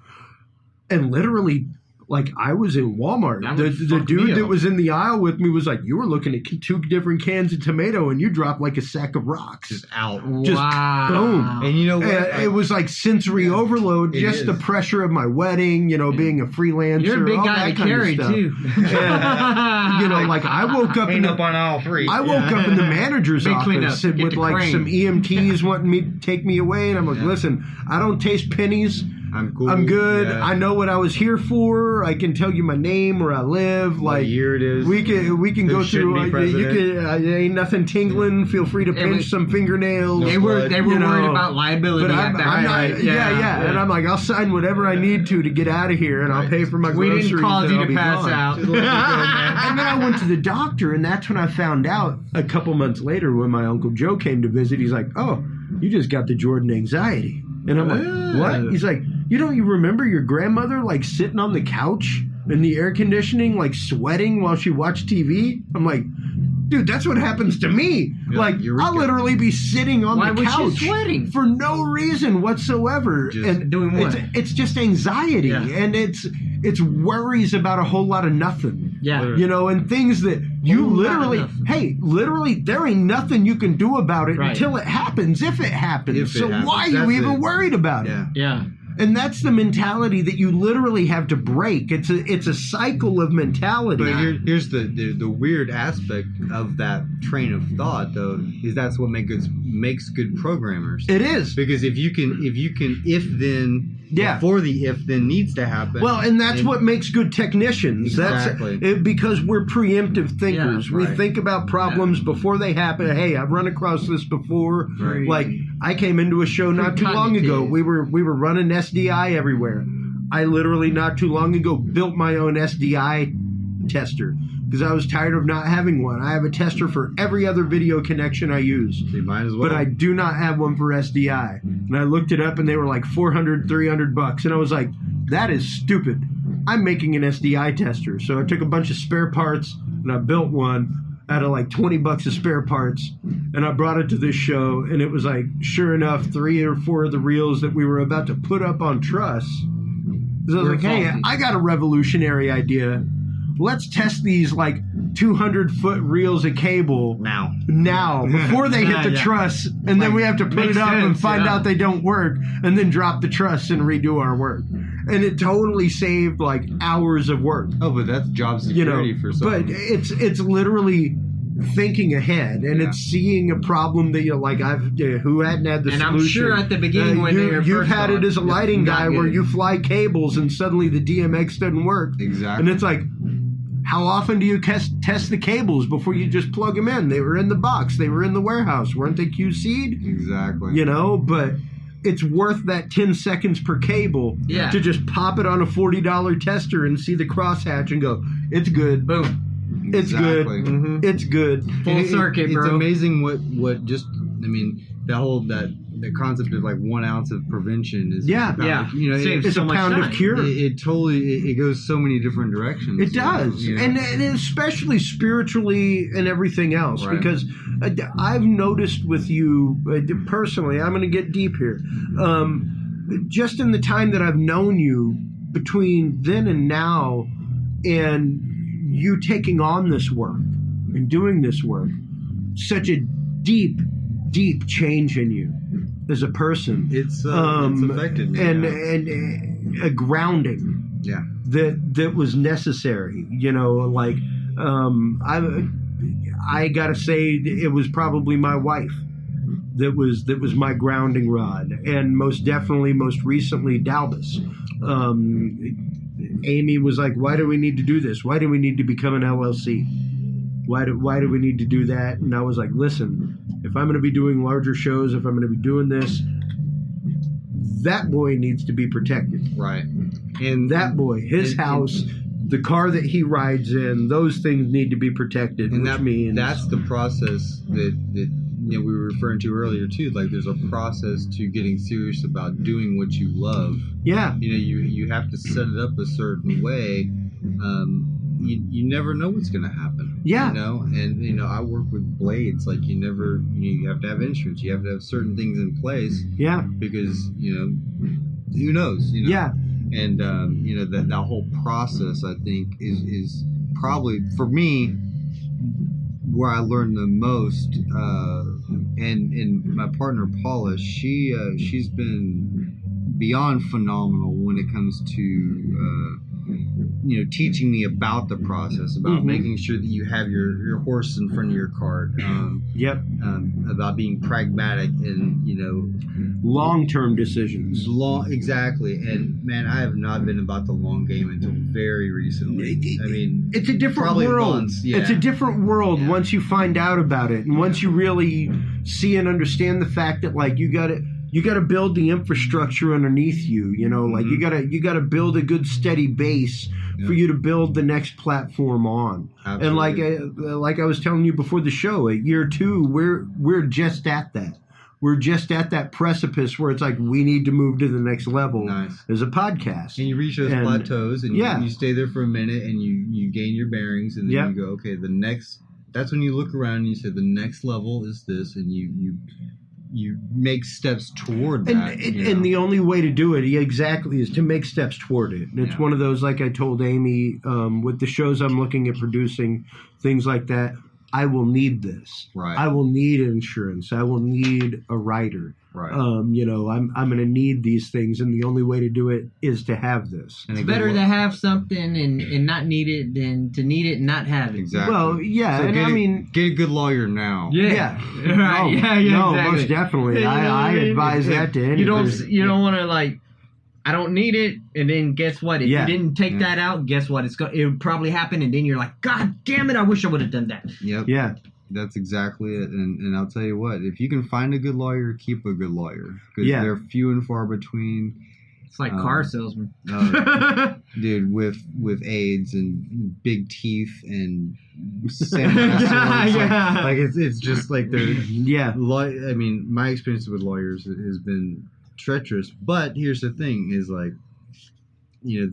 And literally, like, I was in Walmart. That The would fuck dude me that up. was in the aisle with me was like, you were looking at 2 different cans of tomato and you dropped like a sack of rocks. Just out. Just wow. boom. And you know what? It was like sensory overload, it just is. the pressure of my wedding, being a freelancer. You're a big all guy that to kind of carry stuff. too. And, like I woke up in the on all three. I woke up in the manager's Big cleanup. office and Get with the like crane. some EMTs wanting me to take me away, and I'm like, listen, I don't taste pennies. I'm cool. I'm good. Yeah. I know what I was here for. I can tell you my name, where I live. What Like year it is. we can Who go should through. be You president. can. Ain't nothing tingling. Feel free to pinch some fingernails. They were you worried know. about liability But at I'm that not. point. Yeah. And I'm like, I'll sign whatever I need to get out of here, and I'll pay for my We groceries. didn't cause and you I'll to be pass gone. out. And then I went to the doctor, and that's when I found out a couple months later when my Uncle Joe came to visit. He's like, oh, you just got the Jordan anxiety. And I'm like, what? He's like, you remember your grandmother like sitting on the couch in the air conditioning, like sweating while she watched TV? I'm like, dude, that's what happens to me. Yeah, like, eureka. I'll literally be sitting on Why the was she couch sweating? for no reason whatsoever. Just and doing what? It's just anxiety, Yeah. and it's worries about a whole lot of nothing. Yeah. And things that you Whole lot of literally, nothing. there ain't nothing you can do about it Right. until it happens, if it happens. If it So happens, why are you that's even it. worried about it? Yeah. Yeah. And that's the mentality that you literally have to break. It's a cycle of mentality. But here's the weird aspect of that train of thought, though, is that's what makes good programmers. It is. Because if you can if then Yeah. before the if then needs to happen. Well, and that's what makes good technicians. Exactly. That's because we're preemptive thinkers. Yeah, we right. think about problems before they happen. Hey, I've run across this before. Right. Like I came into a show not too long ago. We were running SDI everywhere. I literally not too long ago built my own SDI tester because I was tired of not having one. I have a tester for every other video connection I use. So you might as well. But I do not have one for SDI. And I looked it up and they were like $400, $300. And I was like, that is stupid. I'm making an SDI tester. So I took a bunch of spare parts and I built one out of like $20 of spare parts. And I brought it to this show. And it was like, sure enough, 3 or 4 of the reels that we were about to put up on truss. So I was like, hey, I got a revolutionary idea. Let's test these like 200-foot reels of cable now before they hit the truss, and then we have to put makes it up and sense, find yeah. out they don't work, and then drop the truss and redo our work. and it totally saved like hours of work. Oh, but that's job security for some. But it's literally thinking ahead, and it's seeing a problem that you're like, who hadn't had the and solution. I'm sure at the beginning when you've had it as a lighting guy where you fly cables and suddenly the DMX doesn't work. Exactly. And it's like, how often do you test the cables before you just plug them in? They were in the box. They were in the warehouse. Weren't they QC'd? Exactly. But it's worth that 10 seconds per cable to just pop it on a $40 tester and see the crosshatch and go, it's good. Boom. It's good. Mm-hmm. It's good. Full circuit, bro. It's amazing what just, I mean, the concept of like 1 ounce of prevention is saves it's so a much pound time. of cure. It totally goes so many different directions. It does, and especially spiritually and everything else. Right. Because I've noticed with you personally, I'm going to get deep here. Just in the time that I've known you, between then and now, and you taking on this work and doing this work, such a deep change in you as a person. It's affected me. And a grounding. Yeah. That was necessary. I gotta say it was probably my wife that was my grounding rod, and most recently Dalbus. Amy was like, why do we need to do this? Why do we need to become an LLC? Why do we need to do that? And I was like, listen, if I'm going to be doing larger shows, if I'm going to be doing this, that boy needs to be protected. Right. And that boy, his house, the car that he rides in, those things need to be protected. And which means that's the process that we were referring to earlier too. Like there's a process to getting serious about doing what you love. Yeah. You have to set it up a certain way. You never know what's going to happen. Yeah. And I work with blades. Like you have to have insurance. You have to have certain things in place. Yeah. Because who knows? Yeah. And that whole process, I think, is probably for me where I learned the most. And my partner Paula, she's been beyond phenomenal when it comes to teaching me about the process, about making sure that you have your horse in front of your cart. About being pragmatic and long-term decisions. Exactly. And man, I have not been about the long game until very recently. I mean, it's a different world. Months, yeah. It's a different world once you find out about it, and once you really see and understand the fact that like you got to build the infrastructure underneath you. Like you got to build a good steady base for you to build the next platform on. Absolutely. And like I was telling you before the show, at year 2, we're just at that. We're just at that precipice where it's like we need to move to the next level as a podcast. And you reach those plateaus, and you stay there for a minute, and you gain your bearings, and then you go, okay, the next. That's when you look around and you say the next level is this, and you make steps toward that. And the only way to do it, exactly, is to make steps toward it. And it's one of those, like I told Amy, with the shows I'm looking at producing, things like that, I will need this. Right. I will need insurance. I will need a writer. Right. I'm going to need these things, and the only way to do it is to have this. It's better to have something and not need it than to need it and not have it. Exactly. Well, yeah, so and get a good lawyer now. Yeah. Right. No, exactly. most definitely. I advise that to anyone. You don't want to like, I don't need it, and then guess what? If you didn't take that out, guess what? It would probably happen, and then you're like, God damn it! I wish I would have done that. Yep. Yeah. That's exactly it. And I'll tell you what, if you can find a good lawyer, keep a good lawyer. Because they're few and far between. It's like car salesman. Dude, with AIDS and big teeth and like it's just like they're... Yeah. I mean, my experience with lawyers has been treacherous. But here's the thing, is like,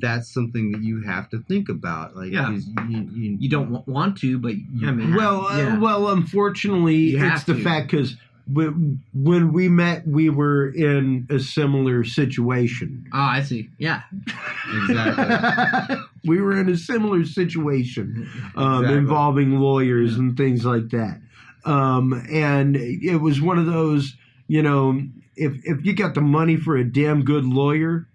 that's something that you have to think about. Like, you don't want to, but well, unfortunately, it's the fact because when we met, we were in a similar situation. Oh, I see. Yeah, exactly. We were in a similar situation involving lawyers and things like that. And it was one of those, if you got the money for a damn good lawyer.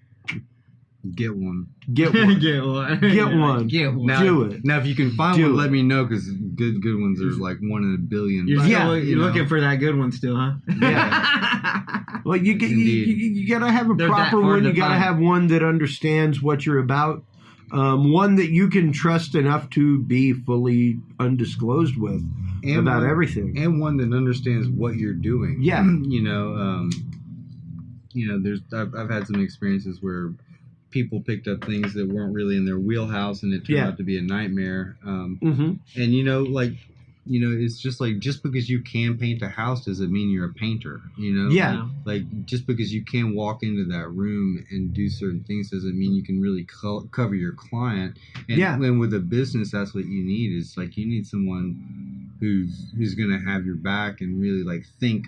Get one. Get one. Get one. Get one. Get one. Now, Do it. Now, if you can find Do one, it. let me know, because good ones are like 1 in a billion. You're, But, still, Yeah. you're looking for that good one still, huh? Yeah. Well, you gotta have a They're that proper hard one. to You gotta find. have one that understands what you're about. One that you can trust enough to be fully undisclosed with about everything. And one that understands what you're doing. Yeah. I've had some experiences where people picked up things that weren't really in their wheelhouse, and it turned out to be a nightmare. And it's just like, just because you can paint a house doesn't mean you're a painter. Yeah. Like just because you can walk into that room and do certain things doesn't mean you can really cover your client. And with a business, that's what you need. Is like, you need someone who's gonna have your back and really like think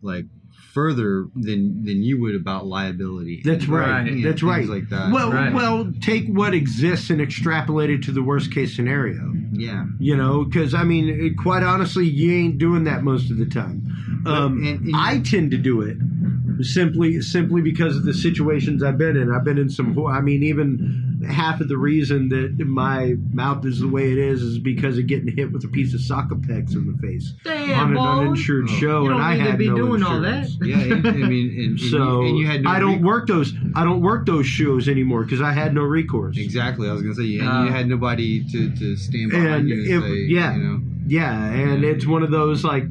like further than you would about liability. That's right. That's right. Things like that. Well, take what exists and extrapolate it to the worst case scenario. Yeah. Because quite honestly, you ain't doing that most of the time. I tend to do it simply because of the situations I've been in. I've been in some. Even half of the reason that my mouth is the way it is because of getting hit with a piece of Socapex in the face on an uninsured show, and I had no insurance. All that. Yeah, and you had no I don't work those shows anymore because I had no recourse. Exactly, I was gonna say you had nobody to stand behind you and say, and it's one of those like,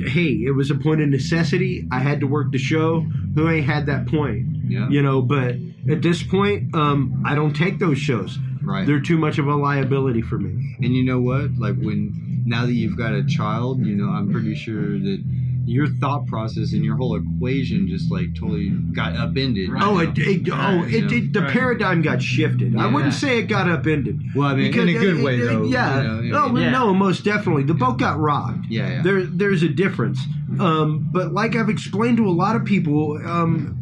hey, it was a point of necessity. I had to work the show. Who ain't had that point? Yeah. But at this point, I don't take those shows. Right. They're too much of a liability for me. And you know what? Like now that you've got a child, I'm pretty sure that your thought process and your whole equation just like totally got upended. Right. The paradigm got shifted. Yeah. I wouldn't say it got upended. Well, in a good way, though. No, most definitely. The boat got rocked. Yeah. There's a difference. But like I've explained to a lot of people,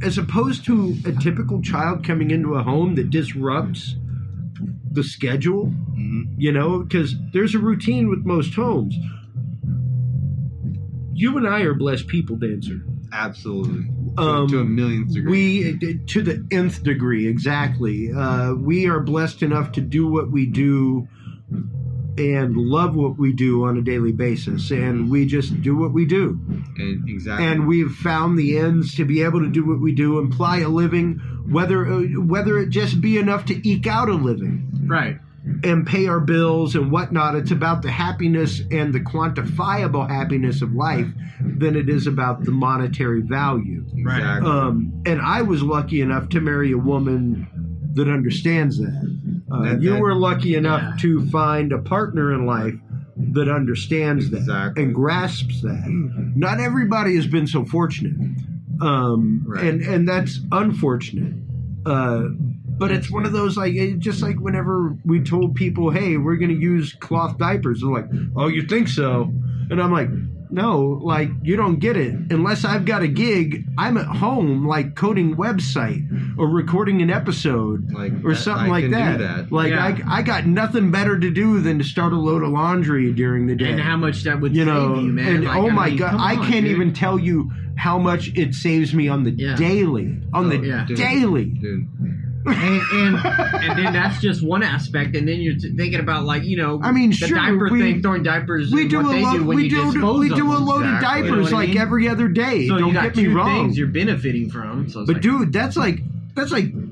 as opposed to a typical child coming into a home that disrupts the schedule, because there's a routine with most homes. You and I are blessed people, Dancer. Absolutely. To a millionth degree. To the nth degree, exactly. We are blessed enough to do what we do and love what we do on a daily basis. And we just do what we do. Exactly. And we've found the ends to be able to do what we do, imply a living, whether it just be enough to eke out a living. Right. And pay our bills and whatnot. It's about the happiness and the quantifiable happiness of life than it is about the monetary value. Right. And I was lucky enough to marry a woman that understands that. You were lucky enough to find a partner in life that understands that and grasps that. Not everybody has been so fortunate. And that's unfortunate. But it's one of those, like, just like whenever we told people, hey, we're going to use cloth diapers. They're like, oh, you think so? And I'm like, no, like, you don't get it. Unless I've got a gig, I'm at home, like, coding website or recording an episode or something like that. Like, I got nothing better to do than to start a load of laundry during the day. And how much that would save you, man. And, oh, my God, I can't even tell you how much it saves me on the daily. Daily. Dude. And then that's just one aspect, and then you're thinking about the diaper thing, throwing diapers. We do a load of diapers like every other day. So don't get me wrong. Things you're benefiting from. So but dude, that's like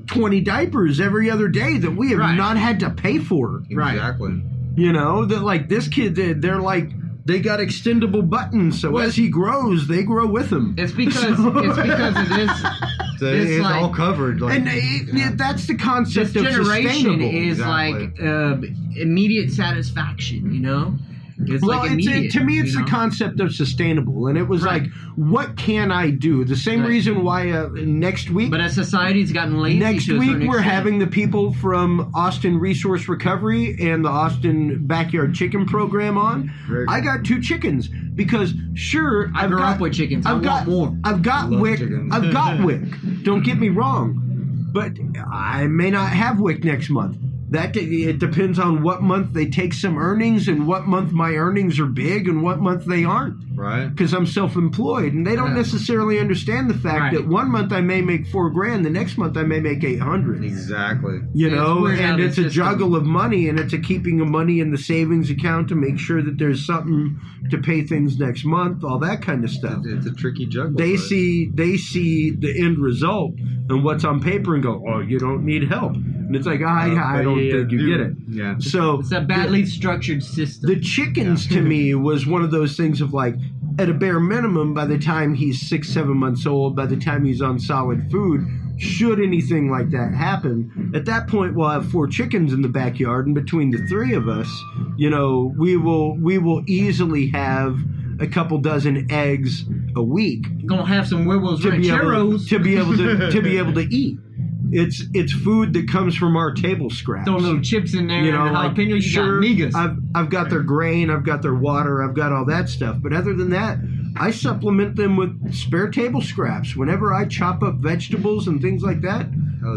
20 diapers every other day that we have not had to pay for. Exactly. That like this kid, they're like. They got extendable buttons, so as he grows, they grow with him. It's because it is. So it's like, all covered. Like, and that's the concept of generation sustainable. Is like immediate satisfaction, It's well, like immediate. To me, it's the concept of sustainable, and it was like, what can I do? The same reason why next week. But as society's gotten lazy. Next week, we're having the people from Austin Resource Recovery and the Austin Backyard Chicken Program on. I got 2 chickens because I grew up with chickens. I want more. I've got Wick. I've got Wick. Don't get me wrong, but I may not have Wick next month. That it depends on what month they take some earnings and what month my earnings are big and what month they aren't. Right. Because I'm self-employed, and they don't necessarily understand the fact that one month I may make $4,000, the next month I may make 800. Exactly. You know, and it's a juggle of money, and it's a keeping of money in the savings account to make sure that there's something to pay things next month, all that kind of stuff. It's a tricky juggle. They see the end result and what's on paper and go, oh, you don't need help. And it's like, I don't think you get it. Yeah. So it's a badly structured system. The chickens to me was one of those things of like, at a bare minimum, by the time he's 6-7 months old, by the time he's on solid food, should anything like that happen, at that point we'll have 4 chickens in the backyard, and between the 3 of us, you know, we will easily have a couple dozen eggs a week. Gonna have some huevos rancheros to be able to eat. It's food that comes from our table scraps. Throw little chips in there, you know, and jalapeno. Sure, you got migas. I've got their grain, I've got their water, I've got all that stuff. But other than that, I supplement them with spare table scraps. Whenever I chop up vegetables and things like that,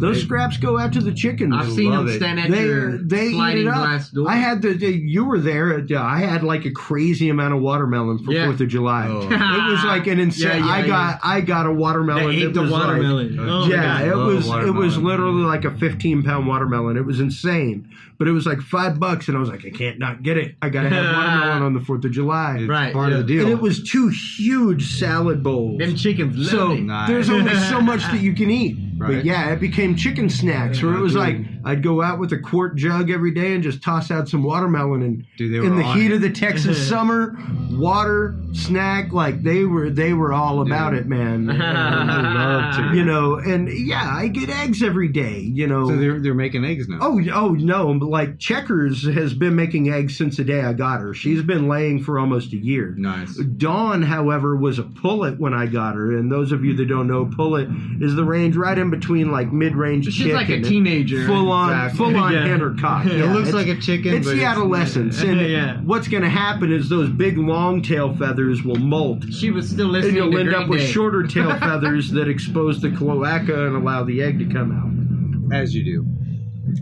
those scraps go out to the chickens. I've seen them stand at your sliding glass door. I had you were there. I had like a crazy amount of watermelon for 4th of July. Oh. It was like an insane. I got a watermelon. They ate the watermelon. It was literally like a 15-pound watermelon. It was insane. But it was like $5, and I was like, I can't not get it. I got to have watermelon on the 4th of July. It's part of the deal. And it was 2 huge salad bowls. Them chickens So there's only so much that you can eat. Right. But yeah, it became chicken snacks where it was like I'd go out with a quart jug every day and just toss out some watermelon, and in the heat of the Texas summer, water, snack, like they were all about it, man. I love chicken. You know, and yeah, I get eggs every day, you know. So they're making eggs now. Oh no, like Checkers has been making eggs since the day I got her. She's been laying for almost a year. Nice. Dawn, however, was a pullet when I got her, and those of you that don't know, pullet is the range right in between like mid-range chicken. She's like a teenager. Full on hen or cock. It looks like a chicken. It's the adolescence. And what's going to happen is those big long tail feathers will molt. She was still listening to to And you'll end Green up with Day. shorter tail feathers that expose the cloaca and allow the egg to come out. As you do.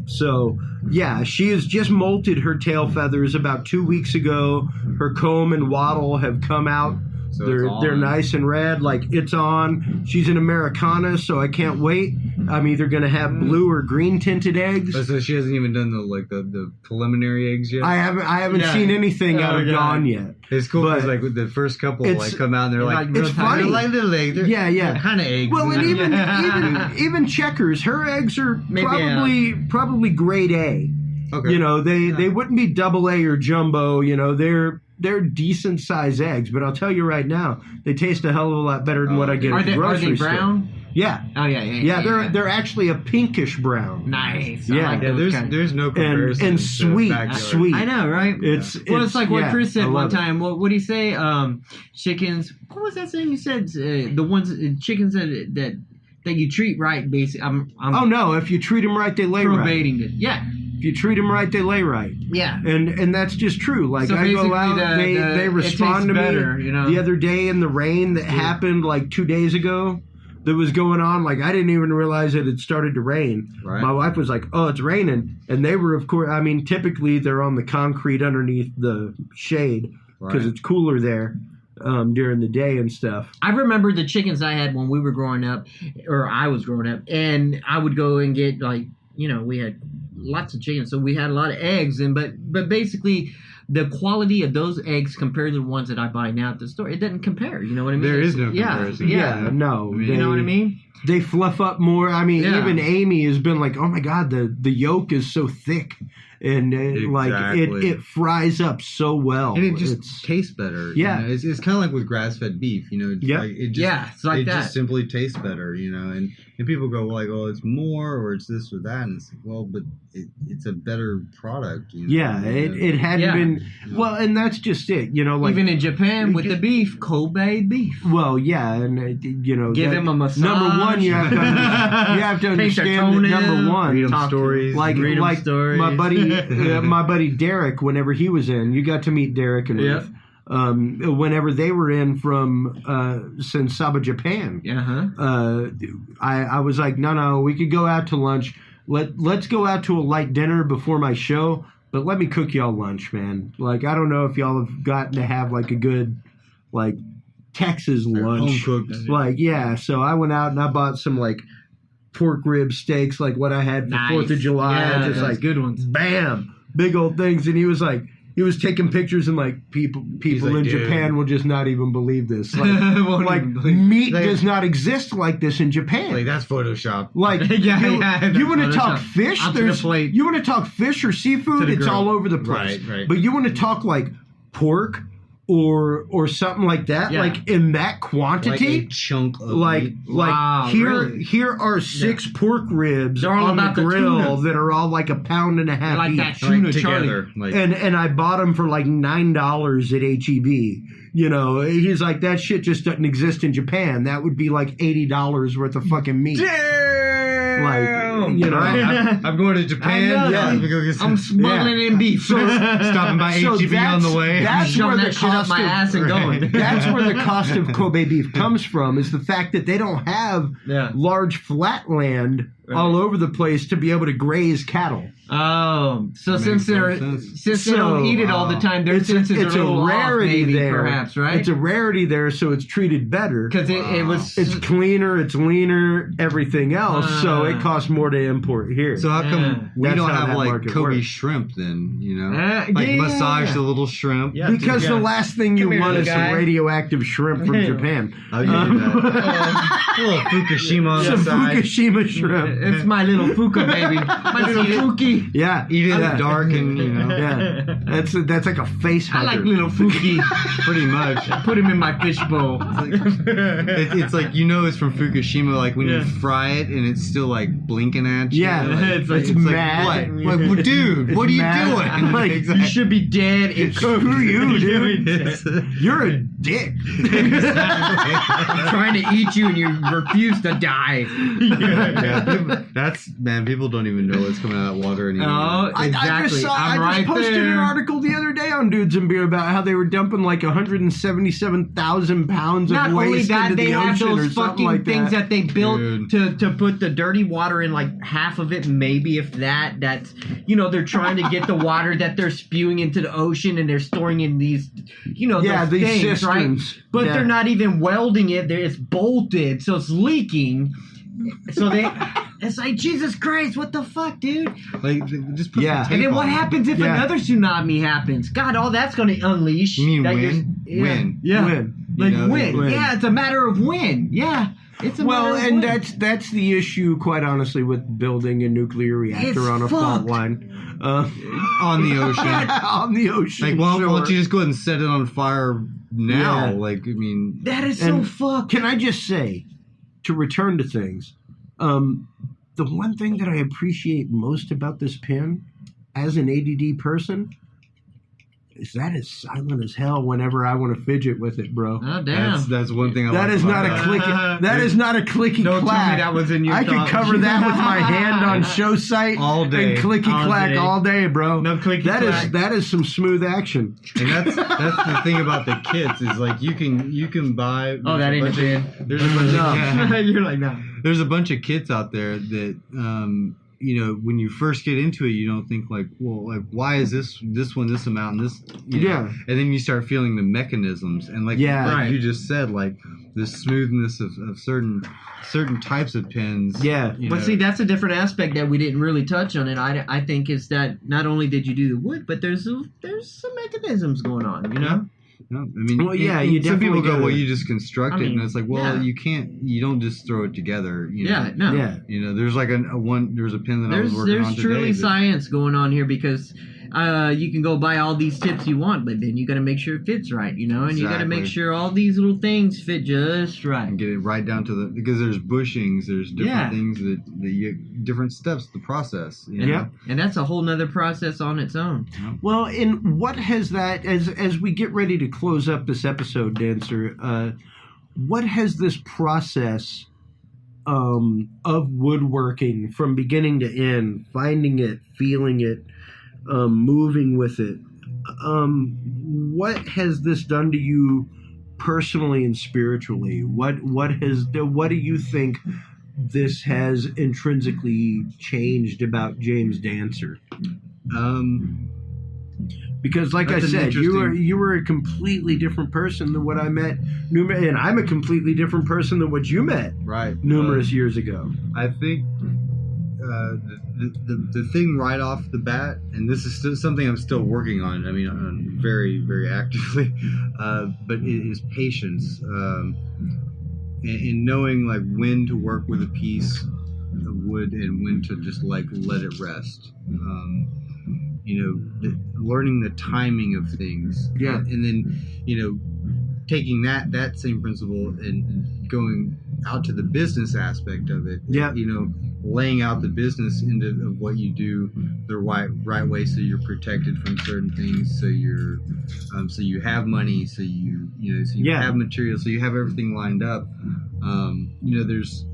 So, yeah, she has just molted her tail feathers about 2 weeks ago. Her comb and wattle have come out. So they're nice and red, like it's on. She's an Americana, so I can't wait. I'm either going to have blue or green tinted eggs. So she hasn't even done the preliminary eggs yet? I haven't seen anything out of Dawn yet. It's cool because like with the first couple like come out and they're like it's funny. They're like little eggs. They're kind of eggs. Well, and even Checkers, her eggs are probably grade A. Okay. You know, they wouldn't be double A or jumbo. You know, they're decent size eggs, but I'll tell you right now, they taste a hell of a lot better than what I get at the grocery store. Are they brown? Yeah. Oh yeah. They're actually a pinkish brown. Nice. Yeah. Like there's no comparison. And sweet. I know, right? It's like what Chris said one time. What did he say? Chickens. What was that saying you said? The ones chickens that you treat right. Basically, oh no! If you treat them right, they lay right. Probating it. Yeah. If you treat them right, they lay right. Yeah. And that's just true. Like so I go out, they respond to better, me. You know? The other day in the rain that happened like 2 days ago, that was going on. Like I didn't even realize it had started to rain. Right. My wife was like, "Oh, it's raining," and they were, of course. I mean, typically they're on the concrete underneath the shade because it's cooler there. During the day and stuff. I remember the chickens I had when we were growing up, or I was growing up, and I would go and get we had lots of chickens, so we had a lot of eggs, but basically the quality of those eggs compared to the ones that I buy now at the store, it doesn't compare. You know what I mean? There is no comparison. Yeah, no. You know what I mean? They fluff up more. I mean, even Amy has been like, "Oh my God, the yolk is so thick." And it fries up so well, and it just tastes better. Yeah, you know? It's kind of like with grass-fed beef. You know, it just simply tastes better. You know, and people go like, "Oh, it's more, or it's this or that," and it's like, well, but it's a better product. You know? Yeah, it hadn't been well, and that's just it. You know, like even in Japan with the beef, Kobe beef. Well, yeah, and give him a massage. Number one, you have to understand that number one, read them stories, like stories. My buddy Derek, whenever he was in, you got to meet Derek and Ruth. Whenever they were in from Sensaba, Japan, I was like, no, we could go out to lunch. let's go out to a light dinner before my show, but let me cook y'all lunch, man. Like, I don't know if y'all have gotten to have like a good like Texas lunch. Home cooked. Like, yeah. So I went out and I bought some like pork rib steaks, like what I had for 4th of July. Yeah, just like good ones. Bam, big old things. And he was taking pictures and like people like, in dude. Japan will just not even believe this. Like meat does not exist like this in Japan. Like, that's Photoshop. Like, Yeah, you want to that's talk Photoshop. fish? Onto the plate. You want to talk fish or seafood? the It's grill. all over the place. Right. But you want to talk like pork or something like that, Yeah. like in that Like quantity. a chunk of Like, meat. Wow, here, really? here are 6 pork ribs They're all on the about the grill tuna. that are all like a pound and a half Like each. that tuna, Like, Charlie. together. Like, And I bought them for like $9 at HEB. You know, he's like, that shit just doesn't exist in Japan. That would be like $80 worth of fucking meat. Like, you know, I'm going to Japan. I know. Yeah, let me go get some. I'm smuggling in beef. Stopping by So HEB on the way. That's Shoving where the that shit up cost my of, ass and going. That's where the cost of Kobe beef comes from, is the fact that they don't have Yeah. large flat land all over the place to be able to graze cattle. Oh, so Makes since some they're sense. since they don't eat it all the time, their senses are a little rarity off, maybe, there. perhaps, right? It's a rarity there, so it's treated better. Because it was It's cleaner, it's leaner, everything else, so it costs more to import here. So how come Yeah. we That's don't how have that like market Kobe works. shrimp then? You know, Yeah. massage the little shrimp. Yeah. because Yeah. the last thing you Come here, want is little guy. some radioactive shrimp from Japan. I'll give you that. A little Fukushima on Some the side. Fukushima shrimp. It's my little Fuka baby, my little Fuki. Yeah. Eat it in Yeah. the dark and Yeah. That's like a face I hugger. like little Fuki. pretty much. Put him in my fishbowl. It's like, you know, it's from Fukushima. Like when Yeah. you fry it and it's still like blinking at you. Yeah, like, it's like- it's like, mad. what? Like, well, dude, It's what are you mad. doing? Like, You should be dead. And Screw you, dude. It's- You're a dick. I'm trying to eat you, and you refuse to die. People don't even know what's coming out of that water anymore. Oh, I exactly. I'm just right posted there. an article the other day on Dudes and Beer about how they were dumping like 177,000 pounds of Not waste only that, into they the have ocean or those something fucking like things that they built Dude. to put the dirty water in, like half of it, maybe if that. That's, they're trying to get the water that they're spewing into the ocean, and they're storing in these, Yeah, those these things, cisterns. right? But Yeah. they're not even welding it. It's bolted, so it's leaking. So it's like, Jesus Christ, what the fuck, dude? Like, just put Yeah. some tape And then what on it. happens if Yeah. another tsunami happens? God, all that's going to unleash. You mean that when? you're- When? Yeah. When? Like You know, when? when. Yeah, it's a matter of when. Yeah. It's a Well, matter of and when. that's the issue, quite honestly, with building a nuclear reactor It's on a fault fucked. line. On the ocean. On the ocean. Like, why sure. don't you just go ahead and set it on fire now? Yeah. Like, I mean, That is so And fucked. Can I just say, to return to things, the one thing that I appreciate most about this pen, as an ADD person, is that it's silent as hell whenever I want to fidget with it, bro. Oh, damn. that's one thing I That like is about not a that. clicky. That is not a clicky Don't clack. tell me that was in your I could thought. cover that with my hand on show site All day. and clicky All clack day. all day, bro. No clicky clack. That is some smooth action. And that's the thing about the kits is like you can buy. Oh, that ain't a bin. There's a bunch No. of You're like, no. there's a bunch of kits out there that when you first get into it, you don't think like, well, like why is this one this amount and this you know? Yeah. And then you start feeling the mechanisms and like Yeah. you just said, like the smoothness of certain types of pins. Yeah. you But know. see, that's a different aspect that we didn't really touch on. And I think is that not only did you do the wood, but there's some mechanisms going on, No, I mean, Well, yeah, and you some people definitely go, well, gotta- you just construct I it, mean, and it's like, well, yeah. you don't just throw it together. You know? Yeah, no. Yeah. You know, there's like there's a pin that I was working There's on today. truly that- science going on here because you can go buy all these tips you want, but then you got to make sure it fits right, and you got to make Exactly. sure all these little things fit just right. and get it right down to because there's bushings, there's different Yeah. things that you different steps, the process. You know? Yeah. And that's a whole nother process on its own. Well, and what has that, as we get ready to close up this episode, Dancer, what has this process of woodworking from beginning to end, finding it, feeling it, moving with it, what has this done to you personally and spiritually? What do you think this has intrinsically changed about James Dancer? Because, like I said, you were a completely different person than what I met, and I'm a completely different person than what you met numerous years ago. I think the thing right off the bat, and this is still something I'm still working on. I mean, very, very actively, but it is patience, and knowing like when to work with a piece of wood and when to just like let it rest. Learning the timing of things. Yeah. And then, taking that same principle and going out to the business aspect of it. Yeah. Laying out the business of what you do the right way, so you're protected from certain things, so you're so you have money, so you have material, so you have everything lined up. There's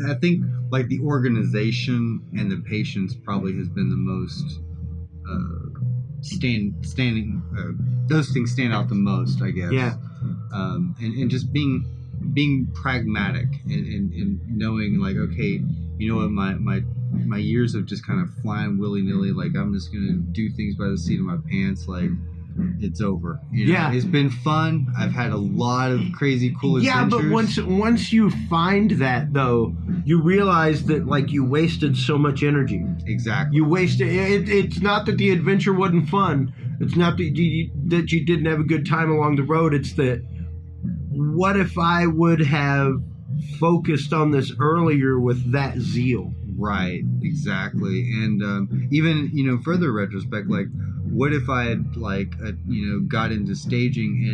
I think like the organization and the patience probably has been the most standing. Those things stand out the most, I guess. Yeah. And just being pragmatic and knowing like, okay, you know what, my years of just kind of flying willy nilly, like I'm just gonna do things by the seat of my pants, like it's over. It's been fun. I've had a lot of crazy cool adventures. Yeah, but once you find that though, you realize that like you wasted so much energy. Exactly. You wasted it. It's not that the adventure wasn't fun. It's not that you didn't have a good time along the road. It's that, what if I would have focused on this earlier with that zeal? Right, exactly. And even further retrospect, like what if I had got into staging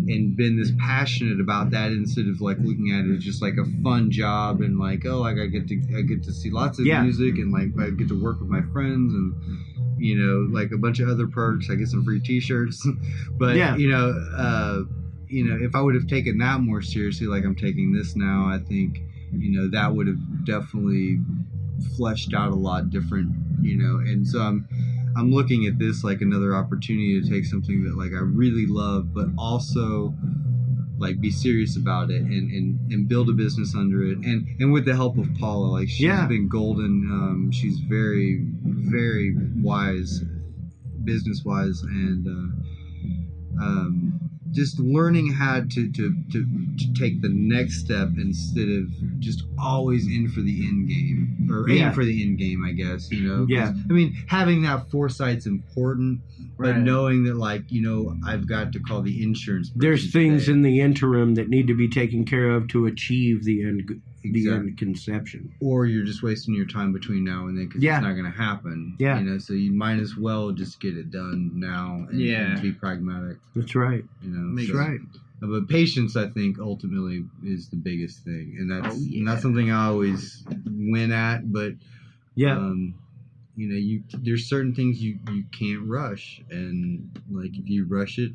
and been this passionate about that, instead of like looking at it as just like a fun job and like, oh, like I get to see lots of music and like I get to work with my friends and like a bunch of other perks. I get some free T-shirts, but if I would have taken that more seriously, like I'm taking this now, I think, that would have definitely fleshed out a lot different, and so I'm looking at this like another opportunity to take something that like I really love, but also like be serious about it and build a business under it. And with the help of Paula, like she's been golden. She's very, very wise, business wise, and just learning how to take the next step instead of just always in for the end game, or aim for the end game, I guess, Yeah. I mean, having that foresight's important, but knowing that like, I've got to call the insurance person. There's things in the interim that need to be taken care of to achieve the end. The end conception, or you're just wasting your time between now and then because it's not going to happen. Yeah, so you might as well just get it done now and be pragmatic. That's right. That's right. But patience, I think, ultimately is the biggest thing, and that's not something I always win at. But there's certain things you can't rush, and like if you rush it,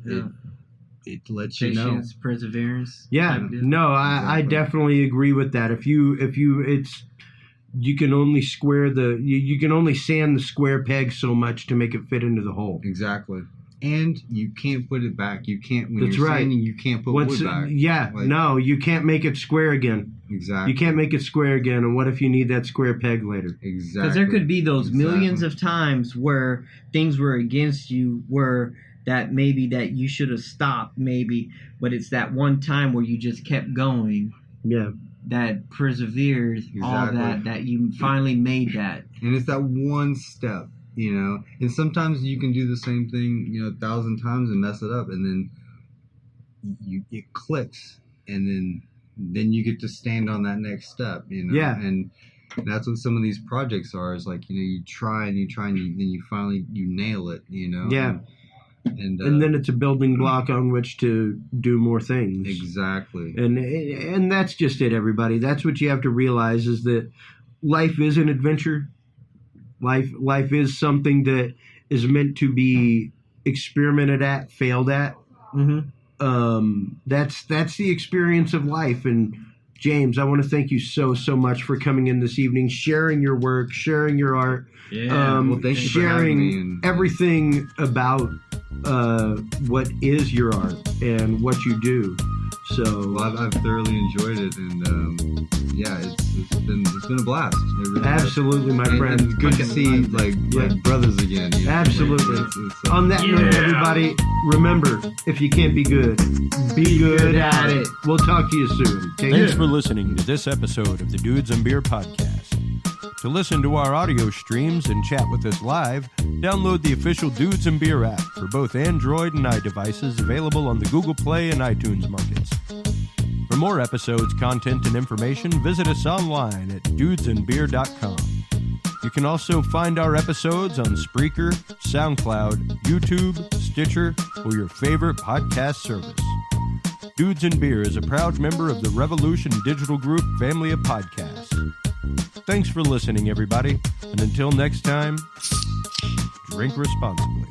it lets you know. Patience, perseverance. Yeah, no, I definitely agree with that. If you you can only you can only sand the square peg so much to make it fit into the hole. Exactly. And you can't put it back. You can't, when you're sanding, you can't put wood back. Yeah, no, you can't make it square again. Exactly. You can't make it square again, and what if you need that square peg later? Exactly. Because there could be those millions of times where things were against you, where that maybe that you should have stopped, maybe, but it's that one time where you just kept going. Yeah. That persevered, all that you finally made that. And it's that one step. And sometimes you can do the same thing, 1,000 times and mess it up, and then it clicks, and then you get to stand on that next step, Yeah. And that's what some of these projects are. Is like, you try and then you finally nail it, Yeah. And then it's a building block on which to do more things. Exactly. And that's just it, everybody. That's what you have to realize, is that life is an adventure. Life is something that is meant to be experimented at, failed at. Mm-hmm. That's the experience of life. And James, I want to thank you so much for coming in this evening, sharing your work, sharing your art, well, thank you sharing everything about what is your art and what you do. So I've thoroughly enjoyed it, and yeah, it's been a blast. It really absolutely, my friend. It's good to see like brothers again. You know? Absolutely. It's, On that note, everybody, remember, if you can't be good, be good at it. We'll talk to you soon. Thanks for listening to this episode of the Dudes and Beer Podcast. To listen to our audio streams and chat with us live, download the official Dudes and Beer app for both Android and iDevices, available on the Google Play and iTunes markets. For more episodes, content, and information, visit us online at dudesandbeer.com. You can also find our episodes on Spreaker, SoundCloud, YouTube, Stitcher, or your favorite podcast service. Dudes and Beer is a proud member of the Revolution Digital Group family of podcasts. Thanks for listening, everybody, and until next time, drink responsibly.